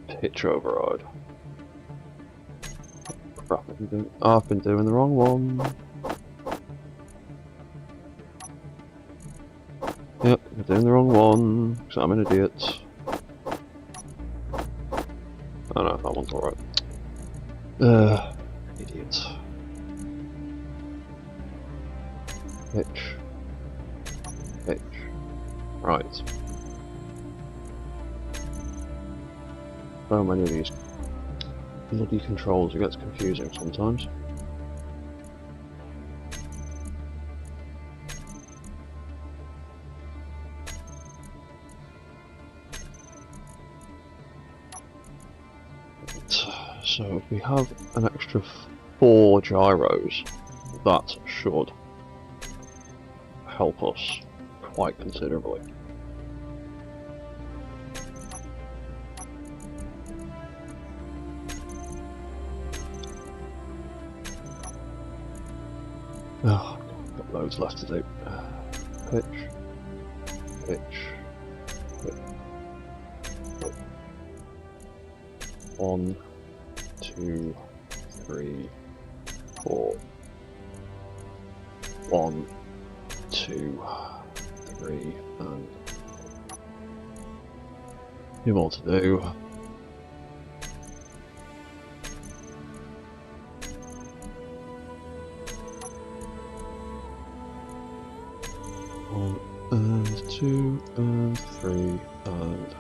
pitch override. Crap, I've been doing the wrong one. Yep, I'm doing the wrong one, because I'm an idiot. Oh no, that one's alright. Idiot. Pitch. Right. So many of these bloody controls, it gets confusing sometimes. So if we have an extra 4 gyros, that should help us quite considerably. Oh, got loads left to do. Pitch. 1, 2, 3, 4. 1, 2, 3, and 2 more to do. One and 2 and 3 and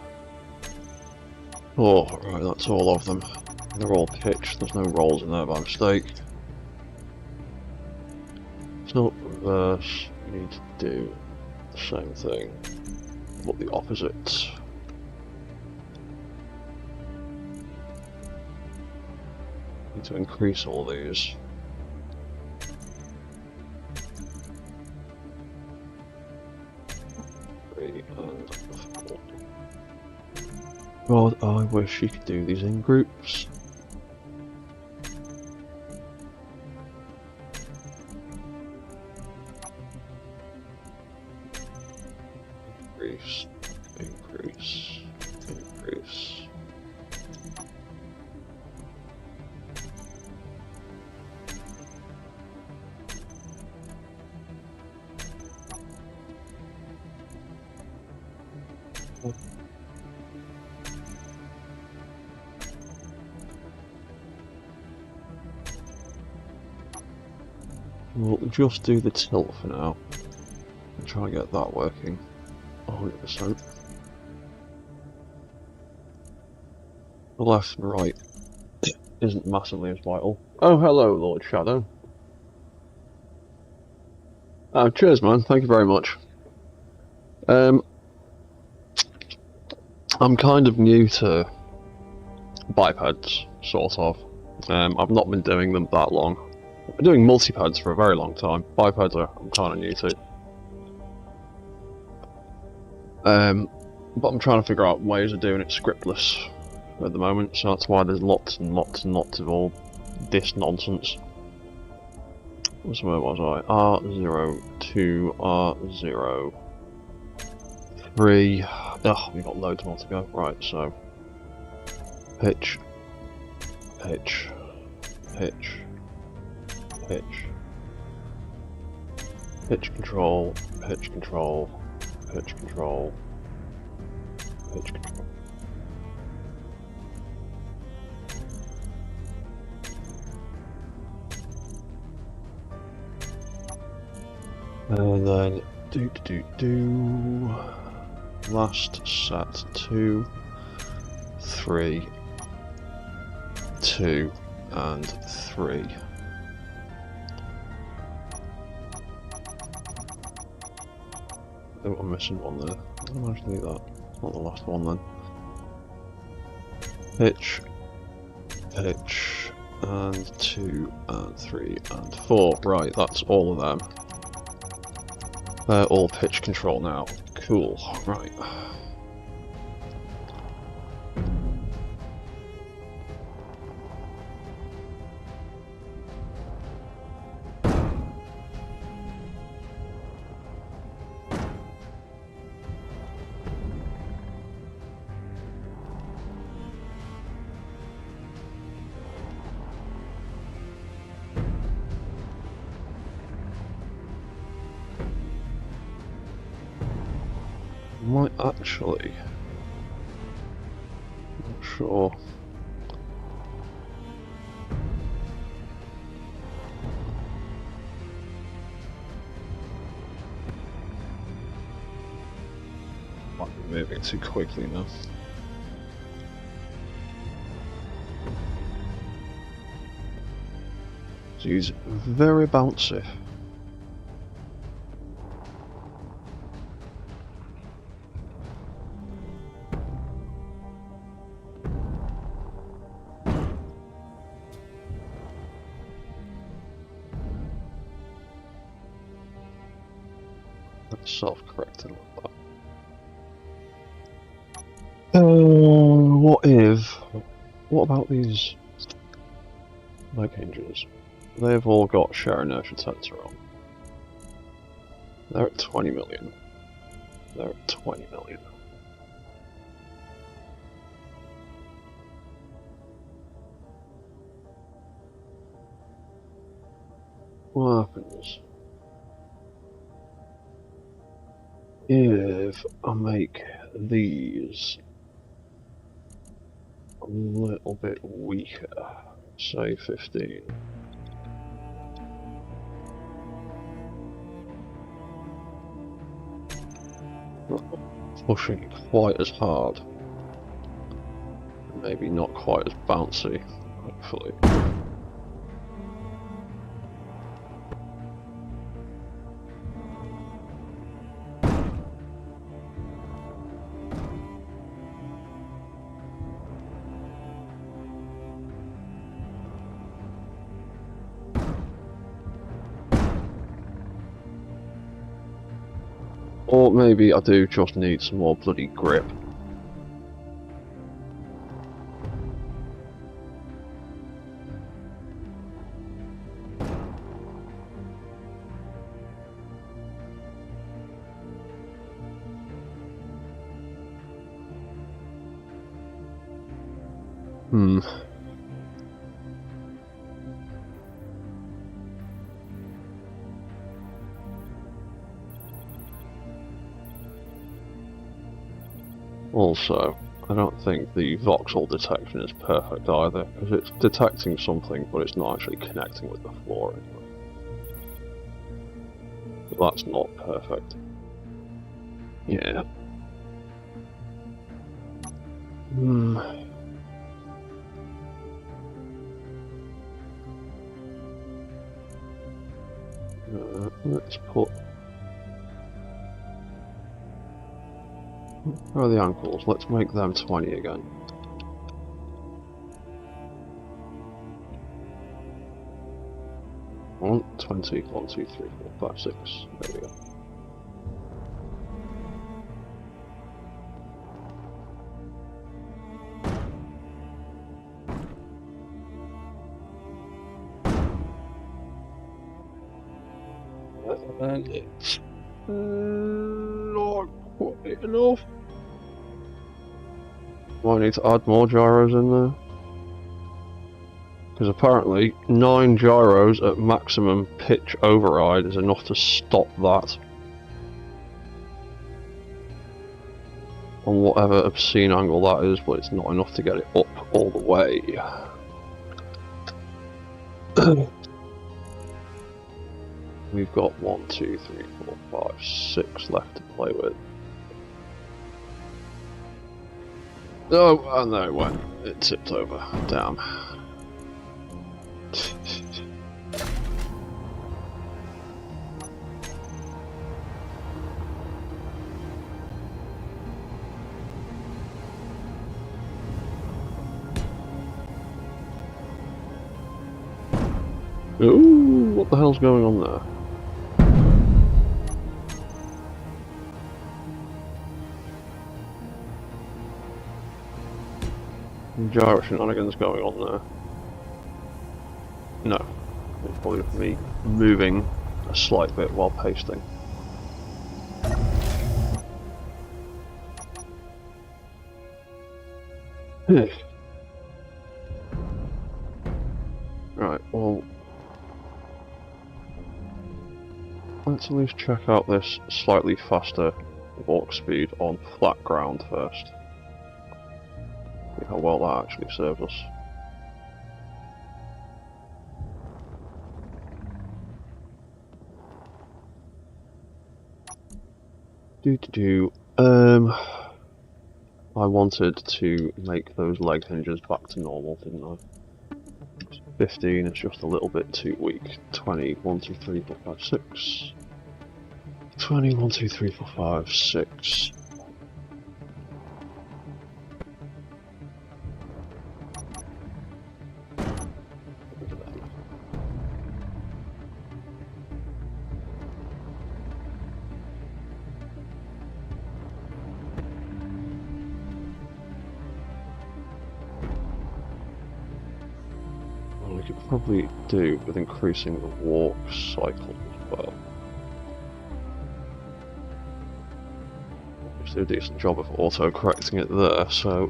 4. Right, that's all of them. They're all pitched, there's no rolls in there by mistake. So, reverse, we need to do the same thing, but the opposite. Need to increase all these. And 4. God, I wish you could do these in groups. We'll just do the tilt for now. And try and get that working 100%. The left and right isn't massively as vital. Oh, hello, Lord Shadow. Oh, cheers, man. Thank you very much. I'm kind of new to bipeds, sort of. I've not been doing them that long. I've been doing multi-peds for a very long time. Bipeds I'm kind of new to. But I'm trying to figure out ways of doing it scriptless at the moment, so that's why there's lots and lots and lots of all this nonsense. So where was I? R0, 2, R0, 3. Oh, we've got loads more to go. Right, so pitch, pitch, pitch, pitch, pitch control, pitch control, pitch control, pitch control. And then do last set 2, 3, 2, and 3. Oh, I'm missing one there. How did I manage to do that? Not the last one then. Pitch, pitch, and 2, and 3, and 4. Right, that's all of them. They're all pitch control now. Cool. Right. Might actually, not sure. Might be moving too quickly now. She's very bouncy. Self-correcting like that. What about these leg hinges? They've all got share inertia tensor on. They're at 20 million. They're at 20 million. What happens if I make these a little bit weaker, say 15? Not pushing quite as hard, maybe not quite as bouncy, hopefully. Or maybe I do just need some more bloody grip. Also, I don't think the voxel detection is perfect either, because it's detecting something, but it's not actually connecting with the floor anyway. That's not perfect. Yeah. Let's put... Where are the ankles? Let's make them 20 again. One, 20, 1, 2, 3, 4, 5, 6. There we go. And it's not quite enough. I need to add more gyros in there. Because apparently 9 gyros at maximum pitch override is enough to stop that. On whatever obscene angle that is, but it's not enough to get it up all the way. We've got 1, 2, 3, 4, 5, 6 left to play with. Oh, and there it went. It tipped over. Damn. Ooh, what the hell's going on there? Gyro shenanigans going on there. No, it's probably me moving a slight bit while pasting. Right, well, let's at least check out this slightly faster walk speed on flat ground first. See how well that actually serves us. I wanted to make those leg hinges back to normal, didn't I? 15 is just a little bit too weak. 20, 1, 2, 3, 4, 5, 6. 20, 1, 2, 3, 4, 5, 6. We could probably do with increasing the walk cycle as well. We do a decent job of auto-correcting it there, so...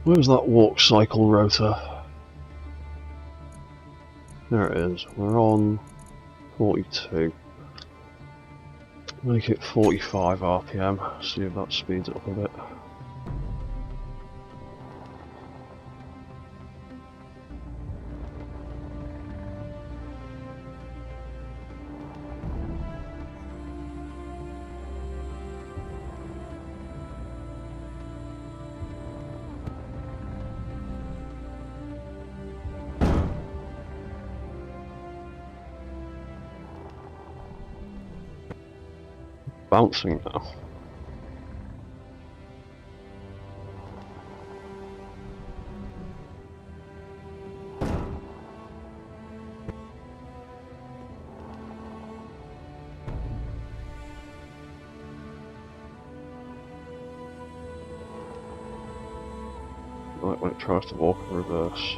Where's that walk cycle rotor? There it is, we're on 42. Make it 45 RPM, see if that speeds it up a bit. Bouncing now. Like when it tries to walk in reverse.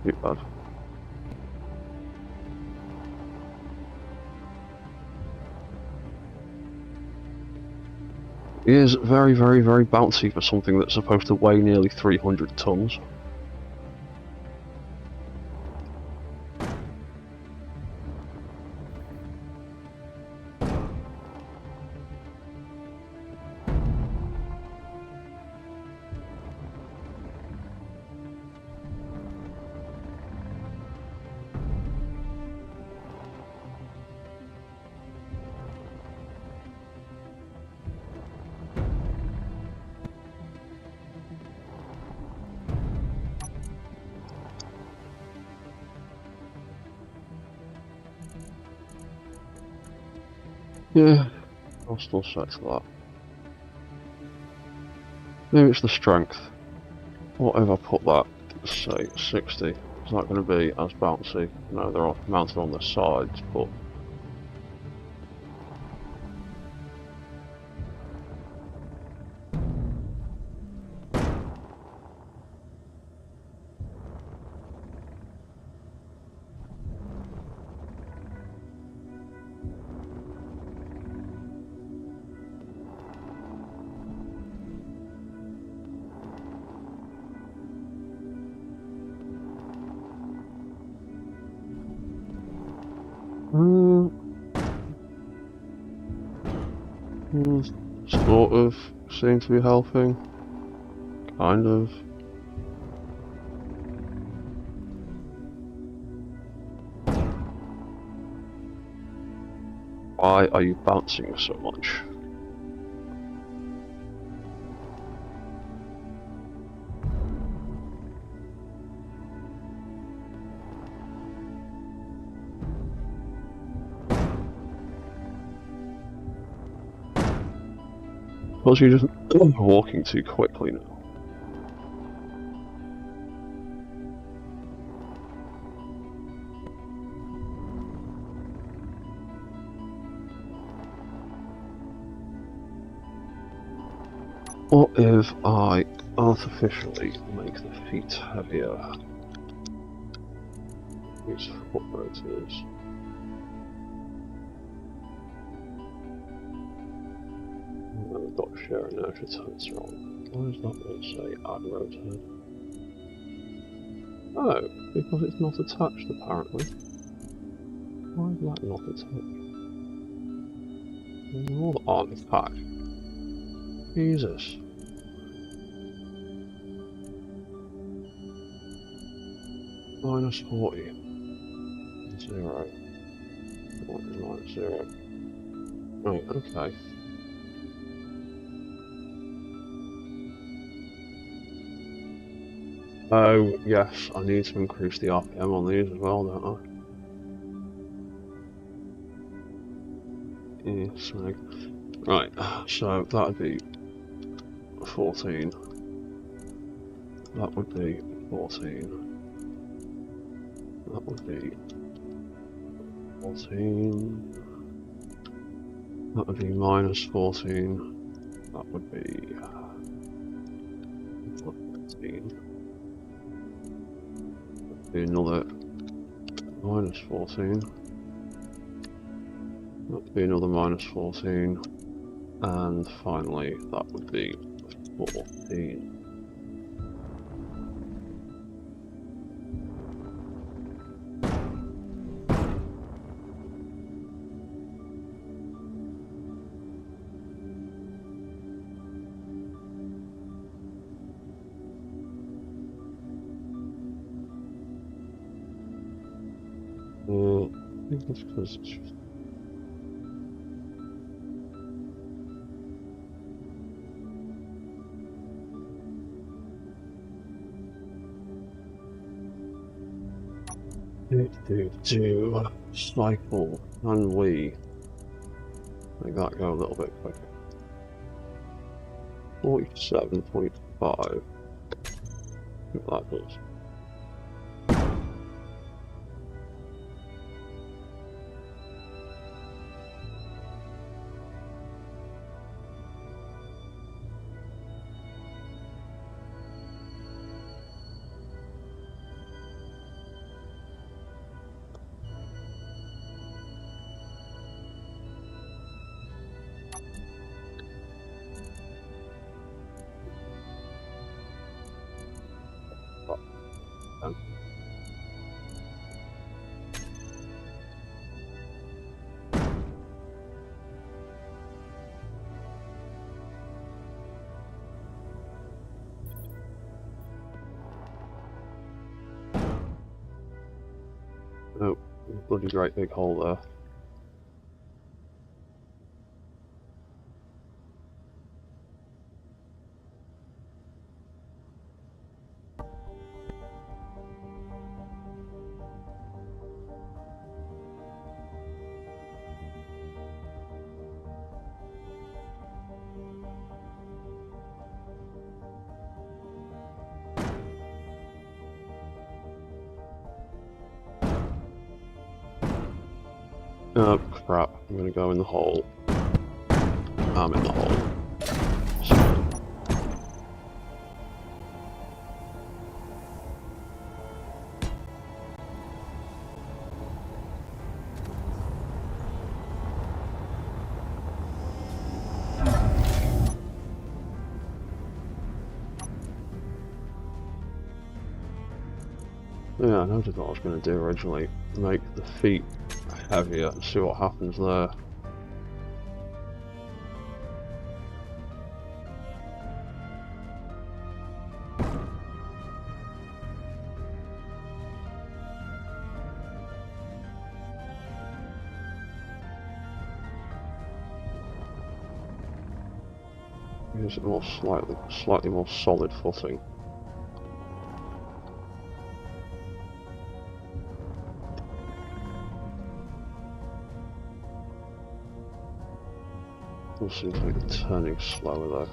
Too bad. It is very, very, very bouncy for something that's supposed to weigh nearly 300 tons. Yeah, I'll still set to that. Maybe it's the strength. What if I put that, say, 60? Is that going to be as bouncy? No, they're mounted on the sides, but... sort of seem to be helping. Kind of. Why are you bouncing so much? Because you're just walking too quickly now. What if I artificially make the feet heavier? Use foot rotors. And we've got share inertia tensor on. Why does that one say add rotor? Oh, because it's not attached apparently. Why is that not attached? There's more that aren't attached. Jesus. Minus 40. 0. What is minus 0? Right, okay. Oh, yes, I need to increase the RPM on these as well, don't I? Yeah, snag. Right, so that would be 14. That would be 14. That would be 14. That would be minus 14. That would be 14. That would be another minus 14. That would be another minus 14. And finally, that would be 14. I think that's because it's just... Do cycle and we make that go a little bit quicker. 47.5. What that does. Oh, bloody great big hole there. Oh crap, I'm gonna go in the hole. I'm in the hole. So, yeah, I noted what I was going to do originally. Make the feet heavier and see what happens there. Use a more slightly more solid footing. It seems like the turning slower though.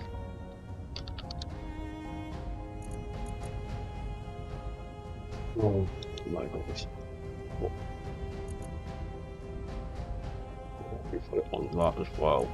Oh my goodness. Let me put it on that as well.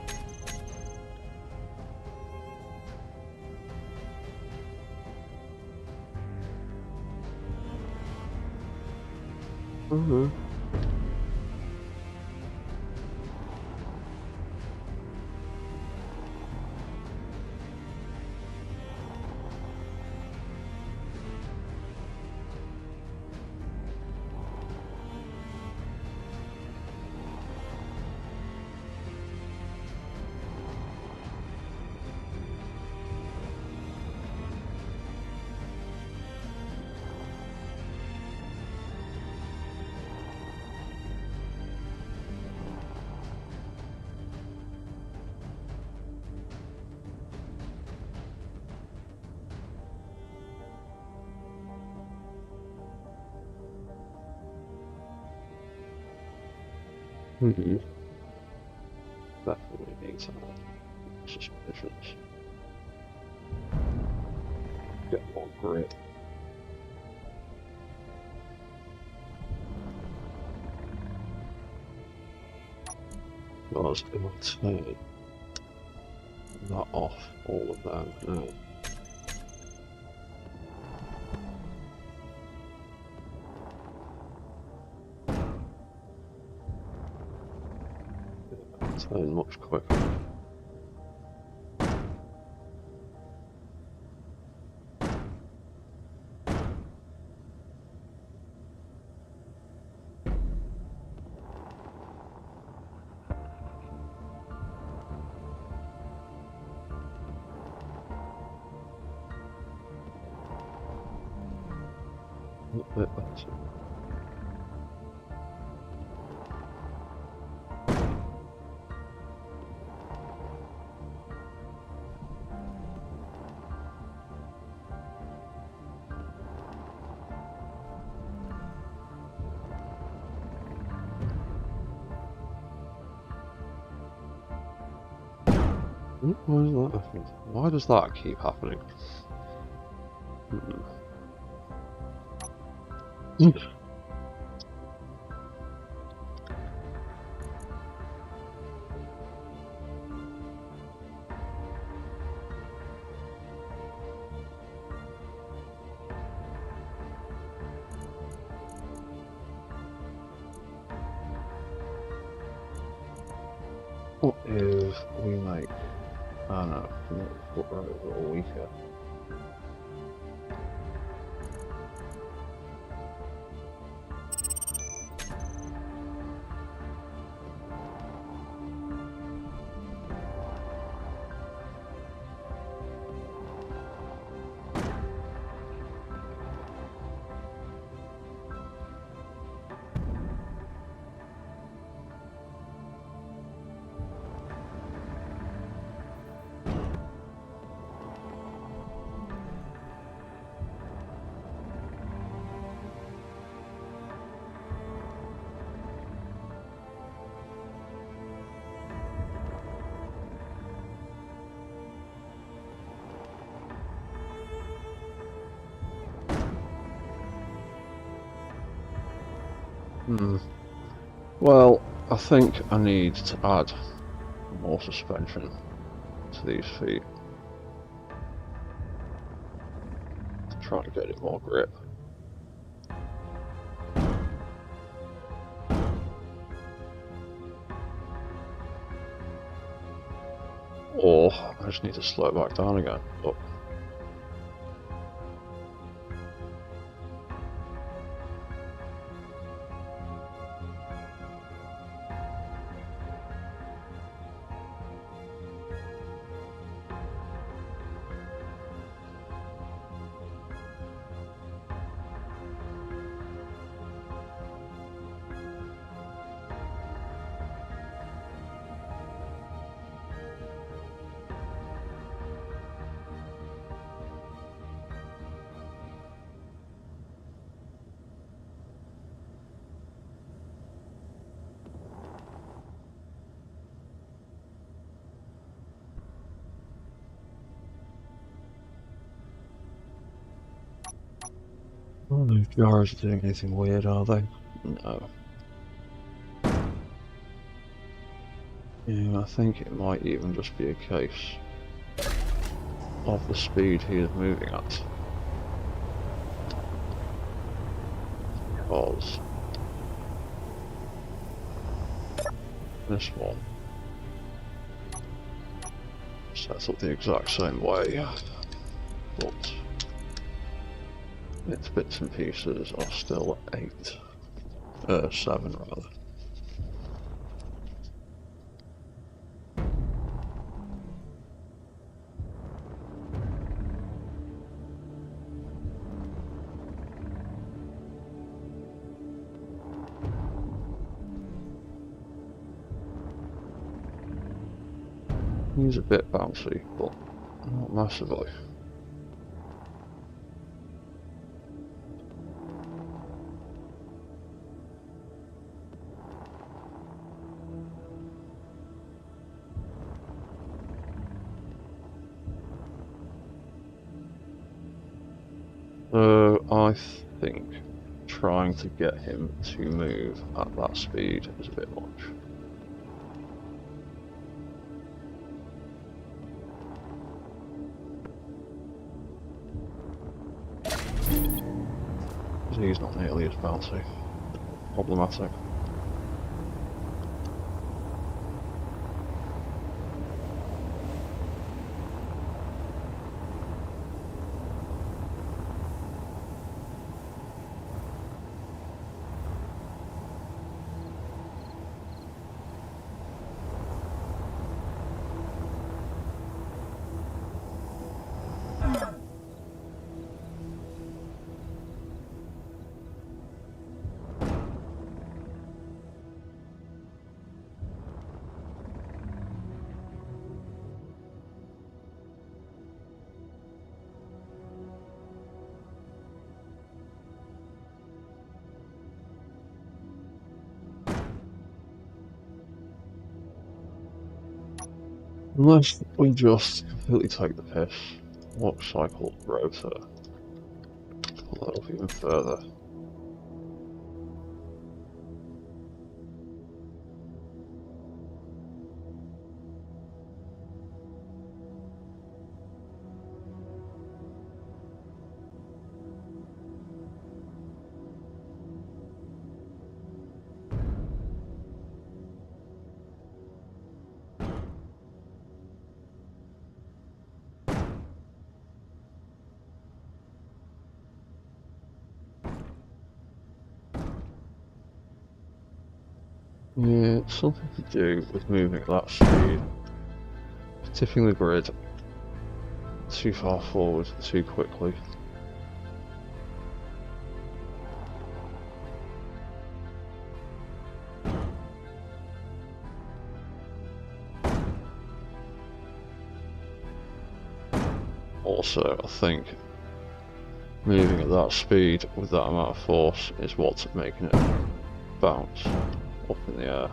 Definitely needs some suspicions. Get more grit. Because if I turn that off all of them now. Turn much quicker. A bit better. Why is that happening? Why does that keep happening? What if we make, I don't know, make the foot right a little weaker? Well, I think I need to add more suspension to these feet to try to get it more grip. Or I just need to slow it back down again. But oh, those gyros are doing anything weird, are they? No. Yeah, I think it might even just be a case of the speed he is moving at. Because this one sets up the exact same way, but its bits and pieces are still 7 rather. He's a bit bouncy, but not massively. So I think trying to get him to move at that speed is a bit much. He's not nearly as bouncy. Problematic. Unless we just completely take the piss, walk cycle rotor, pull that up even further. Yeah, it's something to do with moving at that speed, tipping the grid too far forward too quickly. Also, I think moving at that speed with that amount of force is what's making it bounce up in the air.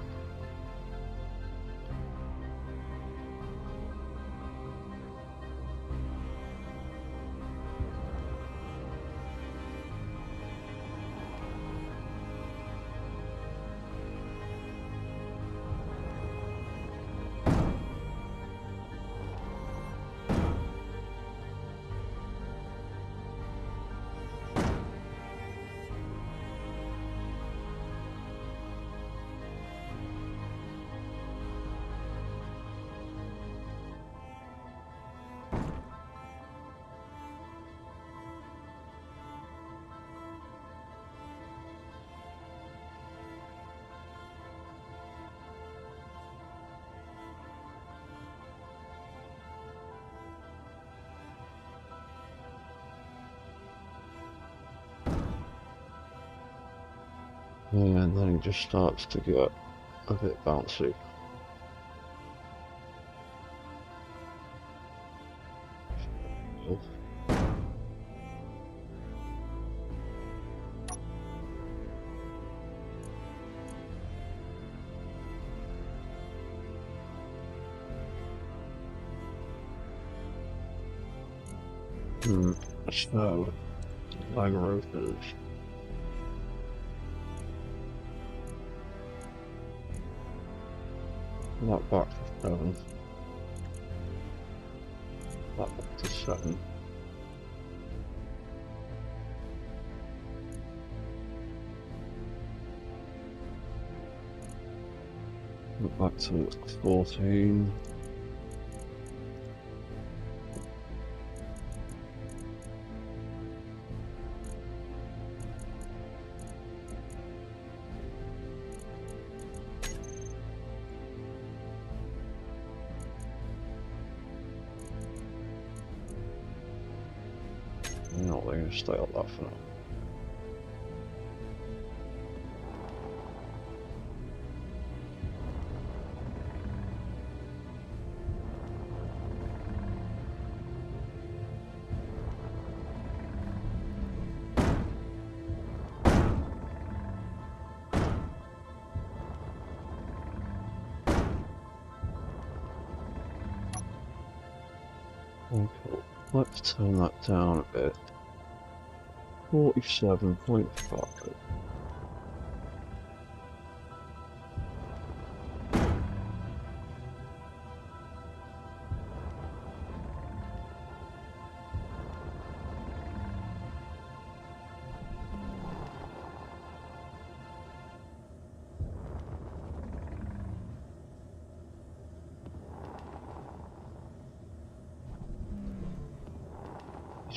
And then it just starts to get a bit bouncy. So, gyro is that back to 7, that back to 7. Back to 14. No, they're going to stay like that for now. Okay, let's turn that down a bit. 47.5.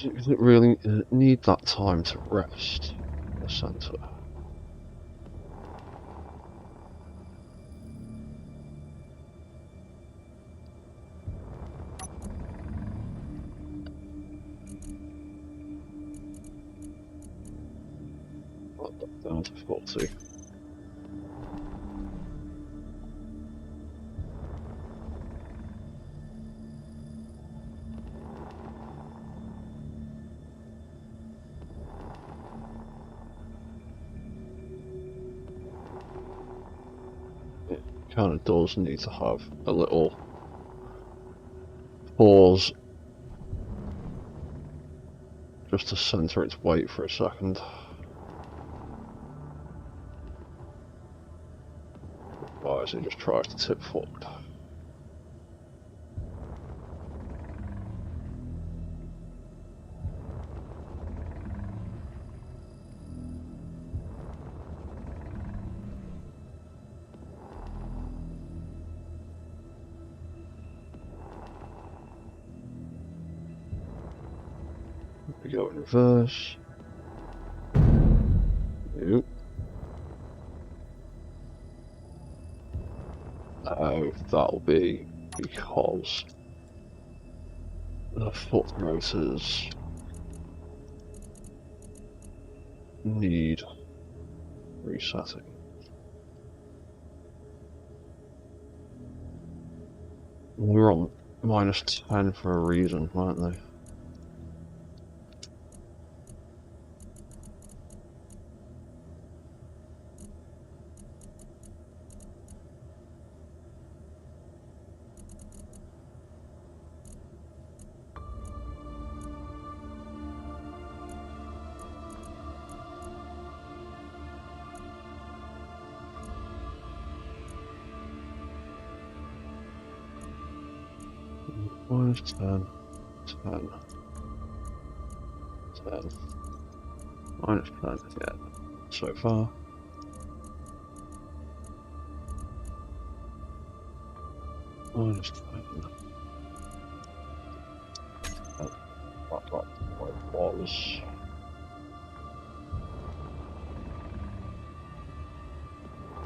Does it really need that time to rest in the centre? Down to 40. It kind of does need to have a little pause just to centre its weight for a second. Otherwise it just tries to tip forward. We go in reverse. Yep. Oh, that'll be because the foot rotors need resetting. They were on -10 for a reason, weren't they? -10, 10, 10, -10, yeah, so far. -10. That was.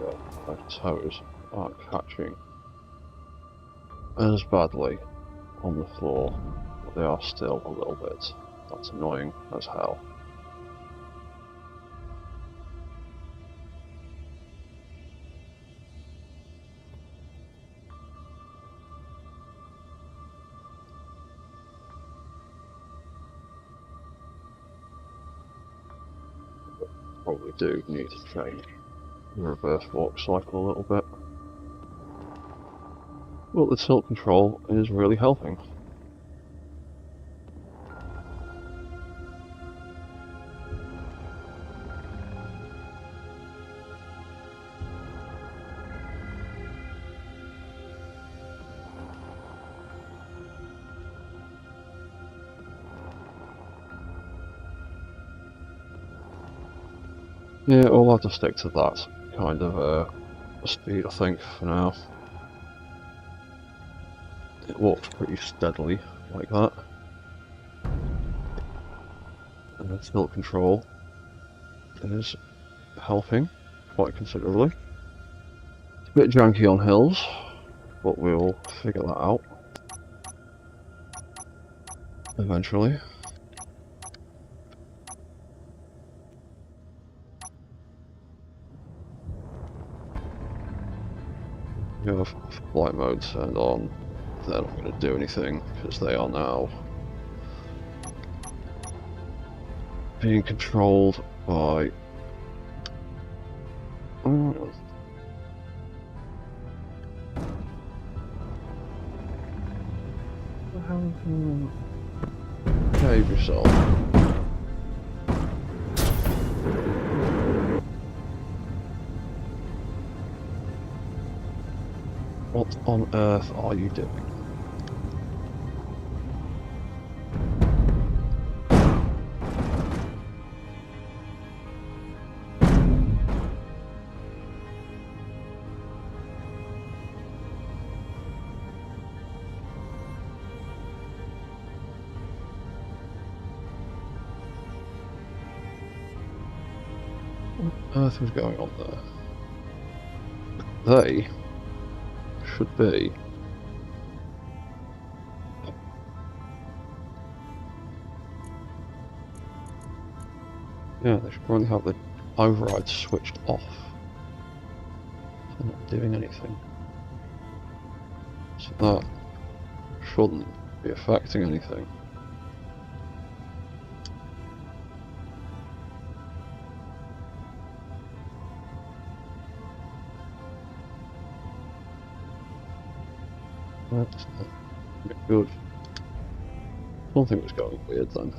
Yeah, my toes aren't catching as badly on the floor, but they are still a little bit. That's annoying as hell. probably do need to change the reverse walk cycle a little bit. Well, the tilt control is really helping. Yeah, I'll have to stick to that kind of speed, I think, for now. It walks pretty steadily like that. And the tilt control is helping quite considerably. It's a bit janky on hills, but we'll figure that out eventually. You have flight mode turned on, they're not going to do anything because they are now being controlled by behave yourself. What on earth are you doing? What on earth was going on there? They should be they should probably have the override switched off. They're not doing anything. So that shouldn't be affecting anything. That's not good. Something was going weird then.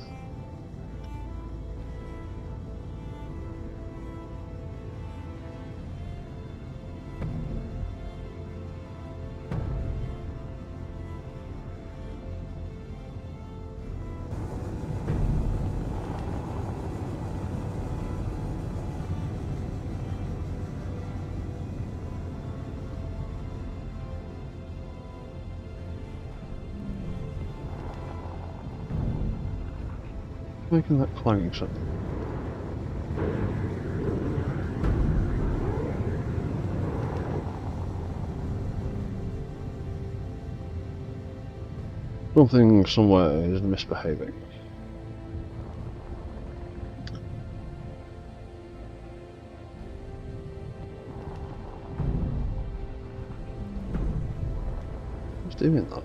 Making that clanging sound. Something somewhere is misbehaving. Who's doing that?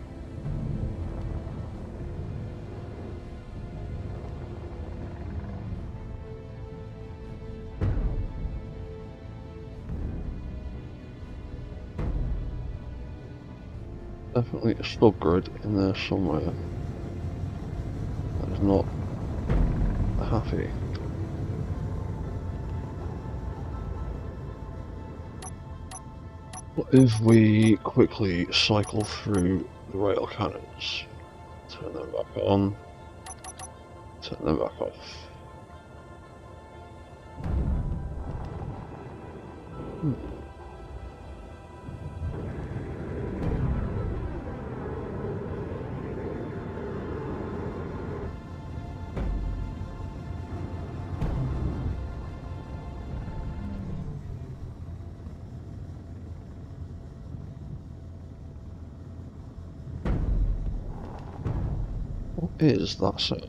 Definitely a subgrid in there somewhere that is not happy. What if we quickly cycle through the rail cannons, turn them back on, turn them back off? What is that sound?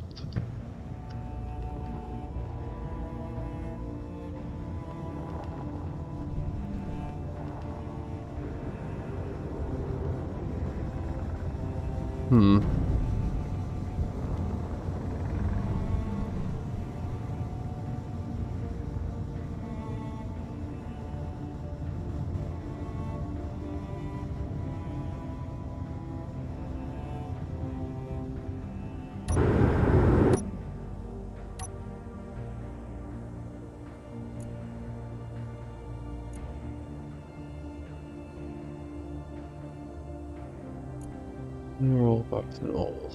They're all back to normal.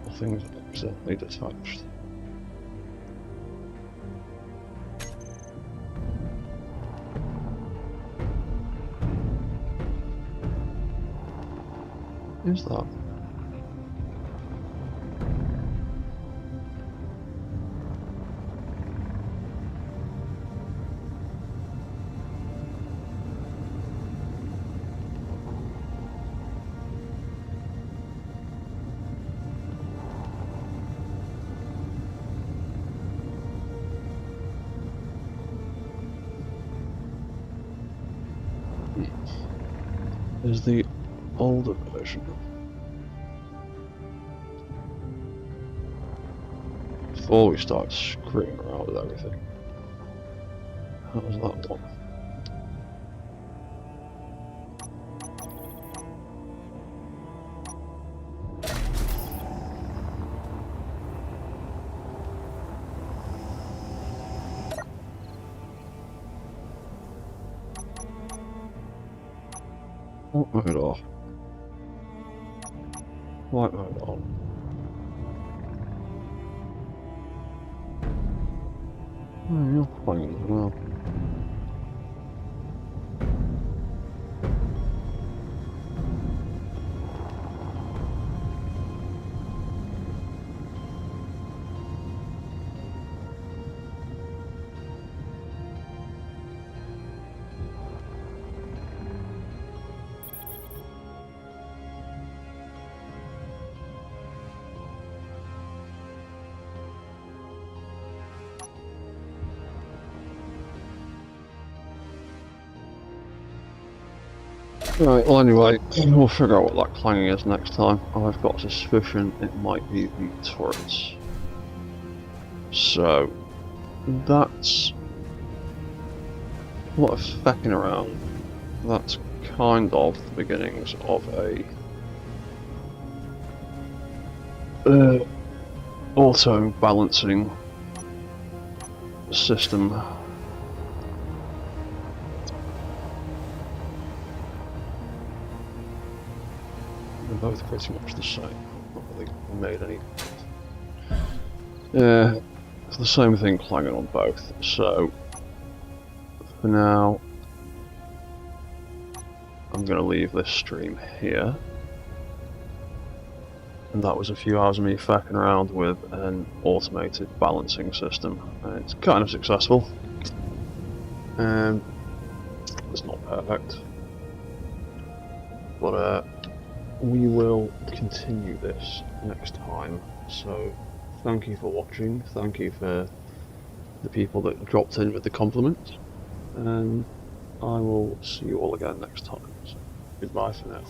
Nothing's accidentally detached. Who's that? Is the older version. Before we start screwing around with everything. How's that one? What mode off? White mode on. Oh, you're playing as well. Right, well anyway, we'll figure out what that clanging is next time. I've got a suspicion it might be the turrets. So, that's a lot of fecking around. That's kind of the beginnings of a auto balancing system. They're both pretty much the same. Not really made any. Yeah, it's the same thing clanging on both. So for now, I'm going to leave this stream here. And that was a few hours of me fucking around with an automated balancing system. And it's kind of successful. It's not perfect. But we will continue this next time. So thank you for watching. Thank you for the people that dropped in with the compliments. And I will see you all again next time. So goodbye for now.